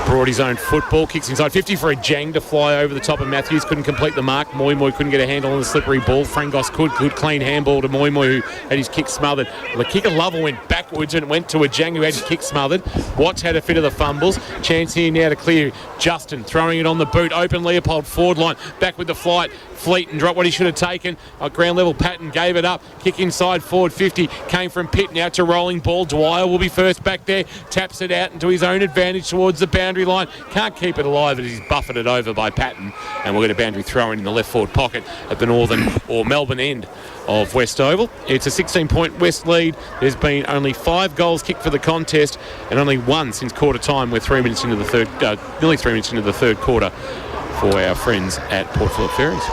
brought his own football, kicks inside 50 for a Jang to fly over the top of Matthews. Couldn't complete the mark. Moi Moi couldn't get a handle on the slippery ball. Frangos could. Good clean handball to Moi Moi, who had his kick smothered. The kick of Lovell went backwards and went to a Jang, who had his kick smothered. Watts had a fit of the fumbles. Chance here now to clear. Justin throwing it on the boot. Open Leopold forward line. Back with the flight. Fleet and dropped what he should have taken. Ground level Patton gave it up. Kick inside forward 50. Came from Pitt. Now to rolling ball. Dwyer will be first back there. Taps it out into his own advantage towards the boundary line. Can't keep it alive as he's buffeted over by Patton. And we'll get a boundary throw in the left forward pocket at the northern or Melbourne end of West Oval. It's a 16-point West lead. There's been only 5 goals kicked for the contest and only 1 since quarter time. We're 3 minutes into the third, nearly 3 minutes into the third quarter for our friends at Port Phillip Ferries.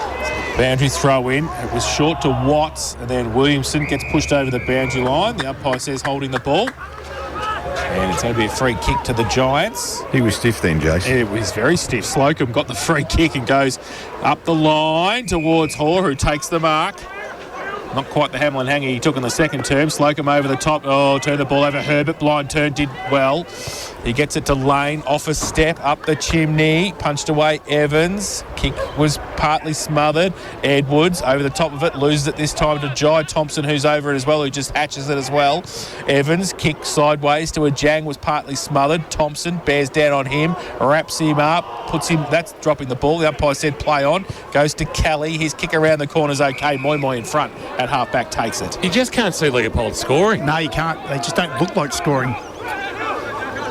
Boundary throw in. It was short to Watts, and then Williamson gets pushed over the boundary line. The umpire says holding the ball. And it's going to be a free kick to the Giants. He was stiff then, Jason. It was very stiff. Slocum got the free kick and goes up the line towards Hoare, who takes the mark. Not quite the Hamlin hanger he took in the second term. Slocum over the top. Oh, turned the ball over. Herbert, blind turn, did well. He gets it to Lane. Off a step, up the chimney. Punched away Evans. Kick was partly smothered. Edwards over the top of it. Loses it this time to Jai Thompson, who's over it as well, who just hatches it as well. Evans, kick sideways to a Jang, was partly smothered. Thompson bears down on him. Wraps him up. Puts him... That's dropping the ball. The umpire said play on. Goes to Kelly. His kick around the corner's okay. Moi Moi in front. At half-back takes it. You just can't see Leopold scoring. No, you can't. They just don't look like scoring.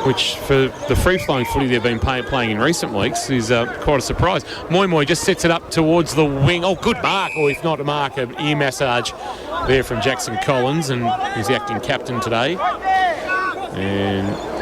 Which, for the free-flowing footy they've been playing in recent weeks, is quite a surprise. Moi Moi just sets it up towards the wing. Oh, good mark. Or if not a mark, an ear massage there from Jackson Collins, and he's the acting captain today. And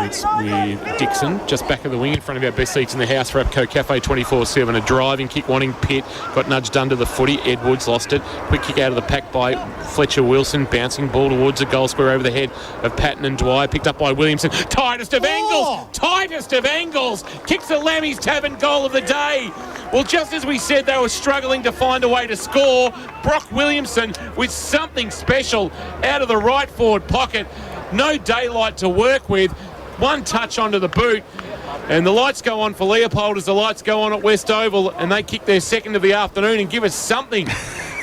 it's with Dixon, just back of the wing in front of our best seats in the house for Abco Cafe 24/7. A driving kick, wanting Pitt, got nudged under the footy. Edwards lost it. Quick kick out of the pack by Fletcher Wilson, bouncing ball towards the goal square over the head of Patton and Dwyer, picked up by Williamson. Tightest of angles! Tightest of angles! Kicks the Lammy's Tavern goal of the day. Well, just as we said they were struggling to find a way to score, Brock Williamson with something special out of the right forward pocket. No daylight to work with. One touch onto the boot, and the lights go on for Leopold as the lights go on at West Oval, and they kick their second of the afternoon and give us something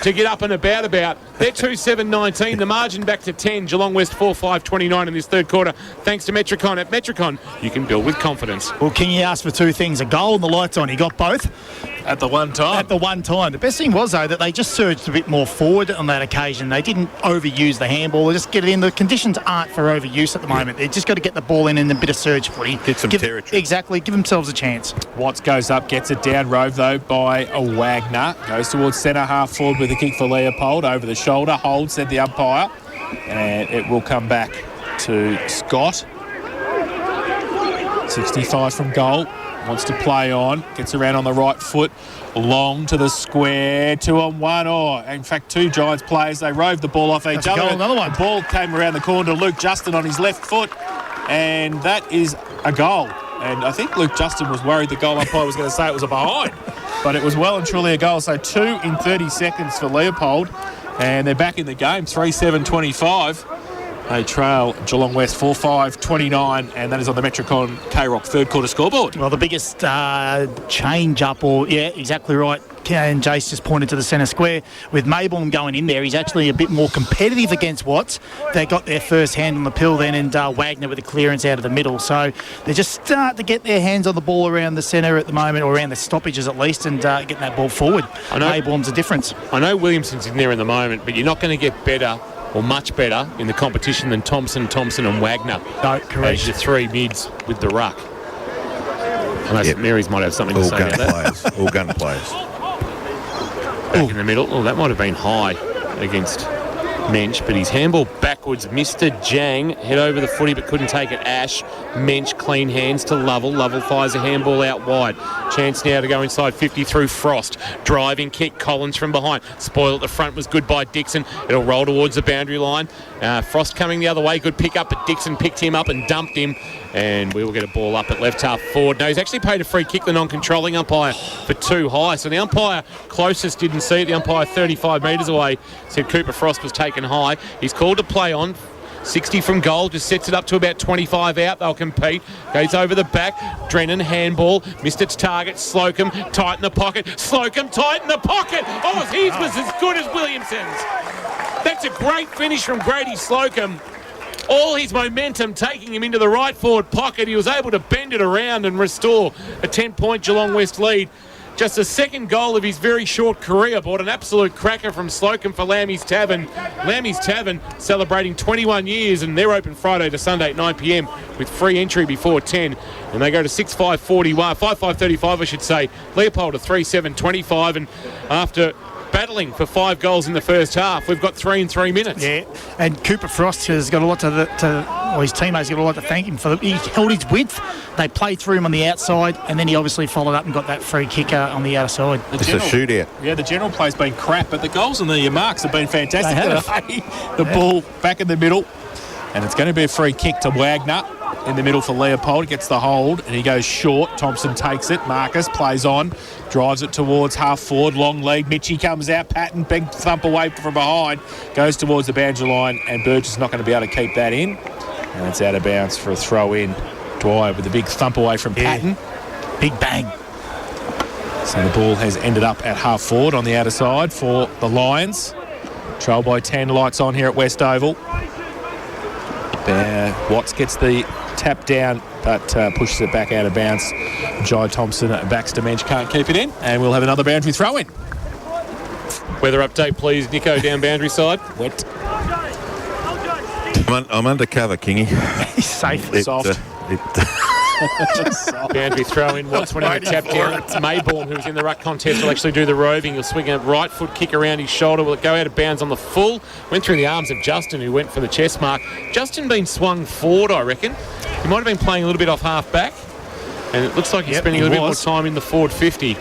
to get up and about. They're 2-7-19, the margin back to 10. Geelong West 4-5-29 in this third quarter, thanks to Metricon. At Metricon, you can build with confidence. Well, King, you asked for 2 things, a goal and the lights on. He got both. At the one time. At the one time. The best thing was, though, that they just surged a bit more forward on that occasion. They didn't overuse the handball. They just get it in. The conditions aren't for overuse at the moment. They've just got to get the ball in and a bit of surge footy. Get some territory. Exactly. Give themselves a chance. Watts goes up, gets it down, rove though by a Wagner. Goes towards centre half forward with a kick for Leopold. Over the shoulder, holds, said the umpire. And it will come back to Scott. 65 from goal. Wants to play on. Gets around on the right foot. Long to the square. 2-on-1. Or, in fact, two Giants players. They roved the ball off each other. Goal, another one. The ball came around the corner to Luke Justin on his left foot. And that is a goal. And I think Luke Justin was worried the goal umpire was going to say it was a behind. But it was well and truly a goal. So 2 in 30 seconds for Leopold. And they're back in the game. 3-7-25. They trail Geelong West 4-5-29, and that is on the Metricon K-Rock third quarter scoreboard. Well, the biggest change up, exactly right. And Jace just pointed to the centre square. With Mayborn going in there, he's actually a bit more competitive against Watts. They got their first hand on the pill then, and Wagner with a clearance out of the middle. So they just start to get their hands on the ball around the centre at the moment, or around the stoppages at least, and getting that ball forward. Mayborn's a difference. I know Williamson's in there in the moment, but you're not going to get better or much better in the competition than Thompson and Wagner. No, correct. As your three mids with the ruck. Unless Marys might have something to say about that. All gun players. Back in the middle. Oh, that might have been high against Mensch, but his handball backwards. Mr. Jang head over the footy but couldn't take it. Ash, Mensch, clean hands to Lovell. Lovell fires a handball out wide. Chance now to go inside 50 through Frost. Driving kick, Collins from behind. Spoil at the front was good by Dixon. It'll roll towards the boundary line. Frost coming the other way. Good pick up, but Dixon picked him up and dumped him. And we will get a ball up at left half forward. No, he's actually paid a free kick, the non-controlling umpire, for too high. So the umpire closest didn't see it. The umpire 35 metres away said Cooper Frost was taken high. He's called to play on. 60 from goal, just sets it up to about 25 out. They'll compete. Goes over the back. Drennan, handball. Missed its target. Slocum, tight in the pocket. Slocum, tight in the pocket. Oh, his was as good as Williamson's. That's a great finish from Grady Slocum. All his momentum taking him into the right forward pocket. He was able to bend it around and restore a 10-point Geelong West lead. Just the second goal of his very short career. Bought an absolute cracker from Slocum for Lammy's Tavern. Lammy's Tavern celebrating 21 years, and they're open Friday to Sunday at 9 p.m. with free entry before 10. And they go to 6-5-41, 5-5-35 I should say. Leopold to 3-7-25, and after battling for 5 goals in the first half, we've got 3 in 3 minutes. Yeah, and Cooper Frost has got a lot his teammates got a lot to thank him for. He held his width. They played through him on the outside, and then he obviously followed up and got that free kick on the outer side. It's a shootout. Yeah, the general play's been crap, but the goals and the marks have been fantastic. They The ball back in the middle, and it's going to be a free kick to Wagner. In the middle for Leopold, gets the hold and he goes short. Thompson takes it. Marcus plays on, drives it towards half forward, long lead. Mitchie comes out. Patton, big thump away from behind, goes towards the boundary line, and Burgess is not going to be able to keep that in. And it's out of bounds for a throw in. Dwyer with a big thump away from Patton. Big bang. So the ball has ended up at half forward on the outer side for the Lions. Trail by 10, lights on here at West Oval. Watts gets the tap down, but pushes it back out of bounds. Jai Thompson, Baxter Mensch can't keep it in, and we'll have another boundary throw in. Weather update, please, Nico, down boundary side. Wet. I'm undercover, Kingy. He's safe. Soft. Boundary throw in. Watts winning the tap down. It's Mayborn, who's in the ruck contest, will actually do the roving. He'll swing a right foot kick around his shoulder. Will it go out of bounds on the full? Went through the arms of Justin, who went for the chest mark. Justin been swung forward, I reckon. He might have been playing a little bit off half back, and it looks like he's spending a little bit more time in the forward 50.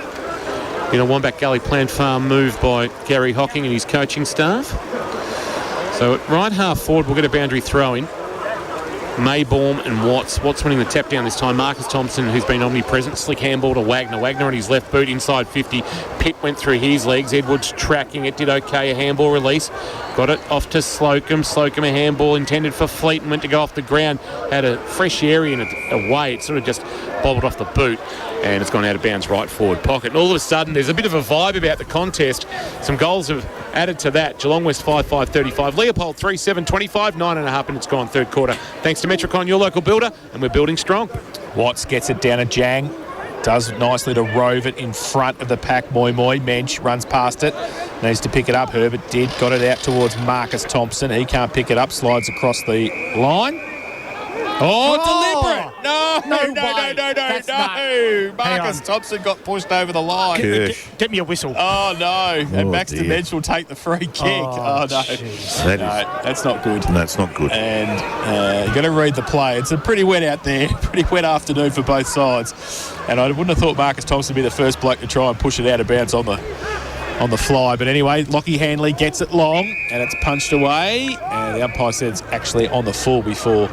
In a Wombat Gully Plant Farm move by Gary Hocking and his coaching staff. So at right half forward, we'll get a boundary throw in. Mayborn and Watts. Watts winning the tap down this time. Marcus Thompson, who's been omnipresent, slick handball to Wagner. Wagner on his left boot inside 50. Pitt went through his legs. Edwards tracking it, did okay. A handball release. Got it off to Slocum. Slocum, a handball intended for Fleet and went to go off the ground. Had a fresh area in it away. It sort of just bobbled off the boot, and it's gone out of bounds right forward pocket. And all of a sudden, there's a bit of a vibe about the contest. Some goals have added to that. Geelong West 5-5-35. Leopold 3-7-25, 9.5 minutes gone third quarter. Thanks to Metricon, your local builder, and we're building strong. Watts gets it down to Jang. Does nicely to rove it in front of the pack. Moi Mensch runs past it. Needs to pick it up. Herbert did. Got it out towards Marcus Thompson. He can't pick it up. Slides across the line. Deliberate. No. Marcus Thompson got pushed over the line. Get me a whistle. Oh, no. And Max dear. Dimension will take the free kick. Oh, no. That's not good. That's not good. And you've got to read the play. It's pretty wet out there. Pretty wet afternoon for both sides. And I wouldn't have thought Marcus Thompson would be the first bloke to try and push it out of bounds on the fly. But anyway, Lockie Hanley gets it long and it's punched away. And the umpire says it's actually on the full before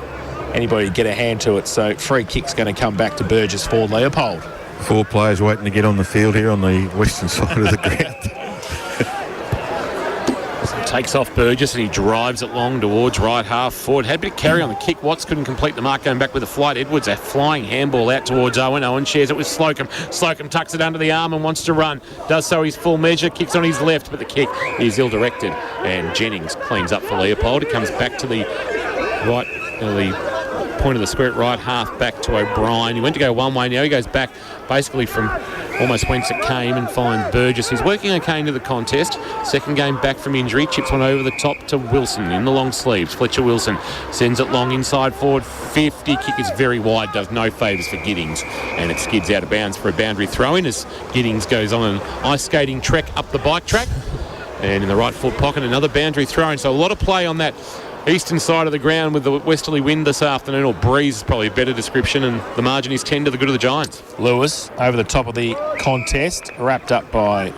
anybody get a hand to it. So free kick's going to come back to Burgess for Leopold. 4 players waiting to get on the field here on the western side of the ground. Takes off Burgess and he drives it long towards right half forward. Had a bit of carry on the kick. Watts couldn't complete the mark, going back with a flight. Edwards, a flying handball out towards Owen. Owen shares it with Slocum. Slocum tucks it under the arm and wants to run. Does so his full measure. Kicks on his left, but the kick is ill-directed. And Jennings cleans up for Leopold. It comes back to the right, the point of the square at right half back to O'Brien. He went to go one way. Now he goes back basically from almost whence it came and finds Burgess. He's working okay into the contest. Second game back from injury. Chips one over the top to Wilson in the long sleeves. Fletcher Wilson sends it long inside forward 50. Kick is very wide. Does no favours for Giddings. And it skids out of bounds for a boundary throw-in as Giddings goes on an ice skating trek up the bike track. And in the right foot pocket, another boundary throw-in. So a lot of play on that eastern side of the ground with the westerly wind this afternoon, or breeze is probably a better description, and the margin is 10 to the good of the Giants. Lewis over the top of the contest, wrapped up by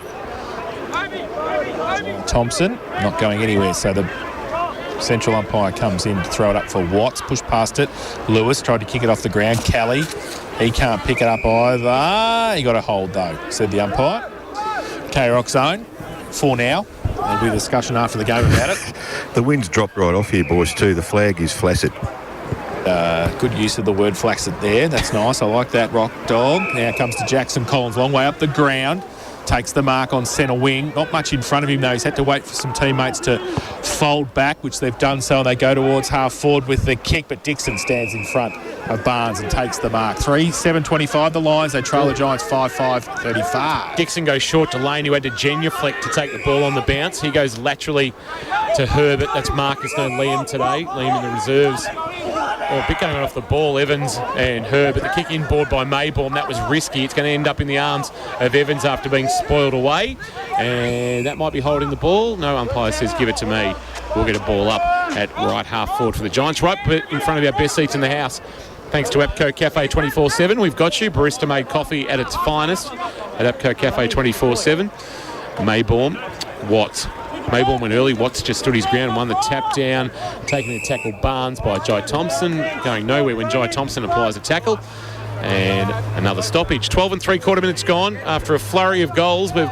Thompson, not going anywhere. So the central umpire comes in to throw it up for Watts, pushed past it. Lewis tried to kick it off the ground. Kelly, he can't pick it up either. He got a hold though, said the umpire. K-Rock zone, 4 now. There'll be a discussion after the game about it. The wind's dropped right off here, boys, too. The flag is flaccid. Good use of the word flaccid there. That's nice. I like that, Rock Dog. Now comes to Jackson Collins, long way up the ground. Takes the mark on centre wing. Not much in front of him, though. He's had to wait for some teammates to fold back, which they've done so, and they go towards half forward with the kick, but Dixon stands in front of Barnes and takes the mark. 3:7:25 the Lions. They trail the Giants 5-5-35. Dixon goes short to Lane, who had to genuflect to take the ball on the bounce. He goes laterally to Herbert. That's Marcus, no Liam today. Liam in the reserves. A bit going off the ball, Evans and Herbert. The kick inboard by Mayborn, that was risky. It's going to end up in the arms of Evans after being spoiled away. And that might be holding the ball. No umpire says give it to me. We'll get a ball up at right half forward for the Giants. Right in front of our best seats in the house. Thanks to APCO Cafe 24/7. We've got you. Barista-made coffee at its finest at APCO Cafe 24/7. Mayborn, Watts. Mayborn went early. Watts just stood his ground, won the tap down, taking the tackle Barnes by Jai Thompson, going nowhere when Jai Thompson applies a tackle. And another stoppage. 12 3/4 minutes gone. After a flurry of goals, we've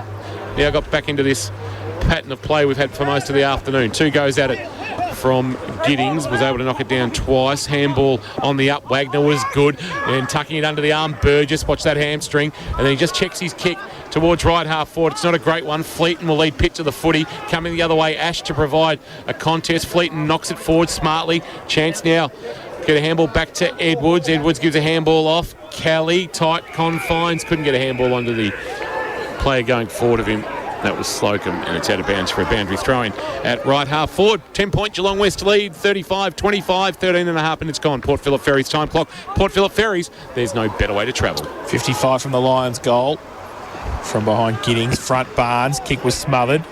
now got back into this pattern of play we've had for most of the afternoon. 2 goes at it from Giddings, was able to knock it down twice. Handball on the up. Wagner was good, and tucking it under the arm. Burgess, watch that hamstring, and then he just checks his kick towards right half forward. It's not a great one. Fleeton will lead Pitt to the footy. Coming the other way, Ash to provide a contest. Fleeton knocks it forward smartly. Chance now. Get a handball back to Edwards. Edwards gives a handball off. Kelly, tight confines. Couldn't get a handball onto the player going forward of him. That was Slocum, and it's out of bounds for a boundary throw-in at right half forward. 10-point Geelong West lead, 35-25, 13.5 minutes gone. Port Phillip Ferries time clock. Port Phillip Ferries, there's no better way to travel. 55 from the Lions goal. From behind Giddings, front Barnes, kick was smothered.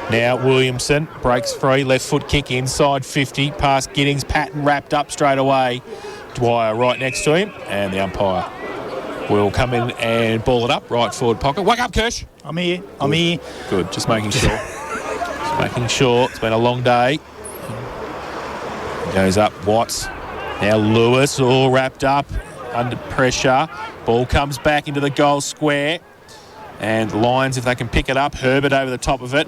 Now Williamson breaks free, left foot kick inside 50, past Giddings, Patton wrapped up straight away. Dwyer right next to him, and the umpire will come in and ball it up, right forward pocket. Wake up, Kirsch. I'm here. I'm here. Good, just making sure. Just making sure. It's been a long day. Goes up, Watts. Now Lewis, all wrapped up, under pressure. Ball comes back into the goal square. And the Lions, if they can pick it up, Herbert over the top of it.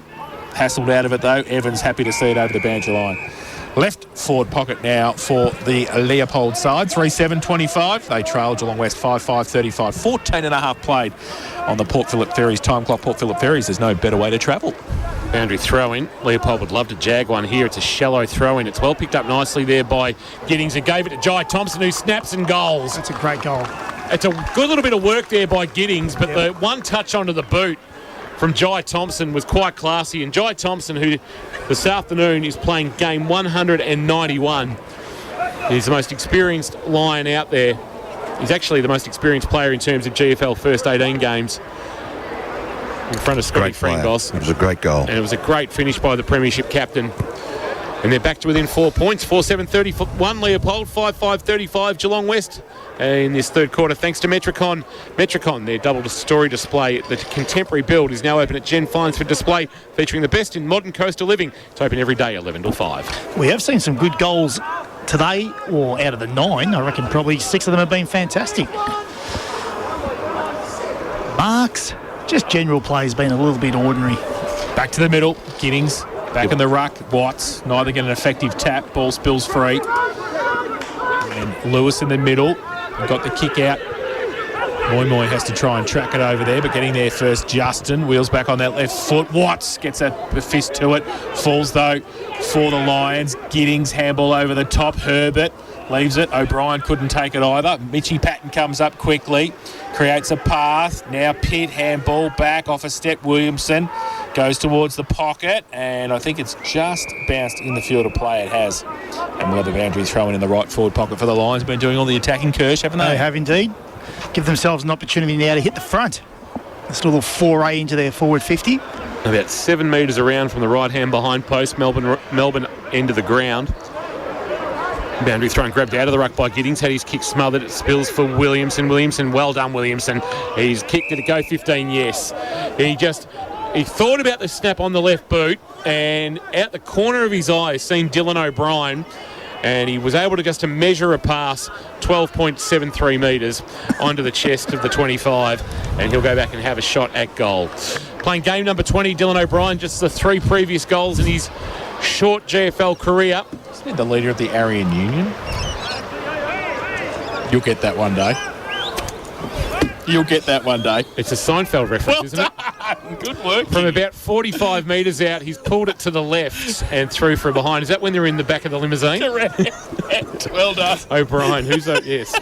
Hassled out of it, though. Evans happy to see it over the boundary line. Left forward pocket now for the Leopold side. 3:7:25. They trail Geelong West 5-5-35. 14.5 played on the Port Phillip Ferries time clock. Port Phillip Ferries, there's no better way to travel. Boundary throw-in. Leopold would love to jag one here. It's a shallow throw-in. It's well picked up nicely there by Giddings, and gave it to Jai Thompson, who snaps and goals. That's a great goal. It's a good little bit of work there by Giddings, but the one touch onto the boot from Jai Thompson was quite classy. And Jai Thompson, who this afternoon is playing game 191, he's the most experienced Lion out there. He's actually the most experienced player in terms of GFL first 18 games in front of Scotty Frangos. It was a great goal. And it was a great finish by the Premiership captain. And they're back to within 4 points. 4-7-31 Leopold, 5-5-35 Geelong West in this third quarter, thanks to Metricon. Metricon, their double-story display. The contemporary build is now open at Gen Fines for display, featuring the best in modern coastal living. It's open every day, 11 till 5. We have seen some good goals today, or out of the 9, I reckon probably 6 of them have been fantastic. Marks, just general play has been a little bit ordinary. Back to the middle, Giddings. Back in the ruck, Watts, neither get an effective tap, ball spills free. And Lewis in the middle, got the kick out. Moy has to try and track it over there, but getting there first, Justin, wheels back on that left foot. Watts gets a fist to it, falls though for the Lions. Giddings, handball over the top, Herbert leaves it, O'Brien couldn't take it either. Mitchie Patton comes up quickly, creates a path, now Pitt, handball back off a step, Williamson goes towards the pocket, and I think it's just bounced in the field of play. It has. And we'll have a boundary thrown in the right forward pocket for the Lions. Been doing all the attacking, Kirsch, haven't they? They have indeed. Give themselves an opportunity now to hit the front. This little foray into their forward 50. About 7 metres around from the right-hand behind post, Melbourne end of the ground. Boundary thrown, grabbed out of the ruck by Giddings, had his kick smothered, it spills for Williamson. Well done, Williamson. He's kicked it to go 15, yes. He thought about the snap on the left boot, and out the corner of his eye, seen Dylan O'Brien, and he was able to just to measure a pass 12.73 metres onto the chest of the 25, and he'll go back and have a shot at goal. Playing game number 20, Dylan O'Brien, just the 3 previous goals in his short GFL career. Isn't he the leader of the Aryan Union? You'll get that one day. You'll get that one day. It's a Seinfeld reference, isn't it? Good work. From about 45 metres out, he's pulled it to the left and through from behind. Is that when they're in the back of the limousine? Correct. Well done. O'Brien, who's that? Yes.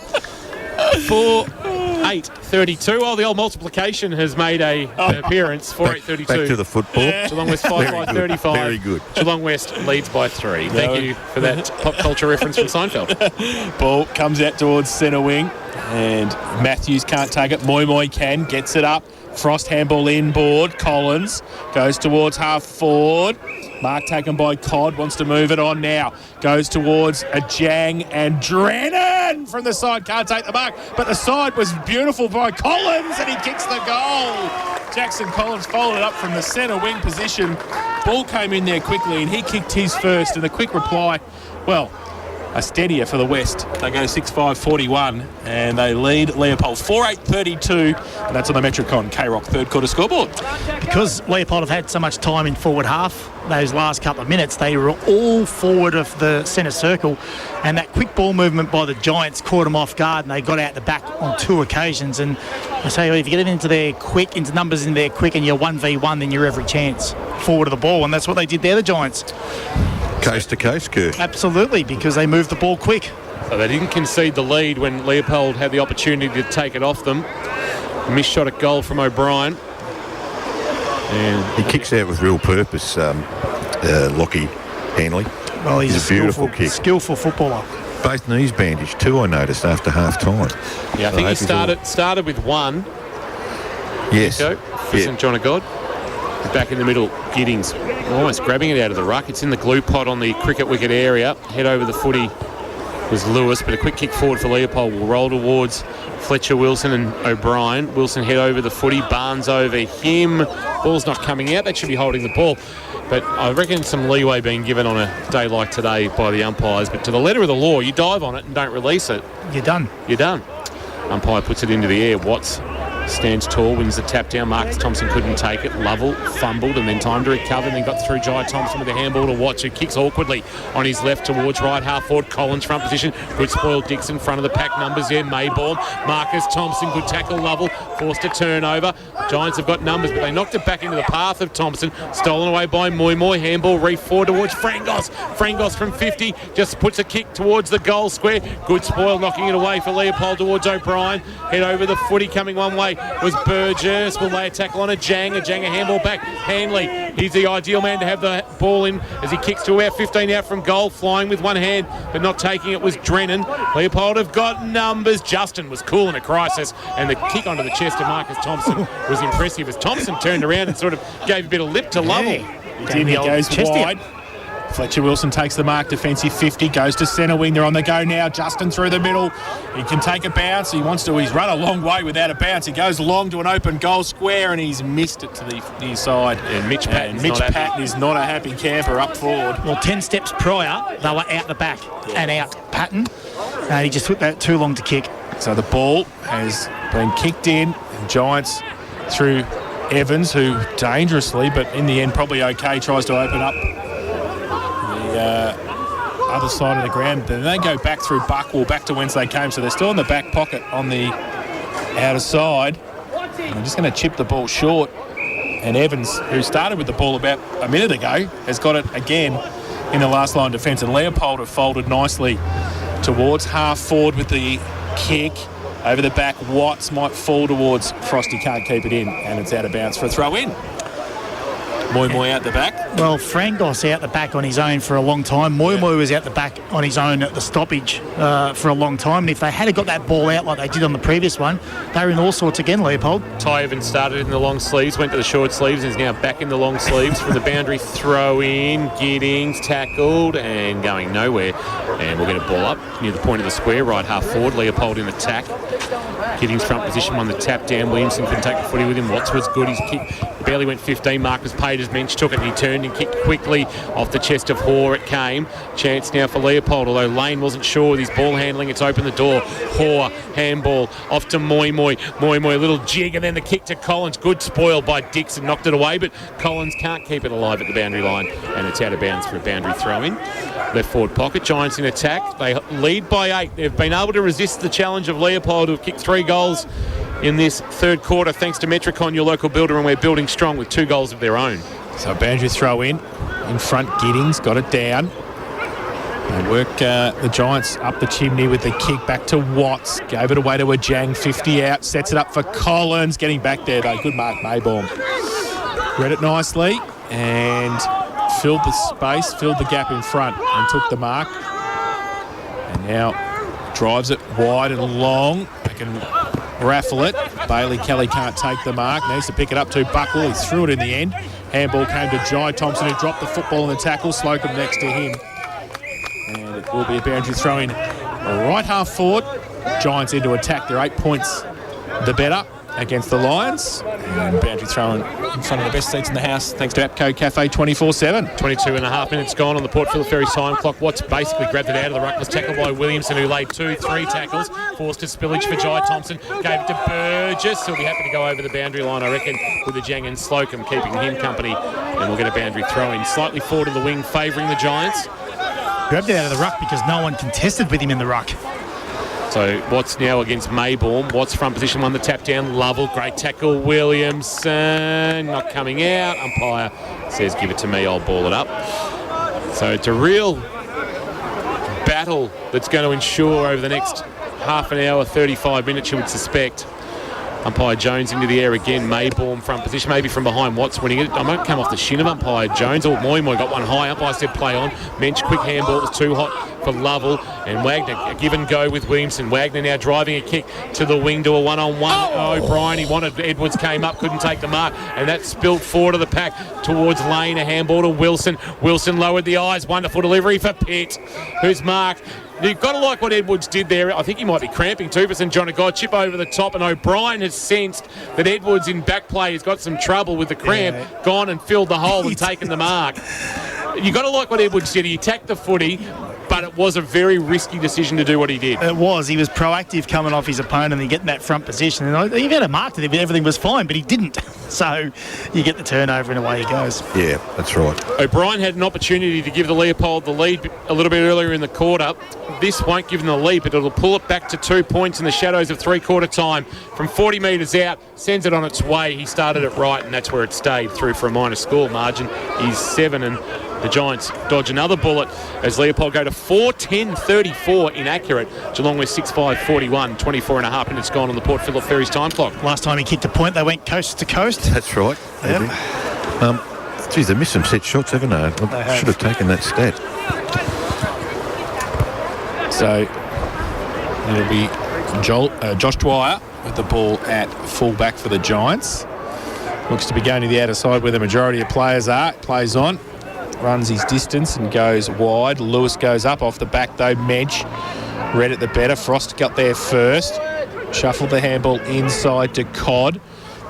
4-8-32. Oh, the old multiplication has made an appearance. 4-8-32. Back to the football. Geelong West 5-5-35. Very good. Geelong West leads by 3. Thank you for that pop culture reference from Seinfeld. Ball comes out towards centre wing, and Matthews can't take it. Moy can, gets it up. Frost handball inboard. Collins goes towards half forward. Mark taken by Codd, wants to move it on now. Goes towards a Jang, and Drennan from the side can't take the mark, but the side was beautiful by Collins, and he kicks the goal. Jackson Collins followed it up from the centre wing position. Ball came in there quickly, and he kicked his first, and the quick reply, well, a steadier for the West. They go 6-5-41, and they lead Leopold 4-8-32, and that's on the Metricon K-Rock third quarter scoreboard. Because Leopold have had so much time in forward half, those last couple of minutes, they were all forward of the centre circle, and that quick ball movement by the Giants caught them off guard, and they got out the back on 2 occasions. And I say, if you get it into there quick, into numbers in there quick, and you're 1v1, then you're every chance forward of the ball, and that's what they did there, the Giants. Coast to coast, Kirk. Absolutely, because they moved the ball quick. So they didn't concede the lead when Leopold had the opportunity to take it off them. Missed shot at goal from O'Brien. And he kicks out with real purpose, Lockie Hanley. Well, he's a beautiful kick. Skillful footballer. Both knees bandaged too, I noticed, after half-time. Yeah, I think he started with one. Yes. For St John of God. Back in the middle, Giddings almost grabbing it out of the ruck. It's in the glue pot on the cricket wicket area. Head over the footy was Lewis, but a quick kick forward for Leopold will roll towards Fletcher, Wilson and O'Brien. Wilson head over the footy, Barnes over him. Ball's not coming out. They should be holding the ball. But I reckon some leeway being given on a day like today by the umpires. But to the letter of the law, you dive on it and don't release it. You're done. You're done. Umpire puts it into the air. Watts Stands tall, wins the tap down. Marcus Thompson couldn't take it. Lovell fumbled and then time to recover and then got through Jai Thompson with a handball to Watts, who kicks awkwardly on his left towards right half forward. Collins front position. Good spoil Dixon, front of the pack numbers there. Maybaum, Marcus Thompson, good tackle. Lovell forced a turnover. Giants have got numbers, but they knocked it back into the path of Thompson. Stolen away by Moy. Handball reef forward towards Frangos. Frangos from 50 just puts a kick towards the goal square. Good spoil, knocking it away for Leopold towards O'Brien. Head over the footy, coming one way was Burgess. Will lay a tackle on a Jang a handball back. Hanley, he's the ideal man to have the ball in as he kicks to about 15 out from goal, flying with one hand but not taking it was Drennan. Leopold have got numbers. Justin was cool in a crisis, and the kick onto the chest of Marcus Thompson was impressive as Thompson turned around and sort of gave a bit of lip to Lovell. He goes wide. Fletcher Wilson takes the mark, defensive 50, goes to centre wing. They're on the go now. Justin through the middle. He can take a bounce. He wants to. He's run a long way without a bounce. He goes long to an open goal square and he's missed it to the near side. And Mitch Patton is not a happy camper up forward. Well, 10 steps prior, they were out the back and out Patton. And he just took that too long to kick. So the ball has been kicked in. And Giants through Evans, who dangerously, but in the end probably okay, tries to open up the other side of the ground. Then they go back through Buckwell, back to whence they came. So they're still in the back pocket on the outer side. And they're just going to chip the ball short. And Evans, who started with the ball about a minute ago, has got it again in the last line of defence. And Leopold have folded nicely towards half forward with the kick. Over the back, Watts might fall towards Frosty, can't keep it in, and it's out of bounds for a throw in. Moy out the back. Well, Frangos out the back on his own for a long time. Moy was out the back on his own at the stoppage for a long time. And if they had got that ball out like they did on the previous one, they were in all sorts again, Leopold. Ty Evans started in the long sleeves, went to the short sleeves, and is now back in the long sleeves from the boundary. Throw in, Giddings tackled and going nowhere. And we'll get a ball up near the point of the square, right half forward. Leopold in attack. Giddings front position, won the tap down. Williamson couldn't take the footy with him. Watts was good. His kick barely went 15. Marcus paid his bench, took it, and he turned and kicked quickly off the chest of Hoare. It came. Chance now for Leopold, although Lane wasn't sure with his ball handling. It's opened the door. Hoare, handball, off to Moy, a little jig, and then the kick to Collins. Good spoil by Dixon, knocked it away, but Collins can't keep it alive at the boundary line, and it's out of bounds for a boundary throw-in. Left forward pocket, Giants in attack. They lead by 8. They've been able to resist the challenge of Leopold, who have kicked 3 goals in this third quarter, thanks to Metricon, your local builder, and we're building strong with 2 goals of their own. So boundary throw in front, Giddings got it down. They work the Giants up the chimney with the kick back to Watts. Gave it away to a Jang, 50 out, sets it up for Collins, getting back there though. Good mark, Maybaum. Read it nicely and filled the space, filled the gap in front and took the mark. And now drives it wide and long. They can raffle it. Bailey Kelly can't take the mark. Needs to pick it up to Buckwell. He threw it in the end. Handball came to Jai Thompson, who dropped the football in the tackle. Slocum next to him. And it will be a boundary throw in right half forward. Giants into attack. They're 8 points the better against the Lions. And boundary throw in front of the best seats in the house, thanks to APCO Cafe 24/7. 22 and a half minutes gone on the Port Phillip Ferry time clock. Watts basically grabbed it out of the ruck. Was tackled by Williamson, who laid 2-3 tackles. Forced a spillage for Jai Thompson. Gave it to Burgess. He'll be happy to go over the boundary line, I reckon, with the Jang and Slocum keeping him company. And we'll get a boundary throw in. Slightly forward of the wing, favouring the Giants. Grabbed it out of the ruck because no one contested with him in the ruck. So Watts now against Maybaum. Watts front position, won the tap down. Lovell, great tackle. Williamson not coming out. Umpire says, give it to me, I'll ball it up. So it's a real battle that's going to ensure over the next half an hour, 35 minutes, you would suspect. Umpire Jones into the air again. Maybaum front position, maybe from behind. Watts winning it. I might come off the shin of Umpire Jones. Or Moy got one high. Umpire said play on. Mensch, quick handball. It was too hot for Lovell. And Wagner, a give and go with Williamson. Wagner now driving a kick to the wing to a one-on-one. O'Brien, he wanted. Edwards came up, couldn't take the mark. And that spilled forward of the pack towards Lane. A handball to Wilson. Wilson lowered the eyes. Wonderful delivery for Pitt, who's marked. You've got to like what Edwards did there. I think he might be cramping too for St John. A guy chip over the top, and O'Brien has sensed that Edwards in back play has got some trouble with the cramp, gone and filled the hole and taken the mark. You've got to like what Edwards did. He attacked the footy, but it was a very risky decision to do what he did. It was. He was proactive coming off his opponent and getting that front position. And he had a mark to him, everything was fine, but he didn't. So you get the turnover and away he goes. Yeah, that's right. O'Brien had an opportunity to give the Leopold the lead a little bit earlier in the quarter. This won't give them the lead, but it'll pull it back to 2 points in the shadows of three-quarter time. From 40 metres out, sends it on its way. He started it right, and that's where it stayed through for a minor score margin. He's 7, and the Giants dodge another bullet as Leopold go to 4:10.34 inaccurate. Geelong with 6:5.41, 24 and a half minutes gone on the Port Phillip Ferries time clock. Last time he kicked a point, they went coast to coast. That's right. Yep. Geez, they missed some set shots, haven't they? I should have taken that stat. So it'll be Josh Dwyer with the ball at full-back for the Giants. Looks to be going to the outer side where the majority of players are. Plays on, runs his distance and goes wide. Lewis goes up off the back though. Mensch read it the better. Frost got there first. Shuffled the handball inside to Codd.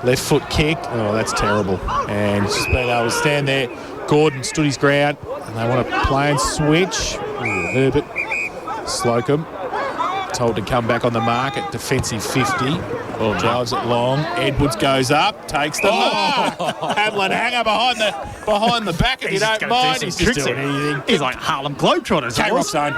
Left foot kick. Oh, that's terrible. And just being able to stand there. Gordon stood his ground and they want to play and switch. Ooh, Herbert. Slocum told to come back on the mark at defensive 50. Drives it long. Edwards goes up, takes the mark. Hamlin hanger behind the back if you don't mind. He's just doing anything. He's like Harlem Globetrotters. K-Rock zone.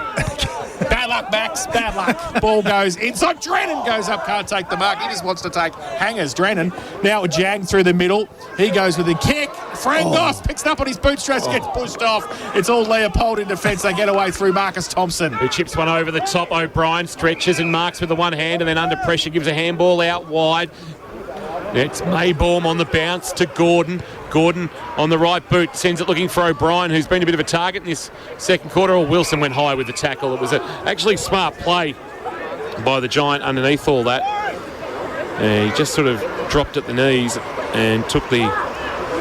Bad luck, Max. Bad luck. Ball goes inside. Drennan goes up, can't take the mark. He just wants to take hangers. Drennan now a Jang through the middle. He goes with a kick. Frangos picks it up on his bootstraps, gets pushed off. It's all Leopold in defence. They get away through Marcus Thompson, who chips one over the top. O'Brien stretches and marks with the one hand, and then under pressure gives a handball out wide. It's Maybaum on the bounce to Gordon. Gordon on the right boot sends it looking for O'Brien, who's been a bit of a target in this second quarter. Or Wilson went high with the tackle. It was actually smart play by the Giant underneath all that. He just sort of dropped at the knees and took the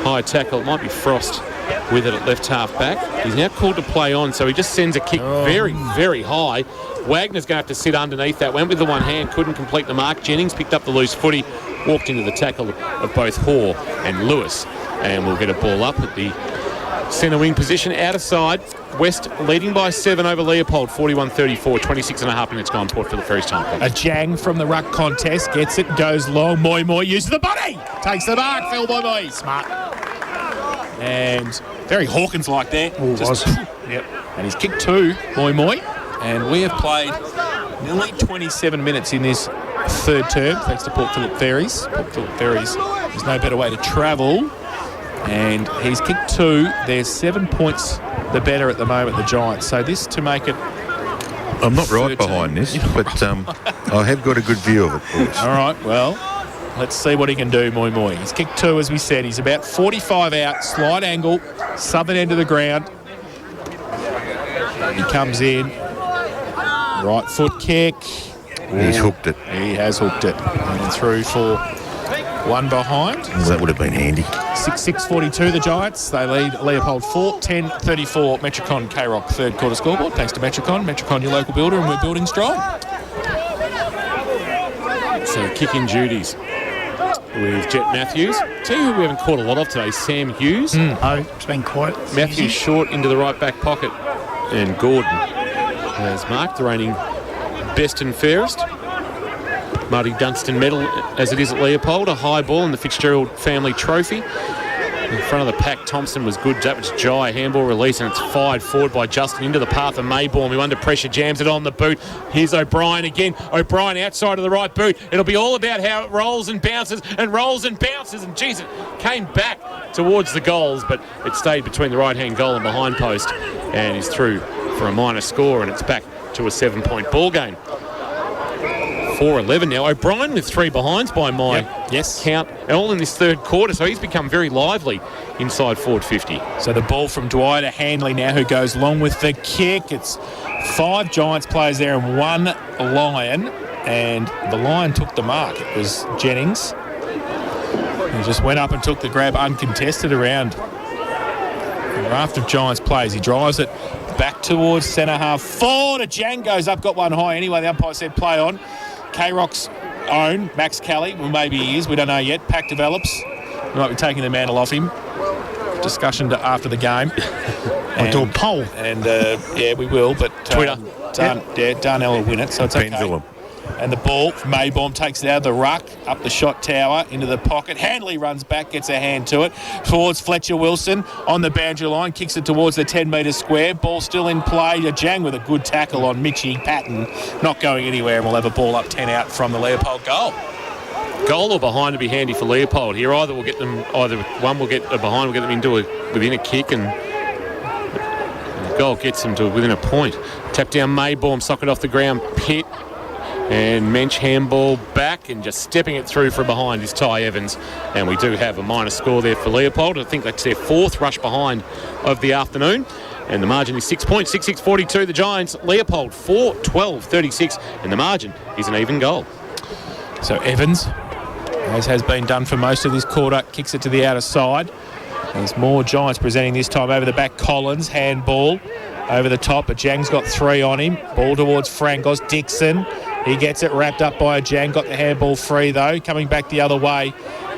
high tackle. It might be Frost with it at left half back. He's now called to play on, so he just sends a kick very, very high. Wagner's going to have to sit underneath that. Went with the one hand, couldn't complete the mark. Jennings picked up the loose footy, walked into the tackle of both Hoare and Lewis. And we'll get a ball up at the centre wing position, out of side. West leading by 7 over Leopold, 41-34, 26 and a half minutes gone. Port Phillip Ferries time. A Jang from the ruck contest, gets it, goes long. Moi uses the body, takes the mark. Phil Moi, smart. And very Hawkins-like there. Yep. And he's kicked 2, Moi. And we have played nearly 27 minutes in this third term, thanks to Port Phillip Ferries. Port Phillip Ferries, there's no better way to travel. And he's kicked 2. There's 7 points the better at the moment, the Giants. So this to make it... I'm not right behind this, but I have got a good view of it, boys. All right, well, let's see what he can do, Moi. He's kicked 2, as we said. He's about 45 out, slight angle, southern end of the ground. He comes in. Right foot kick. He's hooked it. He has hooked it. And through for one behind. Well, that would have been handy. 6:42 the Giants. They lead Leopold 4-10-34. Metricon K-Rock third quarter scoreboard. Thanks to Metricon. Metricon, your local builder, and we're building strong. So kicking duties with Jet Matthews. Tell you who we haven't caught a lot of today, Sam Hughes. Oh, it's been quiet. Matthews short into the right back pocket. And Gordon has marked the reigning best and fairest. Marty Dunstan medal as it is at Leopold, a high ball in the Fitzgerald family trophy. In front of the pack, Thompson was good. That was Jai, handball release, and it's fired forward by Justin into the path of Maybaum, who under pressure jams it on the boot. Here's O'Brien again. O'Brien outside of the right boot. It'll be all about how it rolls and bounces and rolls and bounces. And geez, it came back towards the goals, but it stayed between the right-hand goal and behind post, and is through for a minor score, and it's back to a 7-point ball game. 4-11 now. O'Brien with 3 behinds by my count, all in this third quarter, so he's become very lively inside forward 50. So the ball from Dwyer to Handley now, who goes long with the kick. It's 5 Giants players there and 1 Lion, and the Lion took the mark. It was Jennings. He just went up and took the grab uncontested around a raft of Giants players. He drives it back towards centre half forward. A Jang goes up, got one high anyway. The umpire said play on. K-Rock's own, Max Kelly, well maybe he is, we don't know yet. Pack develops. We might be taking the mantle off him. discussion after the game. We'll do a poll. And, yeah, we will, but... Twitter. Darnell will win it, so it's okay. Pendulum. And the ball, Maybaum takes it out of the ruck, up the shot tower, into the pocket. Handley runs back, gets a hand to it. Towards Fletcher Wilson on the boundary line, kicks it towards the 10-metre square. Ball still in play. Jang with a good tackle on Mitchie Patton. Not going anywhere, and we'll have a ball up 10 out from the Leopold goal. Goal or behind to be handy for Leopold. Here either one will get a behind, will get them into within a kick, and the goal gets them to within a point. Tap down Maybaum, socket off the ground, Pitt. And Mensch handball back and just stepping it through from behind is Ty Evans. And we do have a minor score there for Leopold. I think that's their fourth rush behind of the afternoon. And the margin is 6 points, 6-6-42. The Giants, Leopold 4-12-36. And the margin is an even goal. So Evans, as has been done for most of this quarter, kicks it to the outer side. There's more Giants presenting this time over the back. Collins, handball over the top. But Jang's got 3 on him. Ball towards Frangos. Dixon. He gets it wrapped up by a Jang. Got the handball free, though. Coming back the other way.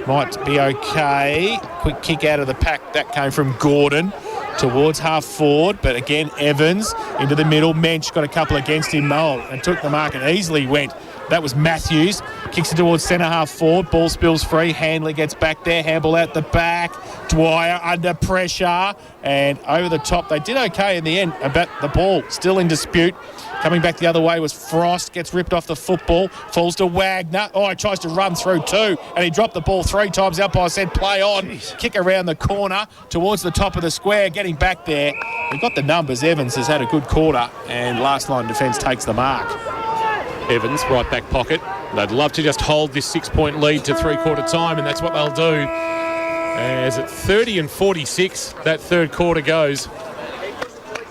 Might be okay. Quick kick out of the pack. That came from Gordon towards half forward. But again, Evans into the middle. Mensch got a couple against him. And took the mark and easily went. That was Matthews. Kicks it towards centre half forward. Ball spills free. Handley gets back there. Handball out the back. Dwyer under pressure. And over the top. They did okay in the end. But the ball still in dispute. Coming back the other way was Frost. Gets ripped off the football. Falls to Wagner. Oh, he tries to run through too. And he dropped the ball 3 times. Umpire said play on. Jeez. Kick around the corner towards the top of the square. Getting back there. He got the numbers. Evans has had a good quarter. And last line defence takes the mark. Evans, right back pocket. They'd love to just hold this 6-point lead to three-quarter time, and that's what they'll do. As at 30-46, that third quarter goes.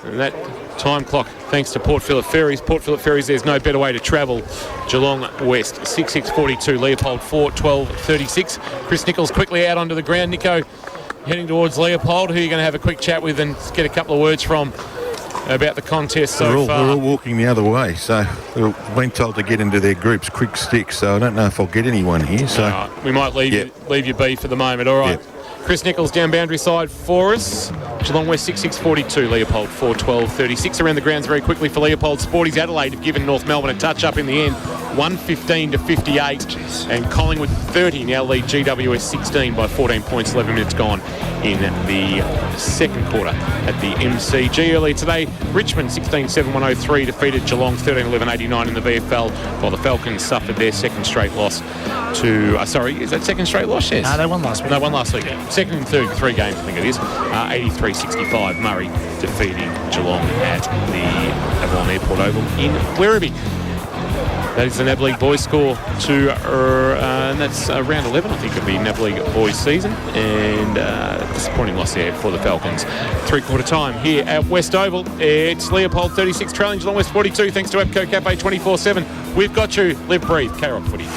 And that time clock, thanks to Port Phillip Ferries. Port Phillip Ferries, there's no better way to travel. Geelong West, 6-6-42. Leopold 4-12-36. Chris Nichols quickly out onto the ground. Nico heading towards Leopold, who you're going to have a quick chat with and get a couple of words from about the contest so far. We're all walking the other way, so we've been told to get into their groups quick sticks, so I don't know if I'll get anyone here. So we might leave you be for the moment. All right. Chris Nichols down boundary side for us. Geelong West 6-6-42. Leopold 4-12-36. Around the grounds very quickly for Leopold. Sporties Adelaide have given North Melbourne a touch up in the end. 115-58. And Collingwood 30 now lead GWS 16 by 14 points. 11 minutes gone in the second quarter at the MCG. Earlier today, Richmond 16-7-103 defeated Geelong 13-11-89 in the VFL, while the Falcons suffered their second straight loss to... is that second straight loss? Yes. No, they won last week. They won last week. Second and third, 3 games, I think it is. 83-65. Murray defeating Geelong at the Avalon Airport Oval in Werribee. That is the NAB League boys score and that's round 11, I think, of the NAB League boys season. And disappointing loss there for the Falcons. Three-quarter time here at West Oval. It's Leopold 36 trailing Geelong West 42, thanks to Abco Cafe 24/7. We've got you. Live, breathe. K-Rock footy.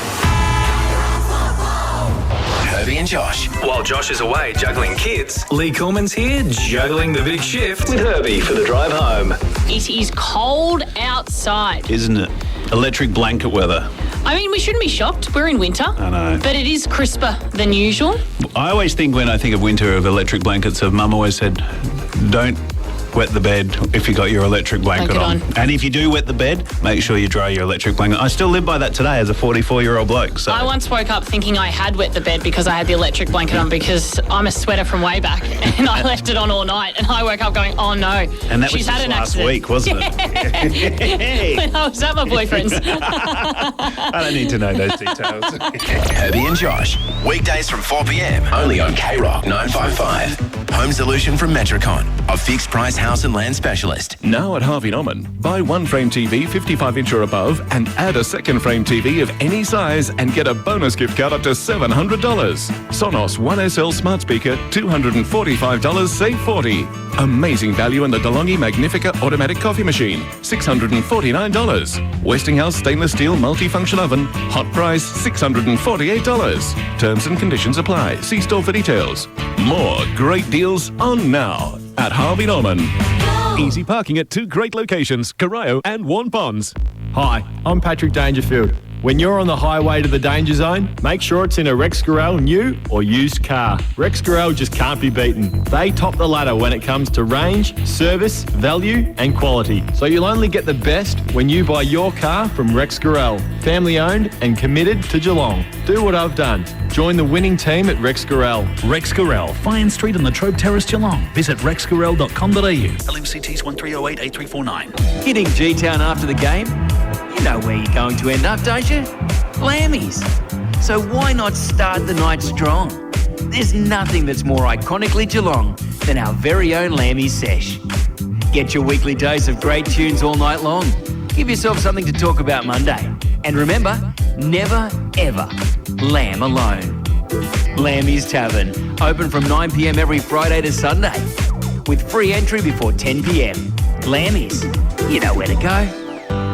Herbie and Josh. While Josh is away juggling kids, Lee Coleman's here juggling the big shift with Herbie for the drive home. It is cold outside. Isn't it? Electric blanket weather. I mean, we shouldn't be shocked. We're in winter. I know. But it is crisper than usual. I always think when I think of winter of electric blankets, Mum always said, don't wet the bed if you got your electric blanket on. And if you do wet the bed, make sure you dry your electric blanket. I still live by that today as a 44-year-old bloke. So. I once woke up thinking I had wet the bed because I had the electric blanket on, because I'm a sweater from way back and I left it on all night, and I woke up going, oh no, and that she's was had an last accident. Week, wasn't it? When I was at my boyfriend's. I don't need to know those details. Herbie and Josh, weekdays from 4 p.m. only on K-Rock 955. Home solution from Metricon, a fixed price house and land specialist. Now at Harvey Norman, buy one frame TV 55-inch or above and add a second frame TV of any size and get a bonus gift card up to $700. Sonos 1SL smart speaker, $245, save $40. Amazing value in the DeLonghi Magnifica automatic coffee machine, $649. Westinghouse stainless steel multifunction oven, hot price $648. Terms and conditions apply. See store for details. More great deals on now at Harvey Norman. Easy parking at 2 great locations, Corio and Warn Ponds. Hi, I'm Patrick Dangerfield. When you're on the highway to the danger zone, make sure it's in a Rex Gorell new or used car. Rex Gorell just can't be beaten. They top the ladder when it comes to range, service, value and quality. So you'll only get the best when you buy your car from Rex Gorell. Family owned and committed to Geelong. Do what I've done. Join the winning team at Rex Gorell. Rex Gorell, Fian Street on the Trobe Terrace, Geelong. Visit rexgorell.com.au. LMCTs 1308 8349. Hitting G-Town after the game? You know where you're going to end up, don't you? Lammy's. So why not start the night strong? There's nothing that's more iconically Geelong than our very own Lammy's Sesh. Get your weekly dose of great tunes all night long. Give yourself something to talk about Monday. And remember, never, ever lamb alone. Lammy's Tavern, open from 9 p.m. every Friday to Sunday, with free entry before 10 p.m. Lammy's, you know where to go.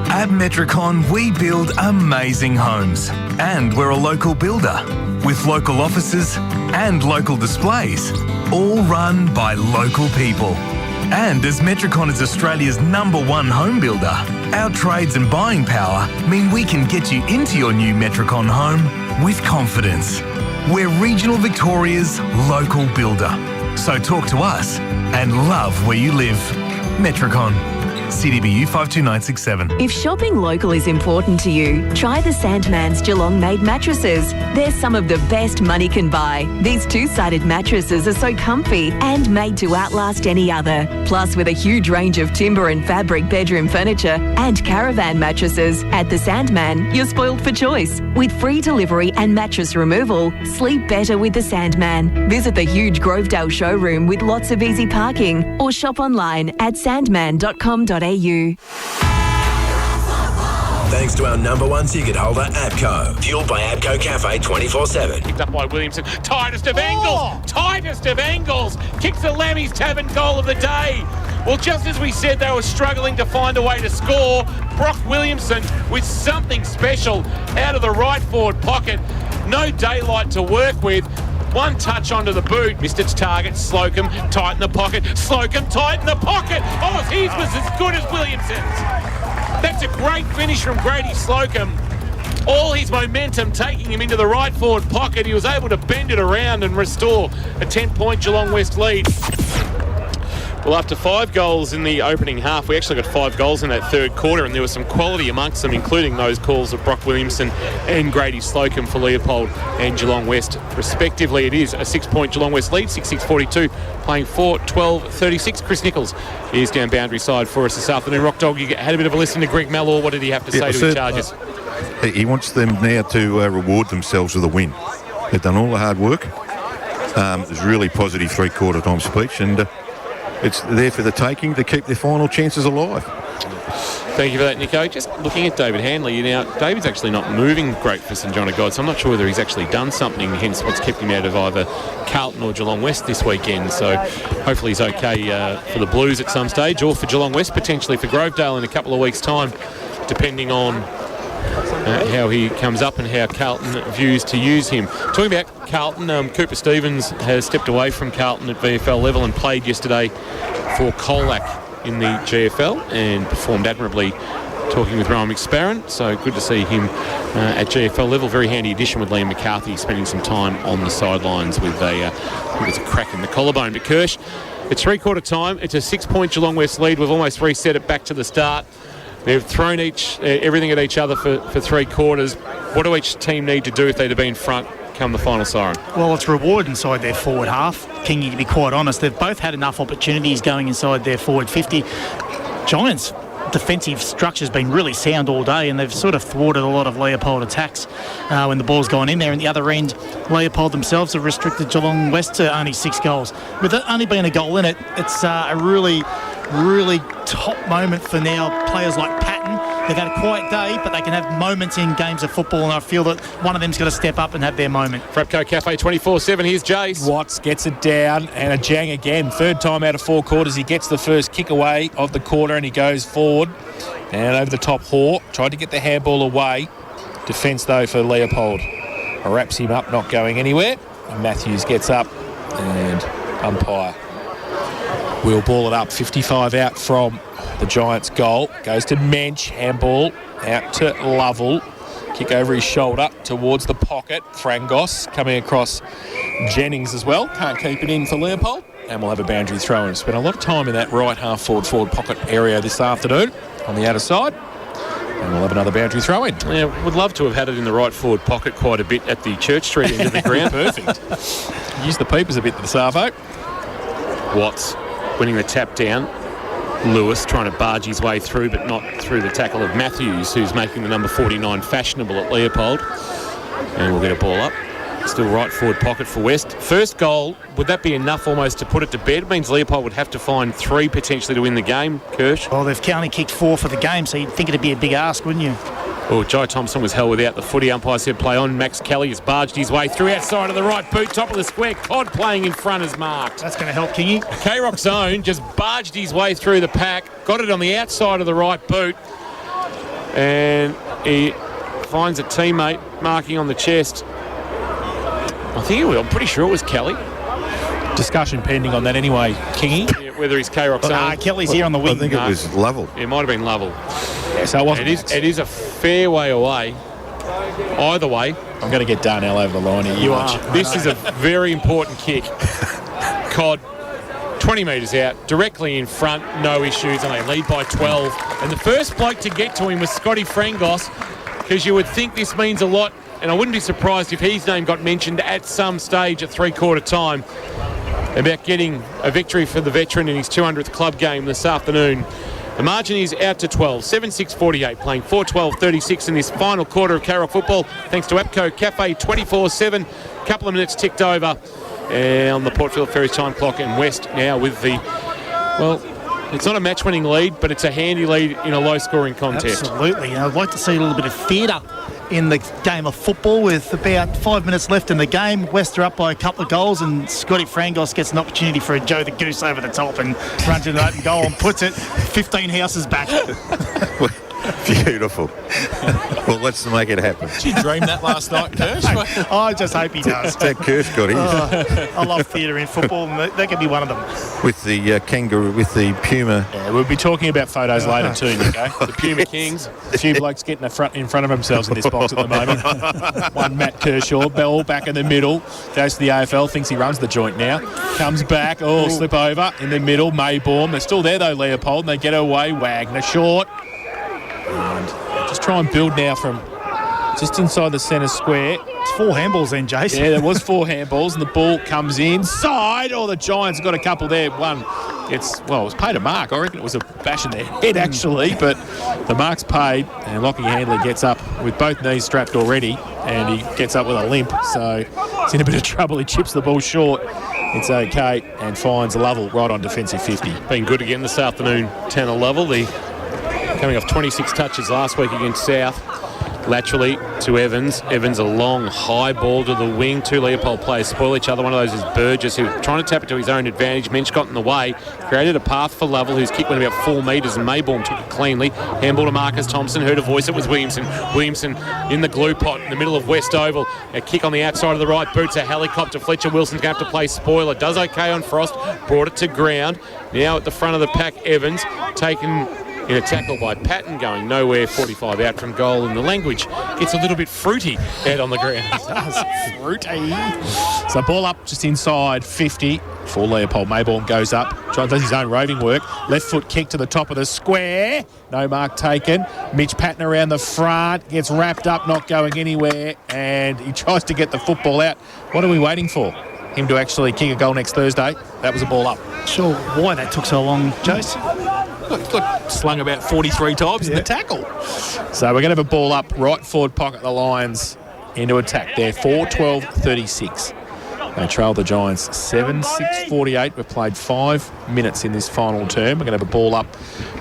At Metricon, we build amazing homes. And we're a local builder with local offices and local displays, all run by local people. And as Metricon is Australia's #1 home builder, our trades and buying power mean we can get you into your new Metricon home with confidence. We're regional Victoria's local builder. So talk to us and love where you live. Metricon. CDBU 52967. If shopping local is important to you, try the Sandman's Geelong made mattresses. They're some of the best money can buy. These two-sided mattresses are so comfy and made to outlast any other. Plus, with a huge range of timber and fabric bedroom furniture and caravan mattresses, at the Sandman, you're spoiled for choice. With free delivery and mattress removal, sleep better with the Sandman. Visit the huge Grovedale showroom with lots of easy parking or shop online at sandman.com.au. Thanks to our #1 ticket holder, APCO. Fueled by APCO Cafe 24/7. Picked up by Williamson. Tightest of angles. Tightest of angles. Kicks the Lammy's Tavern goal of the day. Well, just as we said they were struggling to find a way to score, Brock Williamson with something special out of the right forward pocket. No daylight to work with. One touch onto the boot, missed its target. Slocum tight in the pocket. Slocum tight in the pocket. Oh, his was as good as Williamson's. That's a great finish from Grady Slocum. All his momentum taking him into the right forward pocket. He was able to bend it around and restore a 10-point Geelong West lead. Well, after 5 goals in the opening half, we actually got 5 goals in that third quarter, and there was some quality amongst them, including those calls of Brock Williamson and Grady Slocum for Leopold and Geelong West, respectively. It is a 6-point Geelong West lead, 6-6-42, playing 4-12-36. Chris Nichols is down boundary side for us this afternoon. Rock Dog, you had a bit of a listen to Greg Mellor. What did he have to say to his charges? He wants them now to reward themselves with a win. They've done all the hard work. It was a really positive three-quarter time speech, and it's there for the taking to keep their final chances alive. Thank you for that, Nico. Just looking at David Handley, now, David's actually not moving great for St John of God, so I'm not sure whether he's actually done something, hence what's kept him out of either Carlton or Geelong West this weekend. So hopefully he's okay for the Blues at some stage, or for Geelong West, potentially for Grovedale in a couple of weeks' time, depending on how he comes up and how Carlton views to use him. Talking about Carlton, Cooper Stevens has stepped away from Carlton at VFL level and played yesterday for Colac in the GFL and performed admirably, talking with Rowan McSparron. So good to see him at GFL level. Very handy addition with Liam McCarthy, spending some time on the sidelines with I think it's a crack in the collarbone. But Kirsch, it's three-quarter time. It's a 6-point Geelong West lead. We've almost reset it back to the start. They've thrown everything at each other for 3 quarters. What do each team need to do if they're to be in front come the final siren? Well, it's reward inside their forward half. Kingy, to be quite honest, they've both had enough opportunities going inside their forward 50. Giants' defensive structure's been really sound all day, and they've sort of thwarted a lot of Leopold attacks when the ball's gone in there. And the other end, Leopold themselves have restricted Geelong West to only 6 goals. With it only being a goal in it, it's a really top moment for now players like Patton. They've had a quiet day, but they can have moments in games of football, and I feel that one of them's got to step up and have their moment. Frapco Cafe 24/7, here's Jace. Watts gets it down, and a jang again. Third time out of 4 quarters, he gets the first kick away of the quarter, and he goes forward and over the top. Hoare tried to get the handball away. Defence, though, for Leopold. Wraps him up, not going anywhere. And Matthews gets up, and umpire will ball it up. 55 out from the Giants' goal. Goes to Mensch. Handball out to Lovell. Kick over his shoulder towards the pocket. Frangos coming across Jennings as well. Can't keep it in for Leopold. And we'll have a boundary throw and spend a lot of time in that right half forward pocket area this afternoon on the outer side. And we'll have another boundary throw in. Yeah, would love to have had it in the right forward pocket quite a bit at the Church Street end of the ground. Perfect. Use the peepers a bit, the Savo. Watts winning the tap down. Lewis trying to barge his way through, but not through the tackle of Matthews, who's making the number 49 fashionable at Leopold. And we'll get a ball up. Still right forward pocket for West. First goal, would that be enough almost to put it to bed? It means Leopold would have to find 3 potentially to win the game, Kirsch. Well, they've only kicked 4 for the game, so you'd think it'd be a big ask, wouldn't you? Well, Jai Thompson was held without the footy. Umpire said play on. Max Kelly has barged his way through outside of the right boot, top of the square. Cod playing in front is marked. That's going to help Kingy. K-Rock's own just barged his way through the pack, got it on the outside of the right boot, and he finds a teammate marking on the chest. I'm pretty sure it was Kelly. Discussion pending on that anyway, Kingy. Yeah, whether he's K-Rock's own. Kelly's here on the wing. I think it was Lovell. It might have been Lovell. Yeah, so it wasn't. It is a fair way away. Either way. I'm going to get Darnell over the line here. You are. This is a very important kick. Cod, 20 metres out, directly in front, no issues, and they lead by 12. And the first bloke to get to him was Scotty Frangos, because you would think this means a lot, and I wouldn't be surprised if his name got mentioned at some stage at three-quarter time about getting a victory for the veteran in his 200th club game this afternoon. The margin is out to 12, 7-6-48, playing 4-12-36 in this final quarter of K-Rock football, thanks to APCO Cafe 24/7. Couple of minutes ticked over on the Port Phillip Ferries time clock, and West now with the, well, it's not a match-winning lead, but it's a handy lead in a low-scoring contest. Absolutely. I'd like to see a little bit of theatre in the game of football with about 5 minutes left in the game. West are up by a couple of goals, and Scotty Frangos gets an opportunity for a Joe the Goose over the top and runs into an open goal and puts it 15 houses back. Beautiful. Well, let's make it happen. Did you dream that last night, Kirsch? I just hope he does. That Kirsch got his. I love theatre in football, and that could be one of them. With the kangaroo, with the Puma. Yeah, we'll be talking about photos later too, Nico. The Puma Kings. A few blokes getting in front of themselves in this box at the moment. One, Matt Kershaw, ball back in the middle, goes to the AFL, thinks he runs the joint now, comes back, slip over in the middle, Maybaum. They're still there though, Leopold, and they get away. Wagner short. And just try and build now from just inside the centre square. It's 4 handballs then, Jason. Yeah, there was 4 handballs, and the ball comes inside. The Giants got a couple there. One it was paid a mark. I reckon it was a bash in their head, actually, but the mark's paid, and Lockie Handley gets up with both knees strapped already, and he gets up with a limp, so he's in a bit of trouble. He chips the ball short. It's okay, and finds Lovell right on defensive 50. Been good again this afternoon, Tanner Lovell. Coming off 26 touches last week against South. Laterally to Evans. Evans a long, high ball to the wing. 2 Leopold players spoil each other. One of those is Burgess, who's trying to tap it to his own advantage. Mensch got in the way. Created a path for Lovell, whose kick went about 4 metres, and Maybaum took it cleanly. Handball to Marcus Thompson. Heard a voice. It was Williamson. Williamson in the glue pot in the middle of West Oval. A kick on the outside of the right boot. It's a helicopter. Fletcher Wilson's going to have to play spoiler. Does okay on Frost. Brought it to ground. Now at the front of the pack, Evans taken in a tackle by Patton, going nowhere, 45 out from goal, and the language gets a little bit fruity out on the ground. It does. Fruity. So ball up just inside 50 for Leopold. Maybaum goes up, does his own roving work. Left foot kick to the top of the square. No mark taken. Mitch Patton around the front, gets wrapped up, not going anywhere, and he tries to get the football out. What are we waiting for? Him to actually kick a goal next Thursday? That was a ball up. Sure why that took so long, Jace. Got slung about 43 times in the tackle. So we're going to have a ball up, right forward pocket the Lions into attack there. 4-12-36. They trail the Giants 7-6-48. We've played 5 minutes in this final term. We're going to have a ball up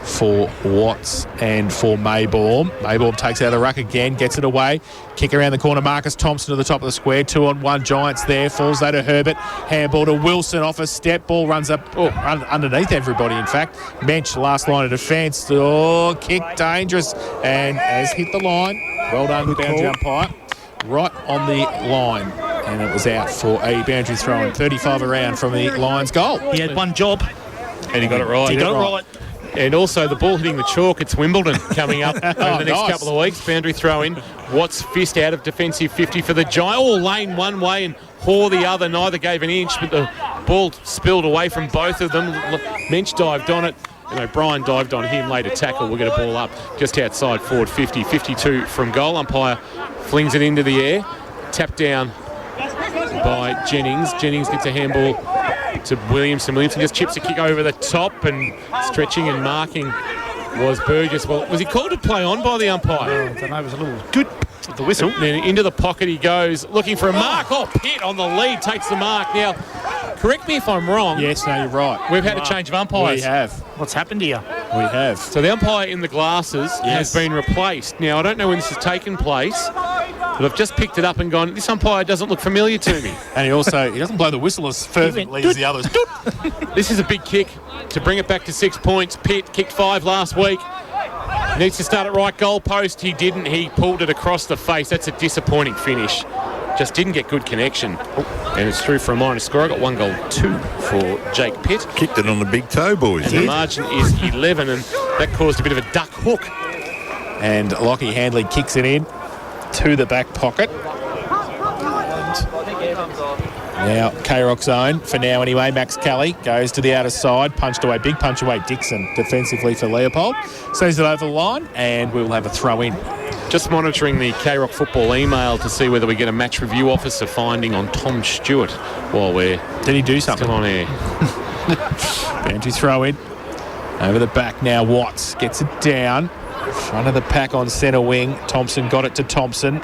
for Watts and for Maybaum. Maybaum takes out the ruck again, gets it away. Kick around the corner, Marcus Thompson to the top of the square. 2-on-1 Giants there. Falls there to Herbert. Handball to Wilson off a step. Ball runs up underneath everybody, in fact. Mensch, last line of defence. Kick dangerous. And has hit the line. Well done, boundary umpire. Right on the line. And it was out for a boundary throw-in. 35 around from the Lions' goal. He had one job. And he got it right. He got it right. And also the ball hitting the chalk. It's Wimbledon coming up over the next couple of weeks. Boundary throw in. Watts fist out of defensive 50 for the Giant. Oh, Lane one way and Hoare the other. Neither gave an inch, but the ball spilled away from both of them. Mensch dived on it. Brian dived on him, later tackle. We'll get a ball up just outside forward 50. 52 from goal. Umpire flings it into the air. Tapped down by Jennings. Jennings gets a handball to Williamson. Williamson just chips a kick over the top, and stretching and marking was Burgess. Well, was he called to play on by the umpire? I don't know, it was a little good with the whistle. Then into the pocket he goes, looking for a mark. Oh, Pitt on the lead takes the mark. Now, correct me if I'm wrong. Yes, no, you're right. We've had a change of umpires. We have. What's happened here? We have. So the umpire in the glasses has been replaced. Now, I don't know when this has taken place, but I've just picked it up and gone, this umpire doesn't look familiar to me. And he doesn't blow the whistle as fervently as the others. This is a big kick to bring it back to 6 points. Pitt kicked 5 last week. Needs to start at right goal post. He didn't. He pulled it across the face. That's a disappointing finish. Just didn't get good connection. And it's through for a minor score. I got 1 goal 2 for Jake Pitt. Kicked it on the big toe, boys. And the margin is 11, and that caused a bit of a duck hook. And Lockie Handley kicks it in to the back pocket. Now, K-Rock's own, for now anyway, Max Kelly goes to the outer side, punched away, big punch away Dixon defensively for Leopold. Sees it over the line, and we'll have a throw in. Just monitoring the K-Rock football email to see whether we get a match review officer finding on Tom Stewart while we're Did he do something? still on air. Boundary throw in. Over the back now, Watts gets it down. Front of the pack on centre wing. Thompson got it to Thompson.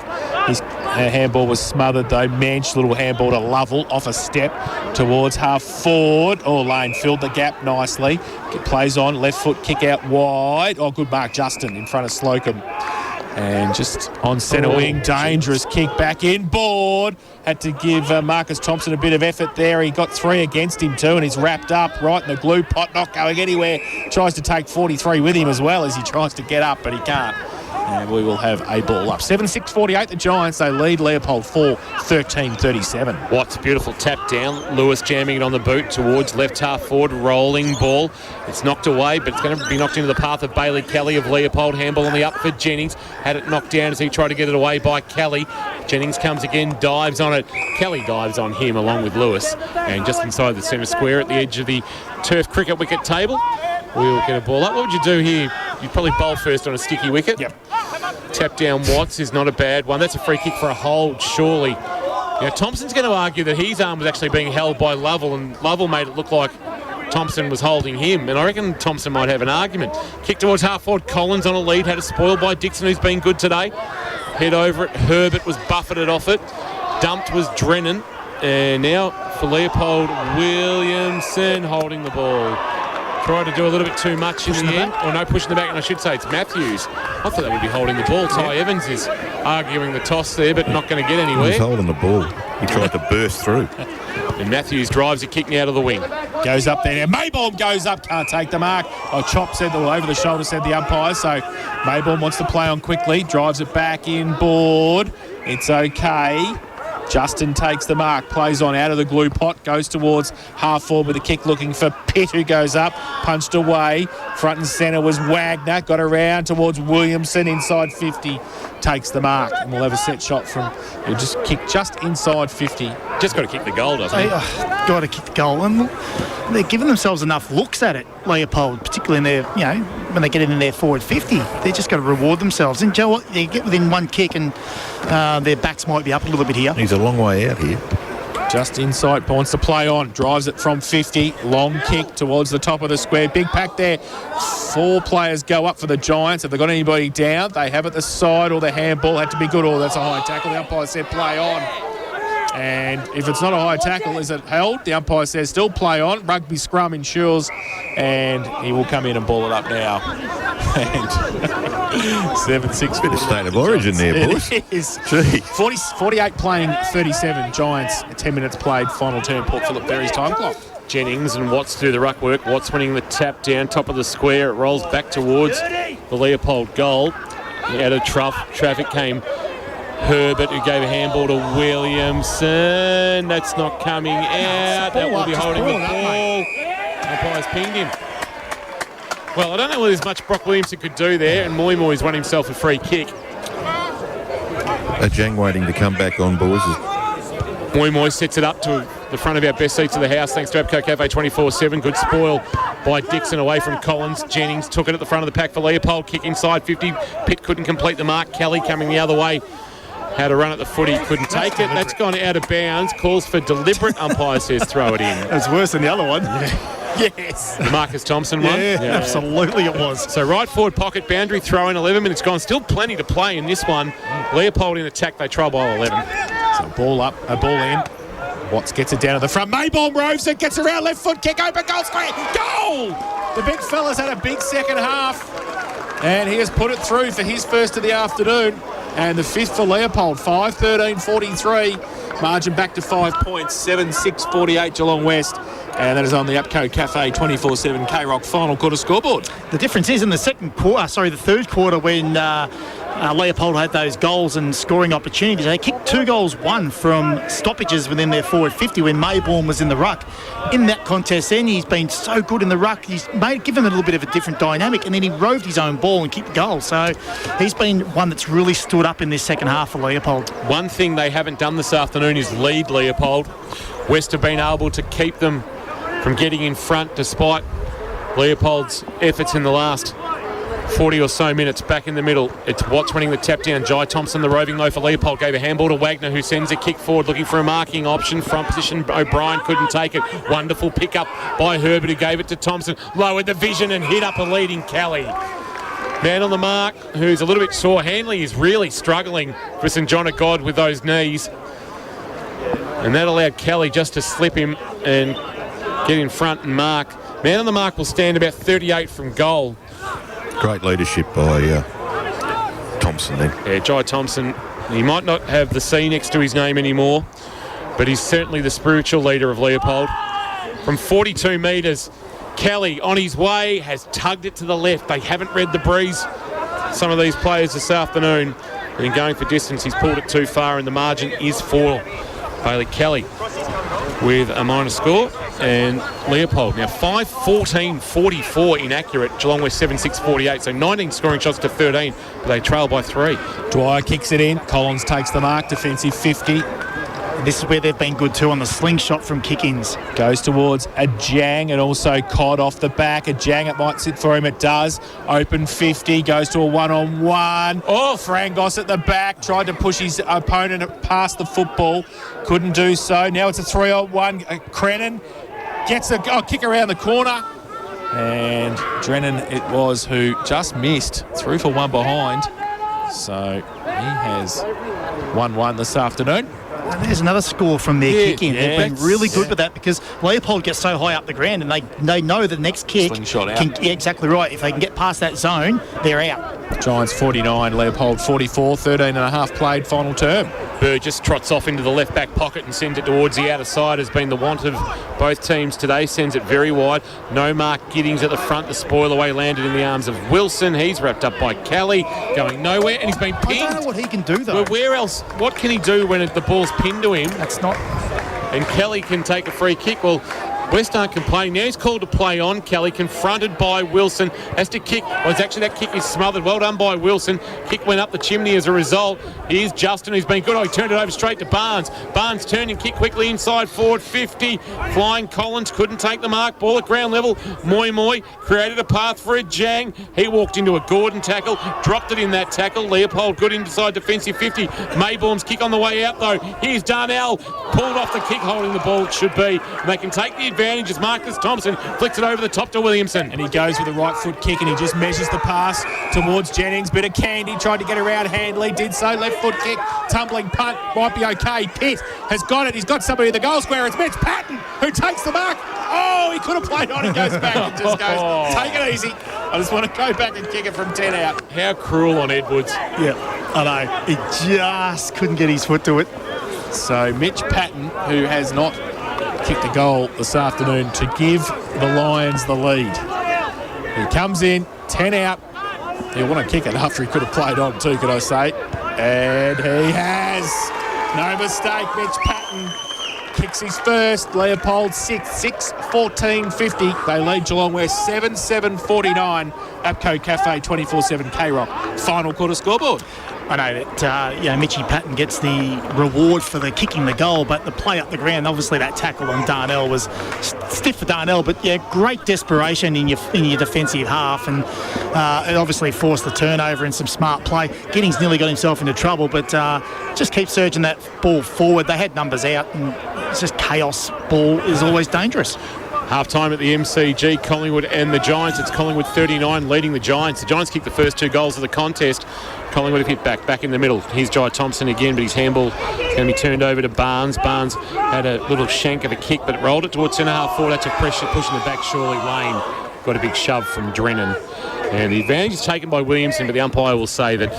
His handball was smothered though. Mensch, little handball to Lovell, off a step towards half forward. Oh, Lane filled the gap nicely. Plays on, left foot kick out wide. Oh, good mark, Justin in front of Slocum. And just on centre wing, dangerous kick back in board. Had to give Marcus Thompson a bit of effort there. He got 3 against him too, and he's wrapped up right in the glue pot, not going anywhere. Tries to take 43 with him as well as he tries to get up, but he can't. And we will have a ball up. 7-6-48, the Giants, they lead Leopold 4-13-37. Watts, beautiful tap down. Lewis jamming it on the boot towards left half forward, rolling ball. It's knocked away, but it's going to be knocked into the path of Bailey Kelly of Leopold. Handball on the up for Jennings. Had it knocked down as he tried to get it away by Kelly. Jennings comes again, dives on it. Kelly dives on him along with Lewis. And just inside the centre square at the edge of the turf cricket wicket table, we'll get a ball up. What would you do here? You'd probably bowl first on a sticky wicket. Yep. Tap down Watts is not a bad one. That's a free kick for a hold, surely. Now, Thompson's going to argue that his arm was actually being held by Lovell, and Lovell made it look like Thompson was holding him, and I reckon Thompson might have an argument. Kick towards half forward, Collins on a lead, had it spoiled by Dixon, who's been good today. Head over it, Herbert was buffeted off it. Dumped was Drennan, and now for Leopold, Williamson holding the ball. Tried to do a little bit too much in the end. Or no, pushing the back, and I should say it's Matthews. I thought that would be holding the ball. Ty Evans is arguing the toss there, but not going to get anywhere. He's holding the ball. He tried to burst through. And Matthews drives a kick out of the wing. Goes up there. Maybaum goes up, can't take the mark. Oh, Chop said, or over the shoulder said the umpire. So Maybaum wants to play on quickly, drives it back in board. It's okay. Justin takes the mark, plays on out of the glue pot, goes towards half forward with a kick looking for Pitt, who goes up, punched away. Front and centre was Wagner, got around towards Williamson, inside 50, takes the mark. And we'll have a set shot from, he'll just kick just inside 50. Just got to kick the goal, doesn't he? Got to kick the goal. And they're giving themselves enough looks at it, Leopold, particularly in their, when they get in their forward 50. They're just got to reward themselves. And Joe, they get within one kick and their backs might be up a little bit here. He's a long way out here. Just inside, wants to play on, drives it from 50, long kick towards the top of the square. Big pack there. 4 players go up for the Giants. Have they got anybody down? They have it the side, or the handball had to be good. Oh, that's a high tackle. The umpire said play on. And if it's not a high tackle, is it held? The umpire says still play on. Rugby scrum ensures, and he will come in and ball it up now. And 7-6. Bit of state of origin there, boys. It is. Gee. 48 playing 37. Giants, 10 minutes played. Final turn, Port Phillip Berry's time clock. Jennings and Watts do the ruck work. Watts winning the tap down, top of the square. It rolls back towards the Leopold goal. Out of traffic came Herbert, who gave a handball to Williamson. That's not coming out. That will be holding the ball. Umpire's pinged him. Well, I don't know whether there's much Brock Williamson could do there, and Moy's won himself a free kick. Jang waiting to come back on, boys. Moy sets it up to the front of our best seats of the house thanks to Abco Cafe 24/7. Good spoil by Dixon away from Collins. Jennings took it at the front of the pack for Leopold. Kick inside 50. Pitt couldn't complete the mark. Kelly coming the other way. Had a run at the footy, couldn't take it. That's gone out of bounds. Calls for deliberate. Umpire says throw it in. It's worse than the other one. Yes. The Marcus Thompson one? Yeah, absolutely it was. So right forward pocket boundary throw in, 11 minutes gone. Still plenty to play in this one. Leopold in attack, they trail by 11. So ball up, a ball in. Watts gets it down to the front. Maybaum roves it, gets around, left foot kick, open goal square. Goal! The big fella's had a big second half. And he has put it through for his first of the afternoon. And the fifth for Leopold, 5-13-43. Margin back to 5 points, 7-6-48 Geelong West. And that is on the Upco Cafe 24/7 K-Rock final quarter scoreboard. The difference is in the third quarter when Leopold had those goals and scoring opportunities. They kicked 2 goals, 1 from stoppages within their forward 50 when Maybaum was in the ruck. In that contest then, he's been so good in the ruck. He's given a little bit of a different dynamic, and then he roved his own ball and kicked the goal. So he's been one that's really stood up in this second half for Leopold. One thing they haven't done this afternoon is lead Leopold. West have been able to keep them from getting in front despite Leopold's efforts in the last 40 or so minutes. Back in the middle, it's Watts winning the tap down. Jai Thompson, the roving low for Leopold, gave a handball to Wagner, who sends a kick forward looking for a marking option. Front position, O'Brien couldn't take it. Wonderful pick up by Herbert, who gave it to Thompson. Lowered the vision and hit up a leading Kelly. Man on the mark, who's a little bit sore. Hanley is really struggling for St John of God with those knees. And that allowed Kelly just to slip him and get in front and mark. Man on the mark will stand about 38 from goal. Great leadership by Thompson then. Yeah, Jai Thompson, he might not have the C next to his name anymore, but he's certainly the spiritual leader of Leopold. From 42 metres, Kelly on his way has tugged it to the left. They haven't read the breeze, some of these players this afternoon. And in going for distance, he's pulled it too far, and the margin is for Bailey Kelly with a minor score. And Leopold now 5-14-44 inaccurate. Geelong West 7-6-48, so 19 scoring shots to 13, but they trail by 3. Dwyer kicks it in. Collins takes the mark, defensive 50. This is where they've been good too on the slingshot from kick-ins. Goes towards a Jang and also Cod off the back. A Jang, it might sit for him, it does. Open 50, goes to a one-on-one. Oh, Frangos at the back, tried to push his opponent past the football. Couldn't do so. Now it's a 3-on-1. Crennan gets a kick around the corner. And Drennan it was who just missed. 3 for 1 behind. So he has 1-1 this afternoon. And there's another score from their kick-in. They've been really good with that because Leopold gets so high up the ground and they know the next kick. Slingshot out. Yeah, exactly right. If they can get past that zone, they're out. Giants 49, Leopold 44, 13 and a half played final term. Burgess trots off into the left back pocket and sends it towards the outer side. Has been the want of both teams today. Sends it very wide. No Mark Giddings at the front. The spoil away landed in the arms of Wilson. He's wrapped up by Kelly, going nowhere, and he's been pinned. I don't know what he can do though. Well, where else? What can he do when the ball's pinned to him? That's not. And Kelly can take a free kick. Well, West aren't complaining. Now he's called to play on. Kelly confronted by Wilson. Has to kick. Well, it's actually that kick is smothered. Well done by Wilson. Kick went up the chimney as a result. Here's Justin, who's been good. Oh, he turned it over straight to Barnes. Barnes turned and kicked quickly inside forward 50. Flying Collins couldn't take the mark. Ball at ground level. Moy created a path for a Jang. He walked into a Gordon tackle. Dropped it in that tackle. Leopold good inside defensive 50. Maybaum's kick on the way out though. Here's Darnell. Pulled off the kick holding the ball. It should be. And they can take the advantage as Marcus Thompson flicks it over the top to Williamson. And he goes with the right foot kick and he just measures the pass towards Jennings. Bit of candy, tried to get around Handley, did so. Left foot kick, tumbling punt, might be okay. Pitt has got it. He's got somebody in the goal square. It's Mitch Patton who takes the mark. Oh, he could have played on. He goes back and just goes, take it easy. I just want to go back and kick it from 10 out. How cruel on Edwards. Yeah, I know. He just couldn't get his foot to it. So Mitch Patton, who has not kicked a goal this afternoon to give the Lions the lead. He comes in, 10 out. He'll want to kick it after he could have played on too, could I say. And he has. No mistake, Mitch Patton kicks his first. Leopold 6-14-50. They lead Geelong West 7-7-49. Apco Cafe 24/7 K-Rock. Final quarter scoreboard. I know that Mitchy Patton gets the reward for the kicking the goal, but the play up the ground, obviously that tackle on Darnell was stiff for Darnell, but great desperation in your defensive half, and it obviously forced the turnover and some smart play. Giddings nearly got himself into trouble, but just keep surging that ball forward. They had numbers out, and it's just chaos. Ball is always dangerous. Half-time at the MCG, Collingwood and the Giants. It's Collingwood 39 leading the Giants. The Giants kicked the first 2 goals of the contest. Collingwood have hit back in the middle. Here's Jai Thompson again, but his handball is going to be turned over to Barnes. Barnes had a little shank of a kick, but it rolled it towards centre-half forward. That's a pressure pushing the back. Surely Lane got a big shove from Drennan. And the advantage is taken by Williamson, but the umpire will say that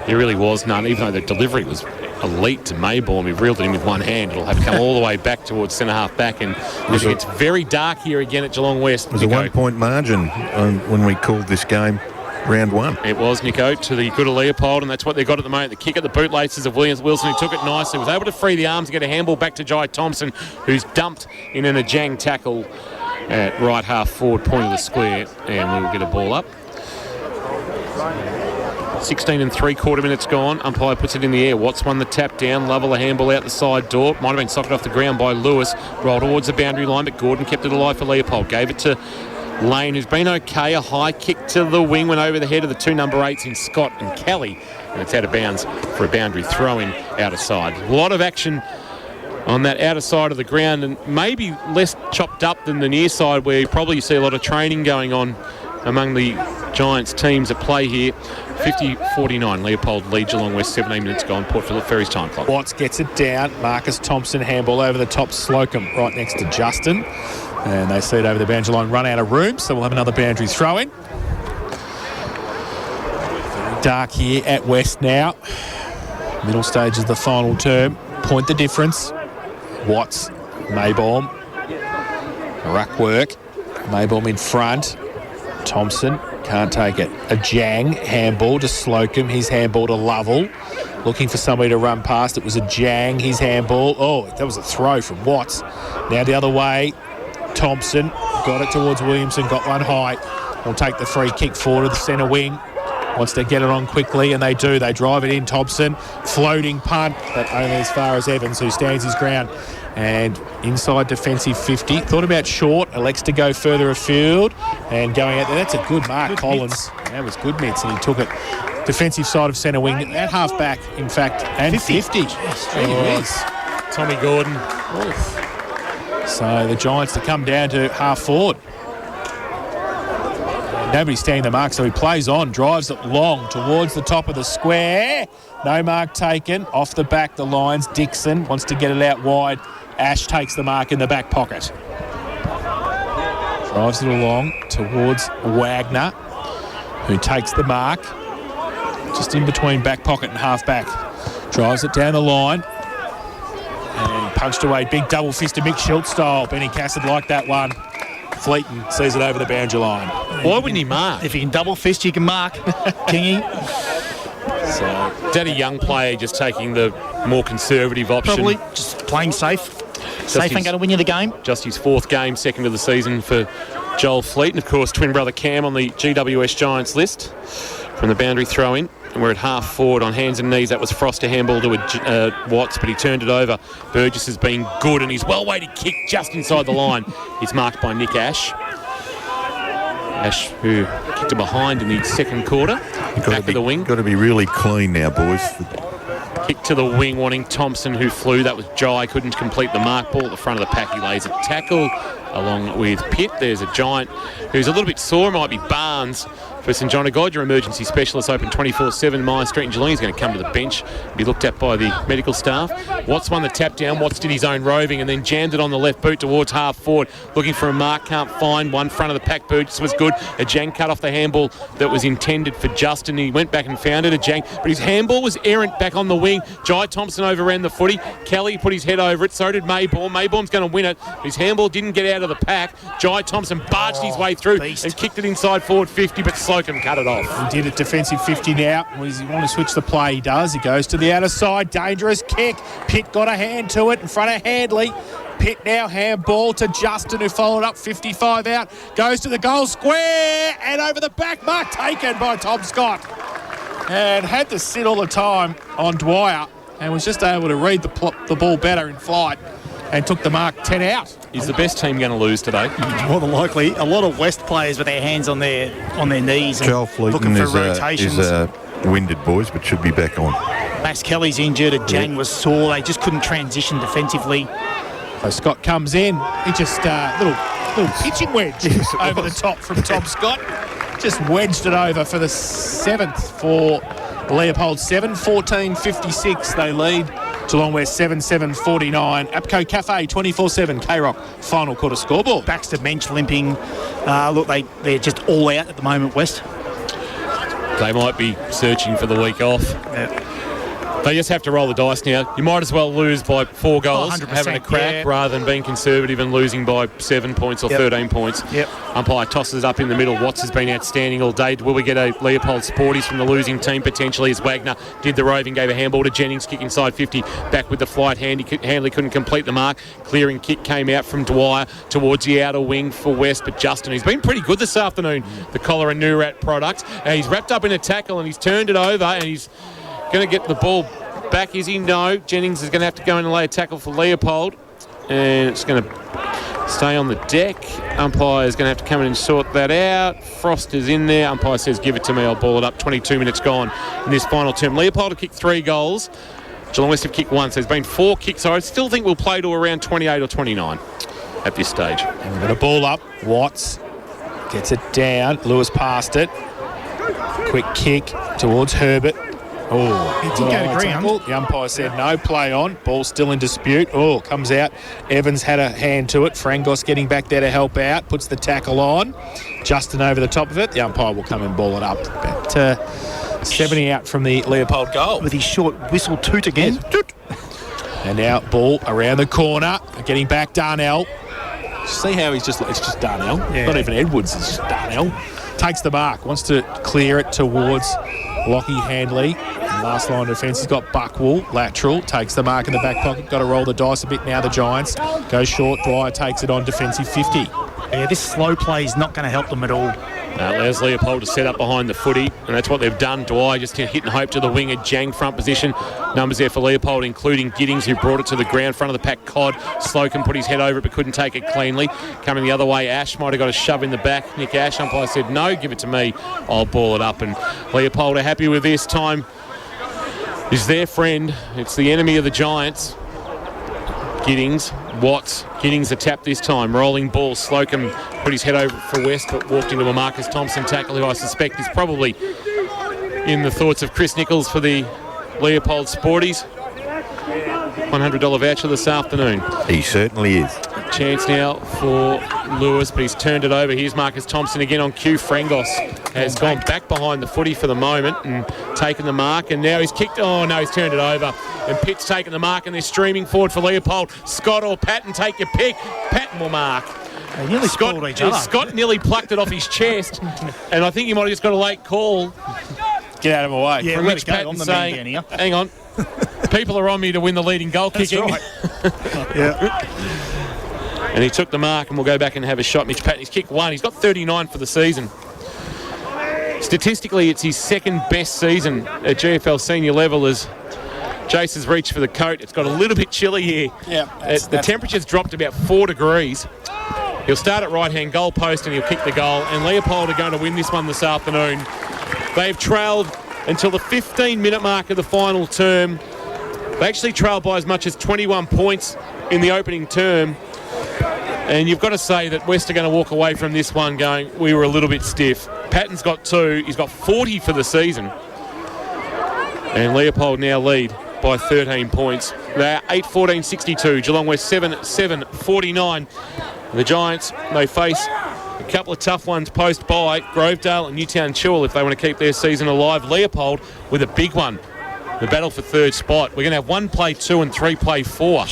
there really was none, even though the delivery was elite to Maybaum. He reeled it in with one hand. It'll have to come all the way back towards centre-half back, and it's very dark here again at Geelong West. It was a 1-point margin when we called this game round 1. It was, Nico, to the good of Leopold, and that's what they got at the moment. The kick at the bootlaces of Wilson, who took it nicely, was able to free the arms and get a handball back to Jai Thompson, who's dumped in an Ajang tackle at right half forward point of the square, and we will get a ball up. 16 3/4 minutes gone. Umpire puts it in the air. Watts won the tap down. Lovell a handball out the side door. Might have been socked off the ground by Lewis. Rolled towards the boundary line, but Gordon kept it alive for Leopold. Gave it to Lane, who's been okay. A high kick to the wing, went over the head of the 2 number 8s in Scott and Kelly, and it's out of bounds for a boundary throw-in out of side. A lot of action on that outer side of the ground, and maybe less chopped up than the near side, where you probably see a lot of training going on among the Giants teams at play here. 50-49. Leopold leads Geelong West. 17 minutes gone. Port Phillip Ferry's time clock. Watts gets it down. Marcus Thompson handball over the top. Slocum right next to Justin. And they see it over the boundary line. Run out of room, so we'll have another boundary throw in. Very dark here at West now. Middle stage is the final term. Point the difference. Watts, Maybaum. Ruck work. Maybaum in front. Thompson can't take it. Ajang handball to Slocum. His handball to Lovell. Looking for somebody to run past. It was Ajang. His handball. Oh, that was a throw from Watts. Now the other way. Thompson got it towards Williamson. Got one high. Will take the free kick forward to the centre wing. Wants to get it on quickly, and they do. They drive it in. Thompson floating punt, but only as far as Evans, who stands his ground. And inside defensive 50. Thought about short. Elects to go further afield. And going out there. That's a good mark, Collins. That was good mitts, and he took it. Defensive side of centre wing. At half back, in fact. And 50. Tommy Gordon. Oof. So the Giants to come down to half forward. Nobody's standing the mark, so he plays on. Drives it long towards the top of the square. No mark taken. Off the back, the lines. Dixon wants to get it out wide. Ash takes the mark in the back pocket. Drives it along towards Wagner, who takes the mark. Just in between back pocket and half back. Drives it down the line. And punched away. Big double fist to Mick Schilt style. Benny Cassidy liked that one. Fleeton sees it over the boundary line. Why wouldn't he mark? If you can double fist, you can mark. Kingy. So, Daddy Young player just taking the more conservative option. Probably just playing safe. Safe ain't going to win you the game. Just his 4th game, 2nd of the season for Joel Fleeton. Of course, twin brother Cam on the GWS Giants list from the boundary throw-in. And we're at half forward on hands and knees. That was Frost to handball to Watts, but he turned it over. Burgess has been good, and his well-weighted kick just inside the line is marked by Nick Ash. Ash, who kicked it behind in the second quarter. Back of the wing. Got to be really clean now, boys. Kick to the wing, wanting Thompson, who flew. That was Jai, couldn't complete the mark. Ball at the front of the pack. He lays a tackle along with Pitt. There's a Giant who's a little bit sore. Might be Barnes for St John of God. Your emergency specialist open 24/7 Mine Street in Geelong. He's going to come to the bench and be looked at by the medical staff. Watts won the tap down. Watts did his own roving and then jammed it on the left boot towards half forward. Looking for a mark, can't find one. Front of the pack. Burgess was good. Ajang cut off the handball that was intended for Justin. He went back and found it, Ajang, but his handball was errant back on the wing. Jai Thompson overran the footy. Kelly put his head over it. So did Maybaum. Maybaum's going to win it. His handball didn't get out out of the pack. Jai Thompson barged his way through and kicked it inside forward 50, but Slocum cut it off. He did it defensive 50 now. Does he want to switch the play? He does. He goes to the outer side. Dangerous kick. Pitt got a hand to it in front of Handley. Pitt now handball to Justin, who followed up 55 out. Goes to the goal square and over the back mark, taken by Tom Scott. And had to sit all the time on Dwyer and was just able to read the ball better in flight and took the mark 10 out. Is the best team going to lose today? More than likely. A lot of West players with their hands on their knees and Joel Fleeton looking for rotations. is winded, boys, but should be back on. Max Kelly's injured. And Jang was sore. They just couldn't transition defensively. So Scott comes in. He just little pitching wedge over the top from Tom Scott. Just wedged it over for the 7th for Leopold 7. 14.56 they lead. Geelong West 7-7-49. Apco Cafe 24/7. K-Rock final quarter scoreboard. Baxter bench limping. Look, they're just all out at the moment, West. They might be searching for the week off. Yeah. They just have to roll the dice now. You might as well lose by 4 goals, 100%, having a crack, rather than being conservative and losing by 7 points or 13 points. Umpire tosses it up in the middle. Watts has been outstanding all day. Will we get a Leopold Sporties from the losing team potentially, as Wagner did the roving, gave a handball to Jennings, kick inside 50, back with the flight. Handley couldn't complete the mark. Clearing kick came out from Dwyer towards the outer wing for West, but Justin, who's been pretty good this afternoon, the Collar and Noorat product. He's wrapped up in a tackle and he's turned it over and he's going to get the ball back, is he? No. Jennings is going to have to go in and lay a tackle for Leopold. And it's going to stay on the deck. Umpire is going to have to come in and sort that out. Frost is in there. Umpire says, give it to me, I'll ball it up. 22 minutes gone in this final term. Leopold have kicked 3 goals. Geelong West have kicked 1. So there's been 4 kicks. So I still think we'll play to around 28 or 29 at this stage. And we've got a ball up. Watts gets it down. Lewis passed it. Quick kick towards Herbert. Oh, he did go to ground. The umpire said no, play on. Ball still in dispute. Oh, comes out. Evans had a hand to it. Frangos getting back there to help out. Puts the tackle on. Justin over the top of it. The umpire will come and ball it up. About 70 out from the Leopold goal. With his short whistle toot again. Toot. And now ball around the corner. Getting back Darnell. See how it's just Darnell. Yeah. Not even Edwards, it's just Darnell. Takes the mark. Wants to clear it towards Lockie Handley. Last line of defence, he's got Buckwell, lateral, takes the mark in the back pocket. Got to roll the dice a bit now, the Giants. Goes short, Dwyer takes it on defensive 50. Yeah, this slow play is not going to help them at all. Allows Leopold to set up behind the footy, and that's what they've done. Dwyer just hitting hope to the wing at Jang front position. Numbers there for Leopold, including Giddings, who brought it to the ground. Front of the pack, Codd. Slocum put his head over it, but couldn't take it cleanly. Coming the other way, Ash might have got a shove in the back. Nick Ash, umpire said, no, give it to me. I'll ball it up. And Leopold are happy with this. Time is their friend. It's the enemy of the Giants. Giddings, Watts. Giddings a tap this time. Rolling ball. Slocum put his head over for West, but walked into a Marcus Thompson tackle, who I suspect is probably in the thoughts of Chris Nichols for the Leopold Sporties. $100 voucher this afternoon. He certainly is. Chance now for Lewis, but he's turned it over. Here's Marcus Thompson again on cue. Frangos has gone back behind the footy for the moment and taken the mark, and now he's kicked. Oh no, he's turned it over, and Pitt's taken the mark, and they're streaming forward for Leopold. Scott or Patton, take your pick. Patton will mark. They nearly spoiled each other. Scott nearly plucked it off his chest, and I think he might have just got a late call. Get out of my way. Yeah, From let Mitch it go. Patton I'm the saying, man down here. hang on, people are on me to win the leading goal That's kicking. right. Yeah. And he took the mark, and we'll go back and have a shot. Mitch Patton, he's kicked 1. He's got 39 for the season. Statistically, it's his second best season at GFL senior level as Jace has reached for the coat. It's got a little bit chilly here. Yeah, The temperature's dropped about 4 degrees. He'll start at right-hand goal post and he'll kick the goal. And Leopold are going to win this one this afternoon. They've trailed until the 15-minute mark of the final term. They actually trailed by as much as 21 points in the opening term. And you've got to say that West are going to walk away from this one going, we were a little bit stiff. Patton's got 2. He's got 40 for the season. And Leopold now lead by 13 points. They're 8-14-62. Geelong West 7-7-49. The Giants, they face a couple of tough ones post-bye. Grovedale and Newtown Chewell if they want to keep their season alive. Leopold with a big one. The battle for third spot. We're going to have 1 play 2 and 3 play 4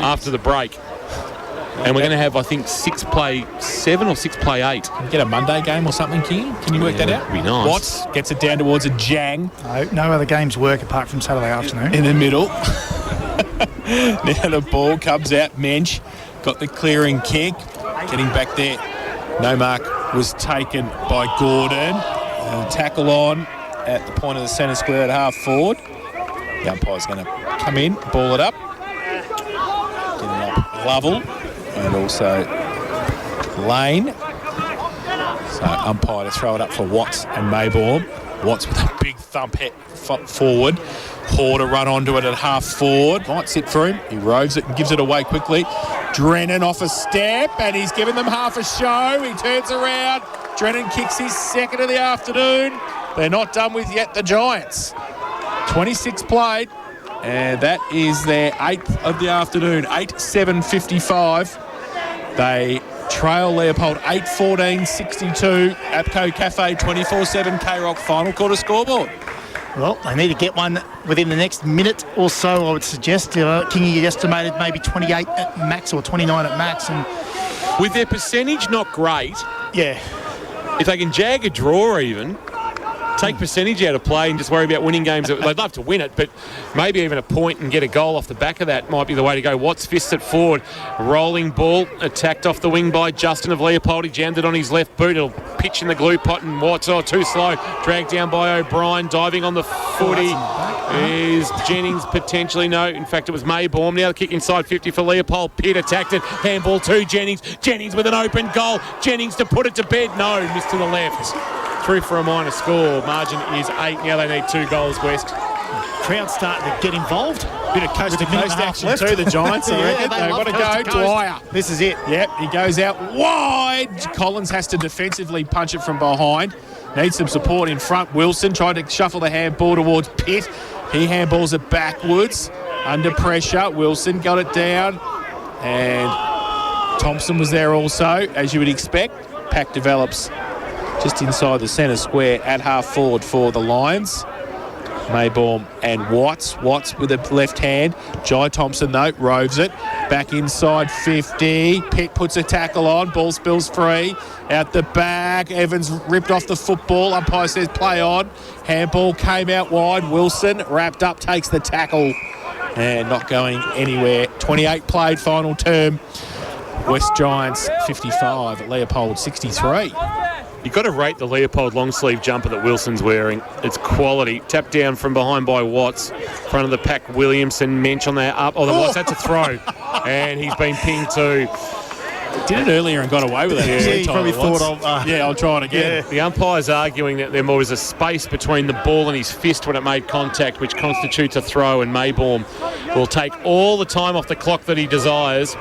after the break. And we're going to have, I think, 6 play 7 or 6 play 8. Get a Monday game or something, King? Can you work that out? Would be nice. Watts gets it down towards a Jang. No other games work apart from Saturday afternoon. In the middle. Now the ball comes out. Mensch got the clearing kick. Getting back there. No mark was taken by Gordon. Tackle on at the point of the centre square at half forward. The umpire's going to come in, ball it up. Getting up Lovell and also Lane. So umpire to throw it up for Watts and Maybaum. Watts with a big thump forward. Hoare to run onto it at half forward. Might sit for him. He roves it and gives it away quickly. Drennan off a step and he's given them half a show. He turns around. Drennan kicks his second of the afternoon. They're not done with yet, the Giants. 26 played, and that is their 8th of the afternoon. 8:7:55. They trail Leopold 8-14-62. APCO Cafe 24/7 K-Rock final quarter scoreboard. Well, they need to get one within the next minute or so, I would suggest. Kingy estimated maybe 28 at max or 29 at max. And with their percentage not great, yeah, if they can jag a draw even, take percentage out of play and just worry about winning games. They'd love to win it, but maybe even a point and get a goal off the back of that might be the way to go. Watts fists it forward. Rolling ball, attacked off the wing by Justin of Leopold. He jammed it on his left boot. It'll pitch in the glue pot, and Watts, too slow. Dragged down by O'Brien. Diving on the footy is Jennings potentially. No, in fact, it was Maybaum. Now the kick inside 50 for Leopold. Pitt attacked it. Handball to Jennings. Jennings with an open goal. Jennings to put it to bed. No, missed to the left. Through for a minor score. Margin is 8. Now they need 2 goals, West. Crowd starting to get involved. Bit of coast-to-coast action too, the Giants. I reckon. They want to go. Dwyer. This is it. Yep, he goes out wide. Collins has to defensively punch it from behind. Needs some support in front. Wilson tried to shuffle the handball towards Pitt. He handballs it backwards. Under pressure. Wilson got it down. And Thompson was there also, as you would expect. Pack develops just inside the centre square at half forward for the Lions. Maybaum and Watts. Watts with a left hand. Jai Thompson, though, roves it. Back inside 50. Pitt puts a tackle on. Ball spills free. Out the back. Evans ripped off the football. Umpire says play on. Handball came out wide. Wilson wrapped up, takes the tackle. And not going anywhere. 28 played, final term. West Giants 55. Leopold 63. You've got to rate the Leopold long sleeve jumper that Wilson's wearing. It's quality. Tapped down from behind by Watts. Front of the pack, Williamson. Mensch on there up. The Watts had to throw. And he's been pinged too. Did it earlier and got away with it. Yeah, he probably thought I'll try it again. Yeah. The umpire's arguing that there was a space between the ball and his fist when it made contact, which constitutes a throw, and Maybaum will take all the time off the clock that he desires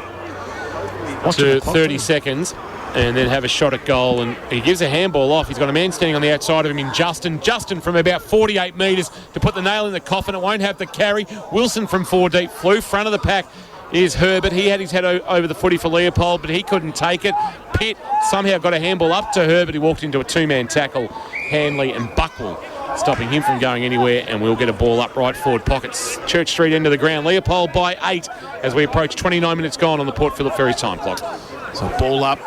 to 30 seconds. And then have a shot at goal, and he gives a handball off. He's got a man standing on the outside of him in Justin. Justin from about 48 metres to put the nail in the coffin. It won't have the carry. Wilson from 4 deep flew. Front of the pack is Herbert. He had his head over the footy for Leopold, but he couldn't take it. Pitt somehow got a handball up to Herbert. He walked into a 2-man tackle. Hanley and Buckwell stopping him from going anywhere, and we'll get a ball up right forward pockets. Church Street end of the ground. Leopold by 8 as we approach 29 minutes gone on the Port Phillip Ferries time clock. So ball up.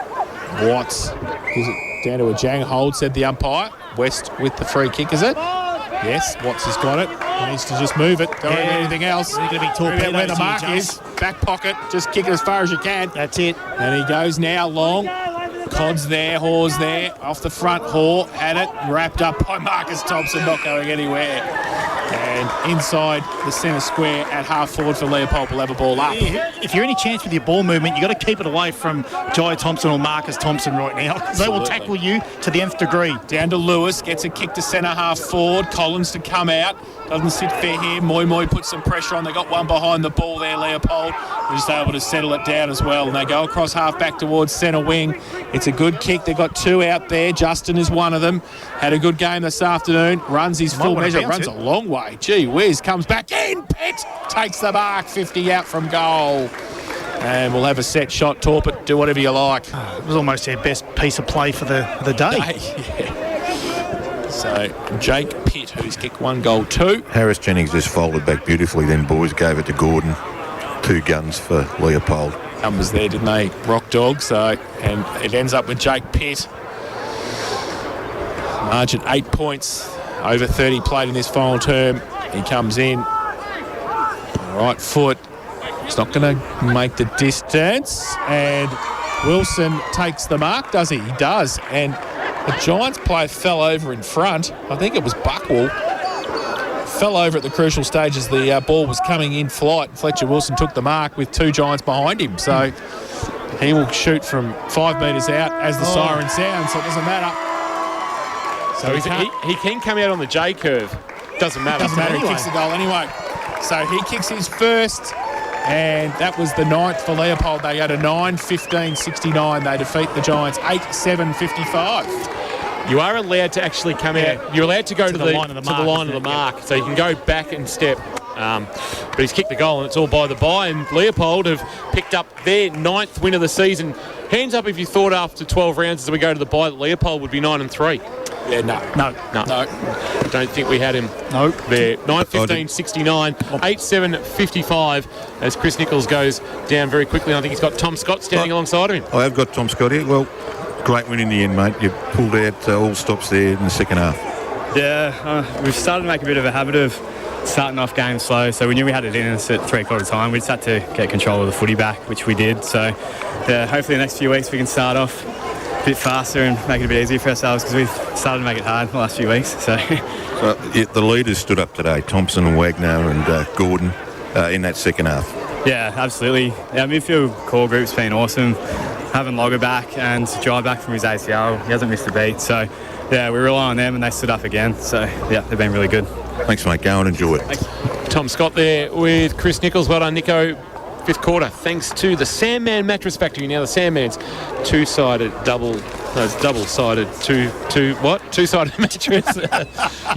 Watts gives it down to a Jang hold, said the umpire. West with the free kick, is it? Yes, Watts has got it. He needs to just move it. Don't have anything else. They're going to be torpedoes where the mark here, is. Back pocket. Just kick it as far as you can. That's it. And he goes now long. Cod's there. Hoare's there. Off the front. Hoare had it. Wrapped up by Marcus Thompson. Not going anywhere. And inside the centre square at half forward for Leopold will have a ball up. If you're any chance with your ball movement, you've got to keep it away from Jai Thompson or Marcus Thompson right now. They will tackle you to the nth degree. Down to Lewis, gets a kick to centre half forward. Collins to come out. Doesn't sit fair here. Moi puts some pressure on. They got one behind the ball there, Leopold. They're just able to settle it down as well. And they go across half back towards centre wing. It's a good kick. They've got 2 out there. Justin is one of them. Had a good game this afternoon. Runs his full measure. Runs a long way. Gee whiz. Comes back in. Pitt takes the mark. 50 out from goal. And we'll have a set shot. Torpet, do whatever you like. It was almost their best piece of play for the day. Yeah. So Jake Pitt, who's kicked 1 goal, 2. Harris Jennings just folded back beautifully. Then boys gave it to Gordon. 2 guns for Leopold. numbers there, didn't they? Rock Dog. So, and it ends up with Jake Pitt. Margin 8 points, over 30 played in this final term. He comes in. Right foot. It's not going to make the distance. And Wilson takes the mark, does he? He does. And the Giants player fell over in front. I think it was Buckwell. Fell over at the crucial stage as the ball was coming in flight. Fletcher Wilson took the mark with 2 Giants behind him. So he will shoot from 5 metres out as the siren sounds, so it doesn't matter. So he can come out on the J curve. Doesn't matter. Doesn't matter. He kicks the goal anyway. So he kicks his first, and that was the 9th for Leopold. They go to 9-15-69. They defeat the Giants 8-7-55. You are allowed to actually come out. You're allowed to go to the line of the mark. So you can go back and step. But he's kicked the goal, and it's all by the by. And Leopold have picked up their 9th win of the season. Hands up if you thought after 12 rounds as we go to the bye that Leopold would be 9-3. Yeah, no. Don't think we had him. Nope. There, 9-15-69, 8-7-55 as Chris Nichols goes down very quickly. I think he's got Tom Scott standing alongside of him. I have got Tom Scott here. Well, great win in the end, mate. You pulled out all stops there in the second half. Yeah, we've started to make a bit of a habit of starting off games slow, so we knew we had it in us at 3/4 time. We just had to get control of the footy back, which we did. So, yeah, hopefully the next few weeks we can start off a bit faster and make it a bit easier for ourselves, because we've started to make it hard the last few weeks. So the leaders stood up today, Thompson and Wagner and Gordon, in that second half. Yeah, absolutely. Our midfield core group's been awesome. Having Logger back and Drive back from his ACL, he hasn't missed a beat. So, yeah, we rely on them, and they stood up again. So, yeah, they've been really good. Thanks, mate. Go and enjoy it. Thanks. Tom Scott there with Chris Nichols. Well done, Nico. 5th quarter, thanks to the Sandman Mattress Factory. Now the Sandman's two-sided double-sided two-sided mattress,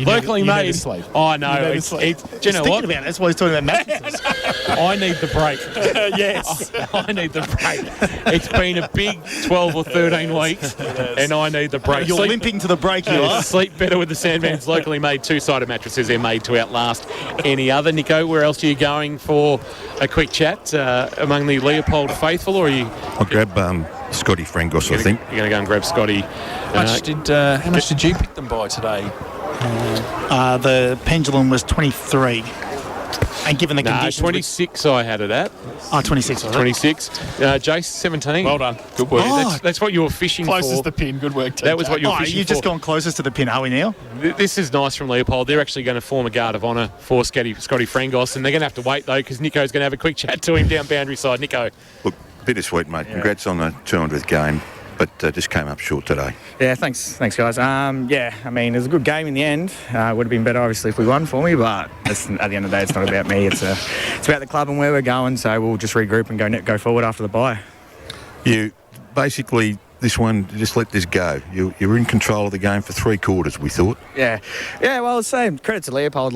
locally made. Oh no, it's do you know what? About it. That's why he's talking about mattresses. I need the break. Yes, I need the break. It's been a big 12 or 13 weeks, and I need the break. You're limping to the break. You are. Sleep better with the Sandman's locally made two-sided mattresses. They're made to outlast any other. Nico, where else are you going for a quick chat among the Leopold faithful, or are you? I'll grab Scotty Frangos, I think. You're going to go and grab Scotty. How much did you pick them by today? The pendulum was 23. And given the conditions... 26 I had it at. 26. 26. Jace, 17. Well done. Good work. That's what you were fishing Closest for. to the pin. Good work, TJ. That was what you were fishing for. You've just gone closest to the pin, are we now? This is nice from Leopold. They're actually going to form a guard of honour for Scotty Frangos, and they're going to have to wait, though, because Nico's going to have a quick chat to him down boundary side. Nico. Look, bittersweet, mate. Yeah. Congrats on the 200th game, but just came up short today. Yeah, thanks guys. Yeah, I mean, it was a good game in the end. Would have been better, obviously, if we won for me, but at the end of the day, it's not about me. It's about the club and where we're going, so we'll just regroup and go forward after the bye. You basically, this one, just let this go. You were in control of the game for 3/4, we thought. Yeah, well, same. Credit to Leopold,